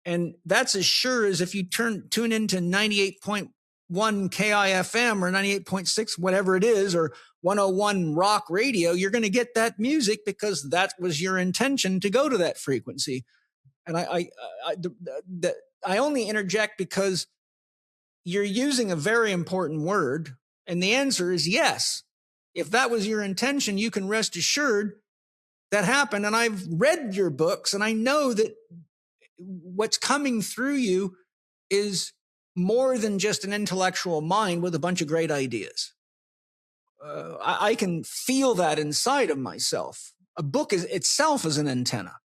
And that's as sure as if you tune into 98.1 KIFM or 98.6, whatever it is, or 101 rock radio, you're going to get that music because that was your intention to go to that frequency. And I only interject because you're using a very important word. And the answer is yes. If that was your intention, you can rest assured that happened. And I've read your books and I know that what's coming through you is more than just an intellectual mind with a bunch of great ideas. I can feel that inside of myself. A book itself is an antenna.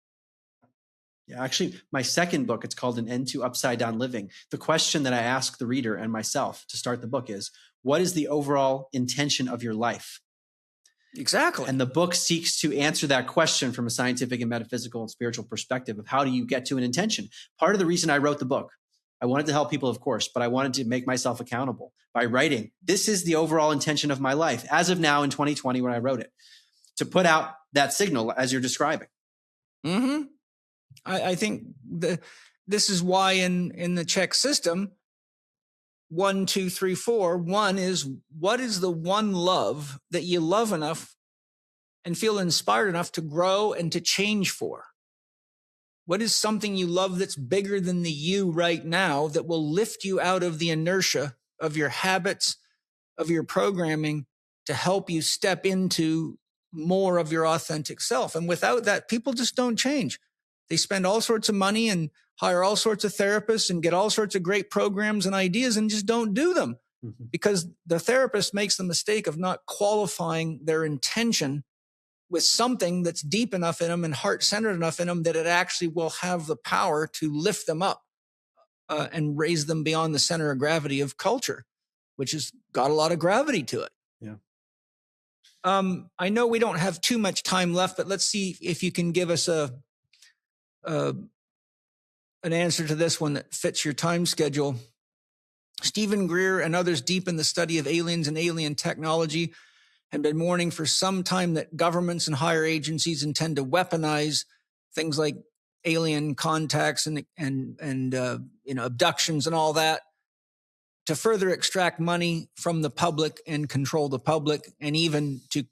Yeah, actually, my second book, it's called An End to Upside Down Living. The question that I ask the reader and myself to start the book is, what is the overall intention of your life? Exactly. And the book seeks to answer that question from a scientific and metaphysical and spiritual perspective of how do you get to an intention? Part of the reason I wrote the book, I wanted to help people, of course, but I wanted to make myself accountable by writing. This is the overall intention of my life as of now in 2020 when I wrote it, to put out that signal as you're describing. I think this is why in the Chek system, 1, 2, 3, 4, 1 is what is the one love that you love enough and feel inspired enough to grow and to change for? What is something you love that's bigger than the you right now that will lift you out of the inertia of your habits, of your programming, to help you step into more of your authentic self? And without that, people just don't change. They spend all sorts of money and hire all sorts of therapists and get all sorts of great programs and ideas and just don't do them because the therapist makes the mistake of not qualifying their intention with something that's deep enough in them and heart-centered enough in them that it actually will have the power to lift them up and raise them beyond the center of gravity of culture, which has got a lot of gravity to it. Yeah. I know we don't have too much time left, but let's see if you can give us an answer to this one that fits your time schedule. Stephen Greer and others deep in the study of aliens and alien technology have been warning for some time that governments and higher agencies intend to weaponize things like alien contacts and abductions and all that to further extract money from the public and control the public, and even to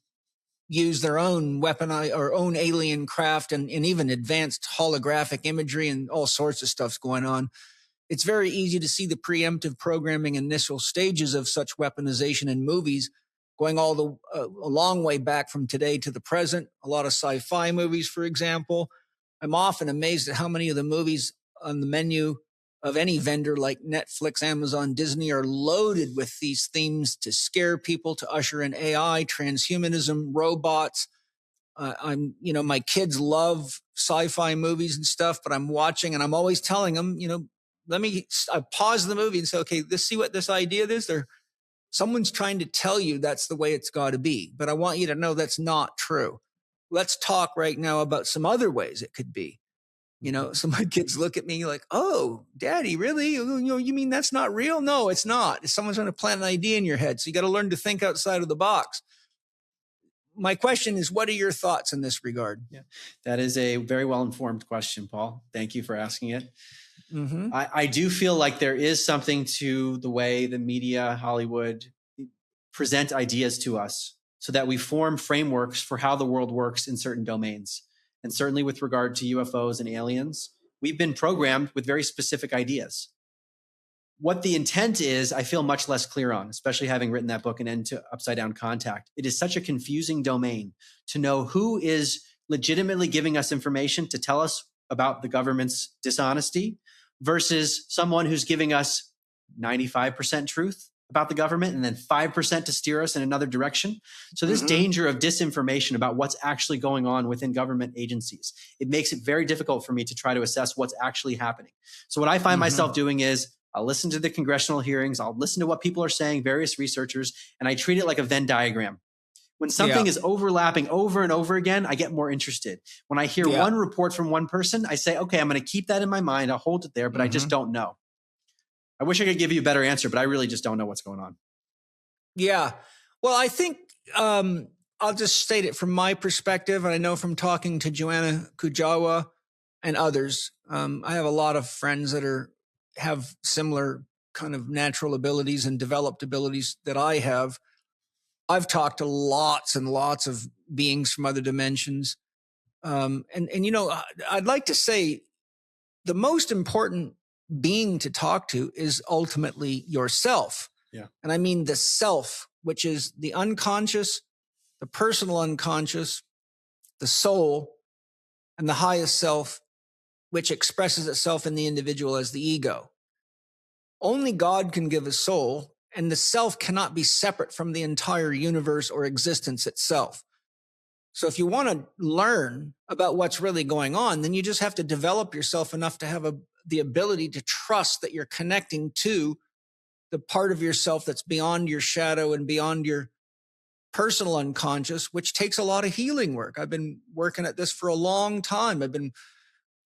use their own or own alien craft and even advanced holographic imagery and all sorts of stuff's going on. It's very easy to see the preemptive programming initial stages of such weaponization in movies going a long way back from today to the present. A lot of sci-fi movies, for example. I'm often amazed at how many of the movies on the menu of any vendor like Netflix, Amazon, Disney are loaded with these themes to scare people, to usher in AI, transhumanism, robots. My kids love sci-fi movies and stuff, but I'm watching and I'm always telling them, I pause the movie and say, okay, let's see what this idea is. Someone's trying to tell you that's the way it's got to be, but I want you to know that's not true. Let's talk right now about some other ways it could be. So my kids look at me like, oh, Daddy, really? You mean that's not real? No, it's not. Someone's trying to plant an idea in your head. So you got to learn to think outside of the box. My question is, what are your thoughts in this regard? Yeah, that is a very well-informed question, Paul. Thank you for asking it. Mm-hmm. I do feel like there is something to the way the media, Hollywood, present ideas to us so that we form frameworks for how the world works in certain domains. And certainly with regard to UFOs and aliens, we've been programmed with very specific ideas. What the intent is, I feel much less clear on, especially having written that book, An End to Upside Down Contact. It is such a confusing domain to know who is legitimately giving us information to tell us about the government's dishonesty versus someone who's giving us 95% truth about the government and then 5% to steer us in another direction. So this danger of disinformation about what's actually going on within government agencies, it makes it very difficult for me to try to assess what's actually happening. So what I find myself doing is I'll listen to the congressional hearings. I'll listen to what people are saying, various researchers, and I treat it like a Venn diagram. When something is overlapping over and over again, I get more interested. When I hear one report from one person, I say, okay, I'm going to keep that in my mind. I'll hold it there, but I just don't know. I wish I could give you a better answer, but I really just don't know what's going on. Yeah. Well, I think I'll just state it from my perspective. And I know from talking to Joanna Kujawa and others, I have a lot of friends that have similar kind of natural abilities and developed abilities that I have. I've talked to lots and lots of beings from other dimensions. I'd like to say the most important being to talk to is ultimately yourself. Yeah. And I mean the self, which is the unconscious, the personal unconscious, the soul, and the highest self, which expresses itself in the individual as the ego. Only God can give a soul, and the self cannot be separate from the entire universe or existence itself. So if you want to learn about what's really going on, then you just have to develop yourself enough to have the ability to trust that you're connecting to the part of yourself that's beyond your shadow and beyond your personal unconscious, which takes a lot of healing work. I've been working at this for a long time. I've been,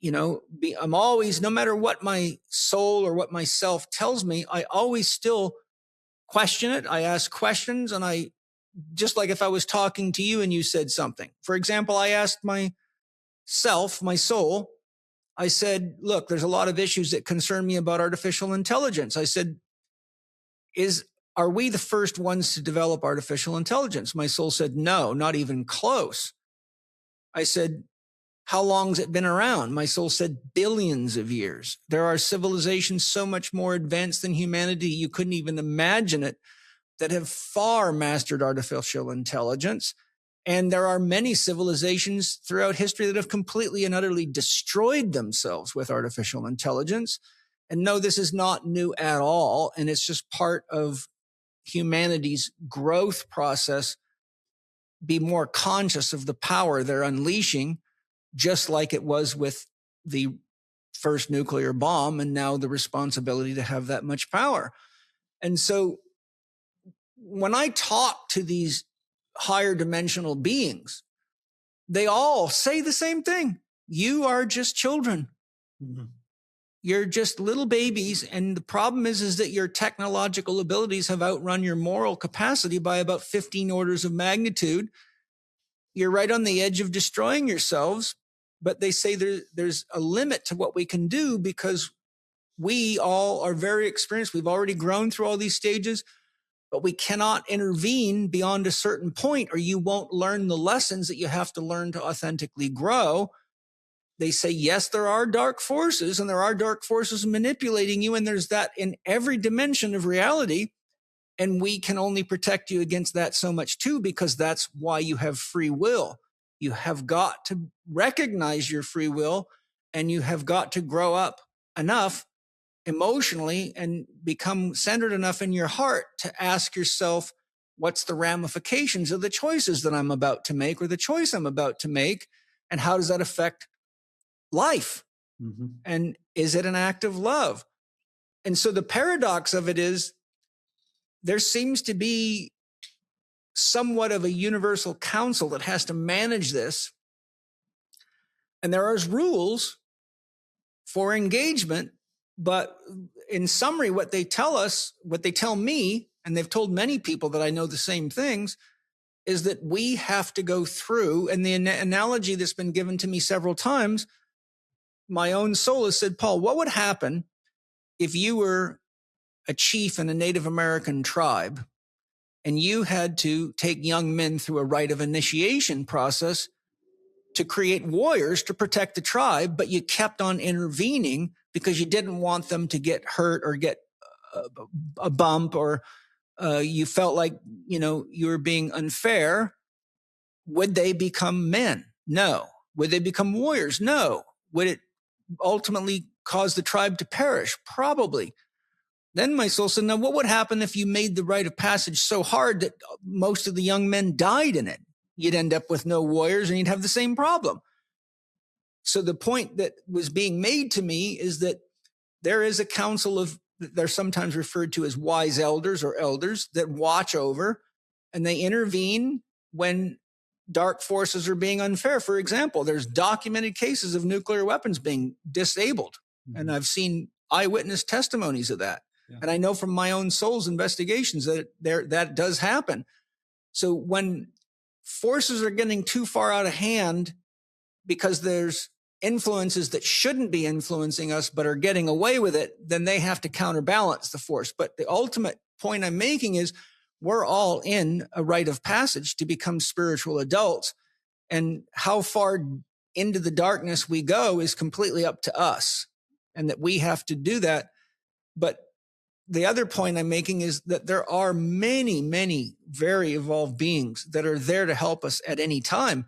I'm always, no matter what my soul or what my self tells me, I always still question it. I ask questions, and just like if I was talking to you and you said something. For example, I asked my soul, I said, look, there's a lot of issues that concern me about artificial intelligence. I said, are we the first ones to develop artificial intelligence? My soul said, no, not even close. I said, how long has it been around? My soul said, billions of years. There are civilizations so much more advanced than humanity, you couldn't even imagine it, that have far mastered artificial intelligence. And there are many civilizations throughout history that have completely and utterly destroyed themselves with artificial intelligence. And no, this is not new at all. And it's just part of humanity's growth process. Be more conscious of the power they're unleashing, just like it was with the first nuclear bomb, and now the responsibility to have that much power. And so when I talk to these higher dimensional beings, they all say the same thing. You are just children. Mm-hmm. You're just little babies. And the problem is that your technological abilities have outrun your moral capacity by about 15 orders of magnitude. You're right on the edge of destroying yourselves. But they say there's a limit to what we can do because we all are very experienced. We've already grown through all these stages, but we cannot intervene beyond a certain point or you won't learn the lessons that you have to learn to authentically grow. They say, yes, there are dark forces and there are dark forces manipulating you. And there's that in every dimension of reality. And we can only protect you against that so much too, because that's why you have free will. You have got to recognize your free will and you have got to grow up enough emotionally and become centered enough in your heart to ask yourself, what's the ramifications of the choices that I'm about to make or the choice I'm about to make? And how does that affect life? Mm-hmm. And is it an act of love? And so the paradox of it is there seems to be somewhat of a universal council that has to manage this. And there are rules for engagement, but in summary, what they tell us, what they tell me, and they've told many people that I know the same things, is that we have to go through, and the analogy that's been given to me several times, my own soul has said, Paul, what would happen if you were a chief in a Native American tribe and you had to take young men through a rite of initiation process to create warriors to protect the tribe, but you kept on intervening because you didn't want them to get hurt or get a bump, or you felt like, you were being unfair. Would they become men? No. Would they become warriors? No. Would it ultimately cause the tribe to perish? Probably. Then my soul said, now what would happen if you made the rite of passage so hard that most of the young men died in it? You'd end up with no warriors and you'd have the same problem. So the point that was being made to me is that there is a council of, they're sometimes referred to as wise elders or elders that watch over, and they intervene when dark forces are being unfair. For example, there's documented cases of nuclear weapons being disabled. Mm-hmm. And I've seen eyewitness testimonies of that. Yeah. And I know from my own soul's investigations that does happen. So when forces are getting too far out of hand because there's influences that shouldn't be influencing us but are getting away with it, then they have to counterbalance the force. But the ultimate point I'm making is we're all in a rite of passage to become spiritual adults. And how far into the darkness we go is completely up to us, and that we have to do that. But the other point I'm making is that there are many, many very evolved beings that are there to help us at any time.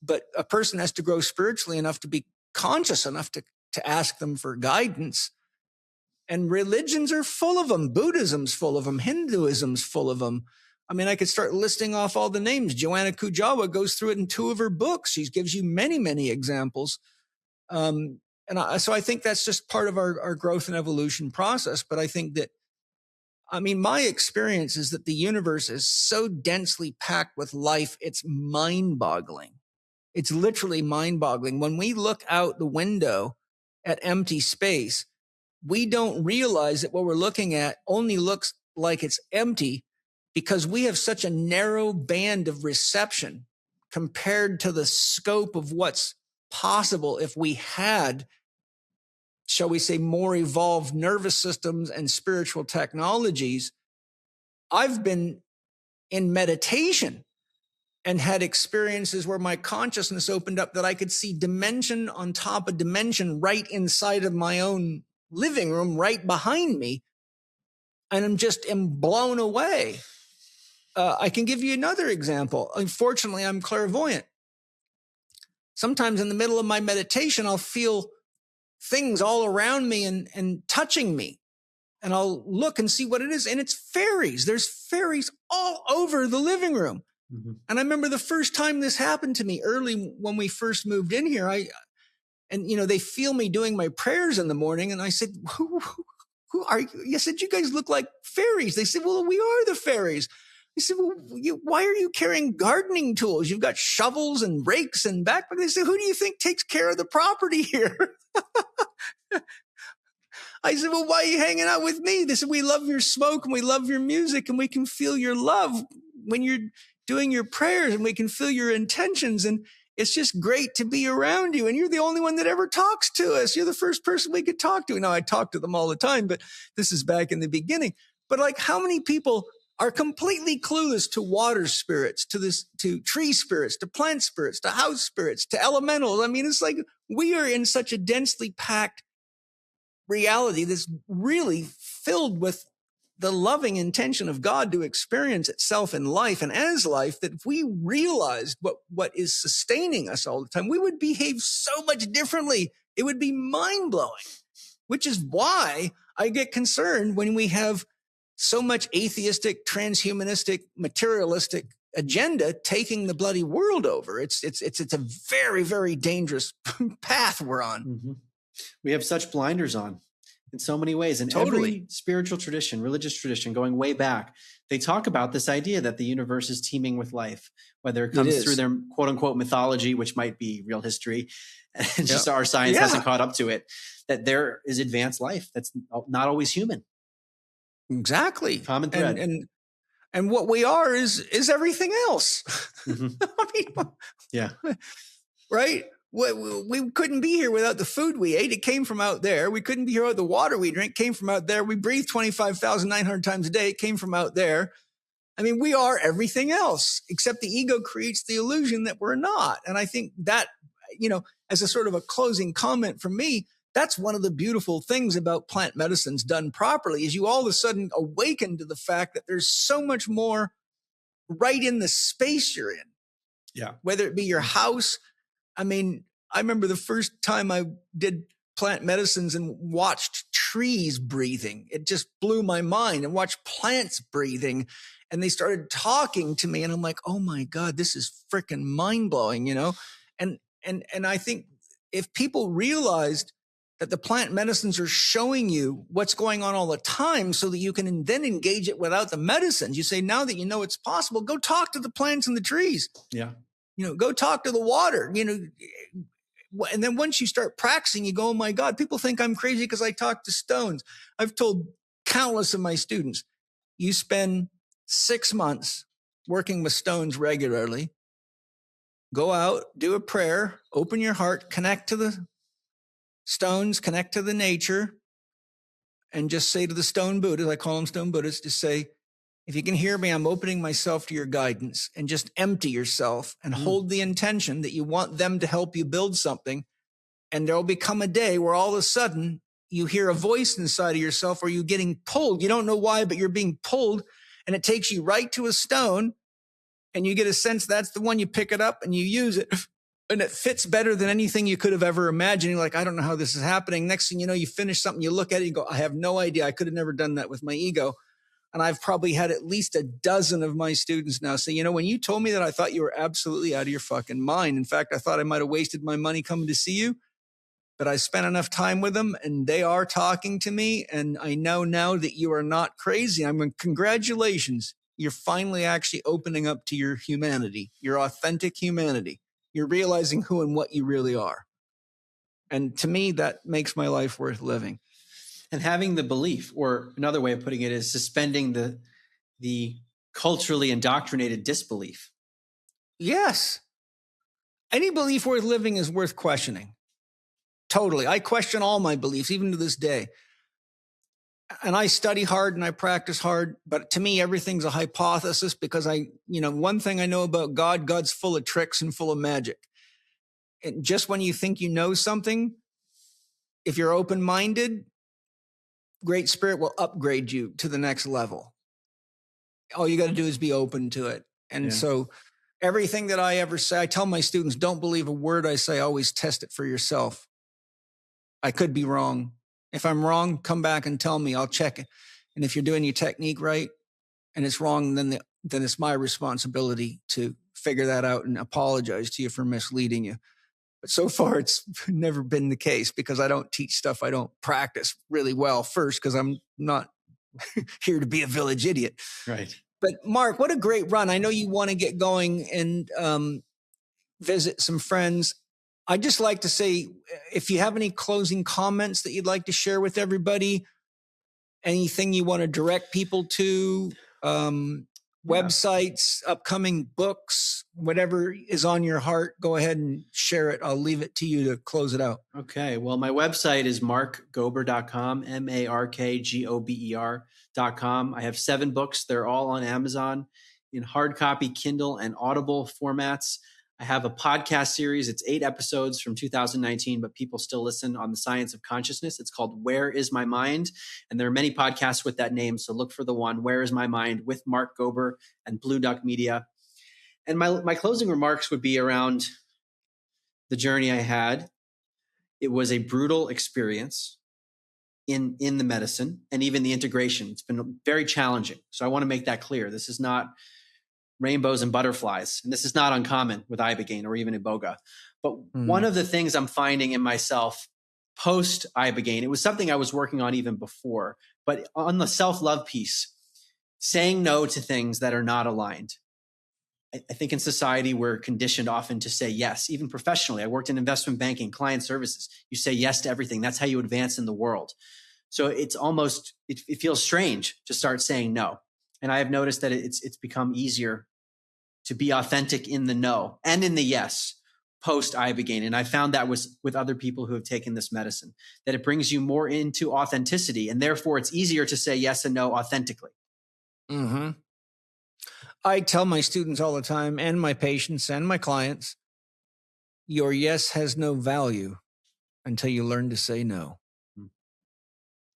But a person has to grow spiritually enough to be conscious enough to ask them for guidance. And religions are full of them. Buddhism's full of them. Hinduism's full of them. I mean, I could start listing off all the names. Joanna Kujawa goes through it in 2 of her books. She gives you many, many examples. So I think that's just part of our growth and evolution process. But I think that, my experience is that the universe is so densely packed with life, it's mind-boggling. It's literally mind-boggling. When we look out the window at empty space, we don't realize that what we're looking at only looks like it's empty because we have such a narrow band of reception compared to the scope of what's possible if we had, shall we say, more evolved nervous systems and spiritual technologies. I've been in meditation and had experiences where my consciousness opened up that I could see dimension on top of dimension right inside of my own living room, right behind me. And I'm blown away. I can give you another example. Unfortunately, I'm clairvoyant. Sometimes in the middle of my meditation, I'll feel things all around me and touching me. And I'll look and see what it is. And it's fairies. There's fairies all over the living room. Mm-hmm. And I remember the first time this happened to me early when we first moved in here. They feel me doing my prayers in the morning. And I said, who are you? I said, you guys look like fairies. They said, well, we are the fairies. I said, well, why are you carrying gardening tools? You've got shovels and rakes and backpack. They said, who do you think takes care of the property here? I said, well, why are you hanging out with me? They said, we love your smoke and we love your music and we can feel your love when you're doing your prayers and we can feel your intentions. And it's just great to be around you. And you're the only one that ever talks to us. You're the first person we could talk to. Now, I talk to them all the time, but this is back in the beginning. But like, how many people are completely clueless to water spirits, to tree spirits, to plant spirits, to house spirits, to elementals? I mean, it's like we are in such a densely packed reality that's really filled with the loving intention of God to experience itself in life and as life, that if we realized what is sustaining us all the time, we would behave so much differently. It would be mind-blowing, which is why I get concerned when we have so much atheistic, transhumanistic, materialistic agenda taking the bloody world over. It's a very, very dangerous path we're on. Mm-hmm. We have such blinders on in so many ways. And every spiritual tradition, religious tradition, going way back, they talk about this idea that the universe is teeming with life, whether it comes through their quote unquote mythology, which might be real history, and just our science hasn't caught up to it, that there is advanced life that's not always human. Exactly. Common thread. And what we are is everything else. Mm-hmm. I mean, yeah. Right? We couldn't be here without the food we ate. It came from out there. We couldn't be here without the water we drink. It came from out there. We breathe 25,900 times a day. It came from out there. I mean, we are everything else, except the ego creates the illusion that we're not. And I think that, as a sort of a closing comment from me, that's one of the beautiful things about plant medicines done properly, is you all of a sudden awaken to the fact that there's so much more right in the space you're in. Yeah. Whether it be your house. I mean, I remember the first time I did plant medicines and watched trees breathing. It just blew my mind, and watched plants breathing, and they started talking to me, and I'm like, oh my God, this is freaking mind blowing, And I think if people realized that the plant medicines are showing you what's going on all the time so that you can then engage it without the medicines. You say, now that you know it's possible, go talk to the plants and the trees. Yeah. Go talk to the water, and then once you start practicing, you go, oh my God, people think I'm crazy because I talk to stones. I've told countless of my students, you spend 6 months working with stones regularly, go out, do a prayer, open your heart, connect to the stones, connect to the nature, and just say to the stone Buddhas, I call them stone Buddhas, just say, if you can hear me, I'm opening myself to your guidance, and just empty yourself and hold the intention that you want them to help you build something. And there'll become a day where all of a sudden you hear a voice inside of yourself, or you're getting pulled. You don't know why, but you're being pulled, and it takes you right to a stone, and you get a sense that's the one. You pick it up and you use it, and it fits better than anything you could have ever imagined. You're like, I don't know how this is happening. Next thing you know, you finish something, you look at it, you go, I have no idea. I could have never done that with my ego. And I've probably had at least a dozen of my students now say, when you told me that, I thought you were absolutely out of your fucking mind. In fact, I thought I might have wasted my money coming to see you, but I spent enough time with them, and they are talking to me. And I know now that you are not crazy. I'm going, congratulations. You're finally actually opening up to your humanity, your authentic humanity. You're realizing who and what you really are. And to me, that makes my life worth living. And having the belief, or another way of putting it is suspending the culturally indoctrinated disbelief. Yes. Any belief worth living is worth questioning. Totally. I question all my beliefs, even to this day. And I study hard and I practice hard. But to me, everything's a hypothesis, because one thing I know about God, God's full of tricks and full of magic. And just when you think you know something, if you're open-minded, Great Spirit will upgrade you to the next level. all you got to do is be open to it. And so everything that I ever say, I tell my students, don't believe a word I say, always test it for yourself. I could be wrong. If I'm wrong, come back and tell me, I'll check it. And if you're doing your technique right and it's wrong, then it's my responsibility to figure that out and apologize to you for misleading you. But so far, it's never been the case because I don't teach stuff I don't practice really well first, because I'm not here to be a village idiot. Right. But Mark, what a great run. I know you want to get going and visit some friends. I'd just like to say, if you have any closing comments that you'd like to share with everybody, anything you want to direct people to, websites, upcoming books, whatever is on your heart, go ahead and share it. I'll leave it to you to close it out. Okay. Well, my website is markgober.com, markgober.com. I have 7 books. They're all on Amazon in hard copy, Kindle, and Audible formats. I have a podcast series. It's 8 episodes from 2019, but people still listen, on the science of consciousness. It's called Where is My Mind? And there are many podcasts with that name. So look for the one, Where is My Mind, with Mark Gober and Blue Duck Media. And my closing remarks would be around the journey I had. It was a brutal experience in the medicine and even the integration. It's been very challenging. So I want to make that clear. This is not rainbows and butterflies. And this is not uncommon with ibogaine or even iboga. But one of the things I'm finding in myself post-ibogaine, it was something I was working on even before, but on the self-love piece, saying no to things that are not aligned. I think in society, we're conditioned often to say yes, even professionally. I worked in investment banking, client services. You say yes to everything. That's how you advance in the world. So it's almost, it feels strange to start saying no. And I have noticed that it's become easier to be authentic in the no and in the yes post-ibogaine. And I found that was with other people who have taken this medicine, that it brings you more into authenticity. And therefore, it's easier to say yes and no authentically. Mm-hmm. I tell my students all the time, and my patients and my clients, your yes has no value until you learn to say no.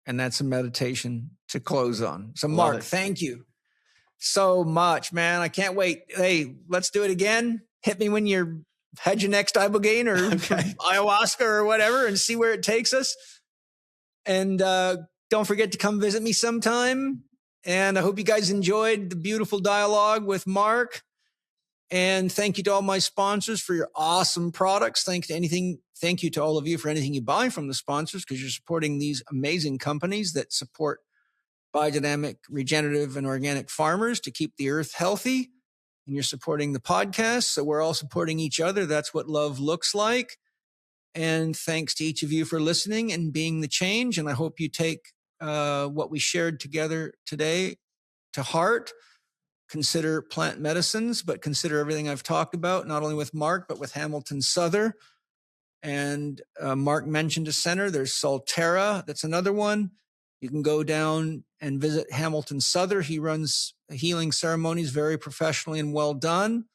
And that's a meditation to close on. So Mark, thank you so much, man. I can't wait. Hey, let's do it again. Hit me when you're had your next ibogaine or ayahuasca or whatever, and see where it takes us. And don't forget to come visit me sometime. And I hope you guys enjoyed the beautiful dialogue with Mark. And thank you to all my sponsors for your awesome products. Thank you to all of you for anything you buy from the sponsors, because you're supporting these amazing companies that support biodynamic, regenerative, and organic farmers to keep the earth healthy. And you're supporting the podcast. So we're all supporting each other. That's what love looks like. And thanks to each of you for listening and being the change. And I hope you take what we shared together today to heart. Consider plant medicines, but consider everything I've talked about, not only with Mark, but with Hamilton Souther. And Mark mentioned a center. There's Solterra. That's another one. You can go down and visit Hamilton Souther. He runs healing ceremonies very professionally and well done.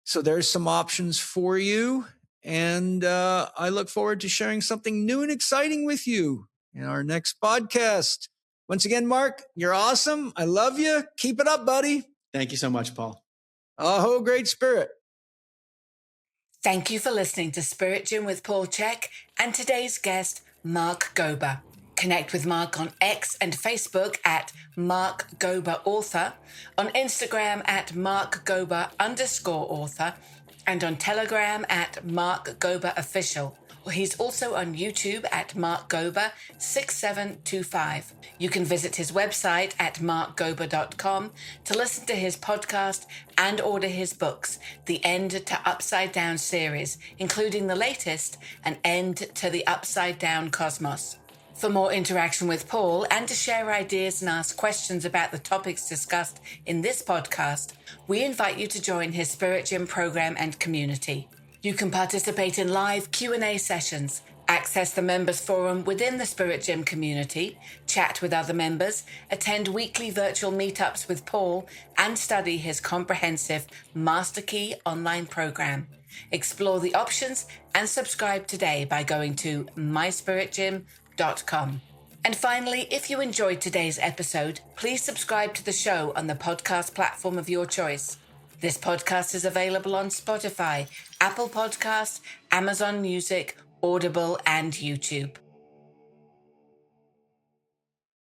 So there's some options for you. And I look forward to sharing something new and exciting with you in our next podcast. Once again, Mark, you're awesome. I love you. Keep it up, buddy. Thank you so much, Paul. Aho, great spirit. Thank you for listening to Spirit Gym with Paul Chek and today's guest, Mark Gober. Connect with Mark on X and Facebook at Mark Gober Author, on Instagram at Mark Gober _author, and on Telegram at Mark Gober Official. He's also on YouTube at Mark Gober 6725. You can visit his website at markgober.com to listen to his podcast and order his books, the End to Upside Down series, including the latest, An End to the Upside Down Cosmos. For more interaction with Paul and to share ideas and ask questions about the topics discussed in this podcast, we invite you to join his Spirit Gym program and community. You can participate in live Q&A sessions, access the members forum within the Spirit Gym community, chat with other members, attend weekly virtual meetups with Paul, and study his comprehensive Master Key online program. Explore the options and subscribe today by going to myspiritgym.com. And finally, if you enjoyed today's episode, please subscribe to the show on the podcast platform of your choice. This podcast is available on Spotify, Apple Podcasts, Amazon Music, Audible, and YouTube.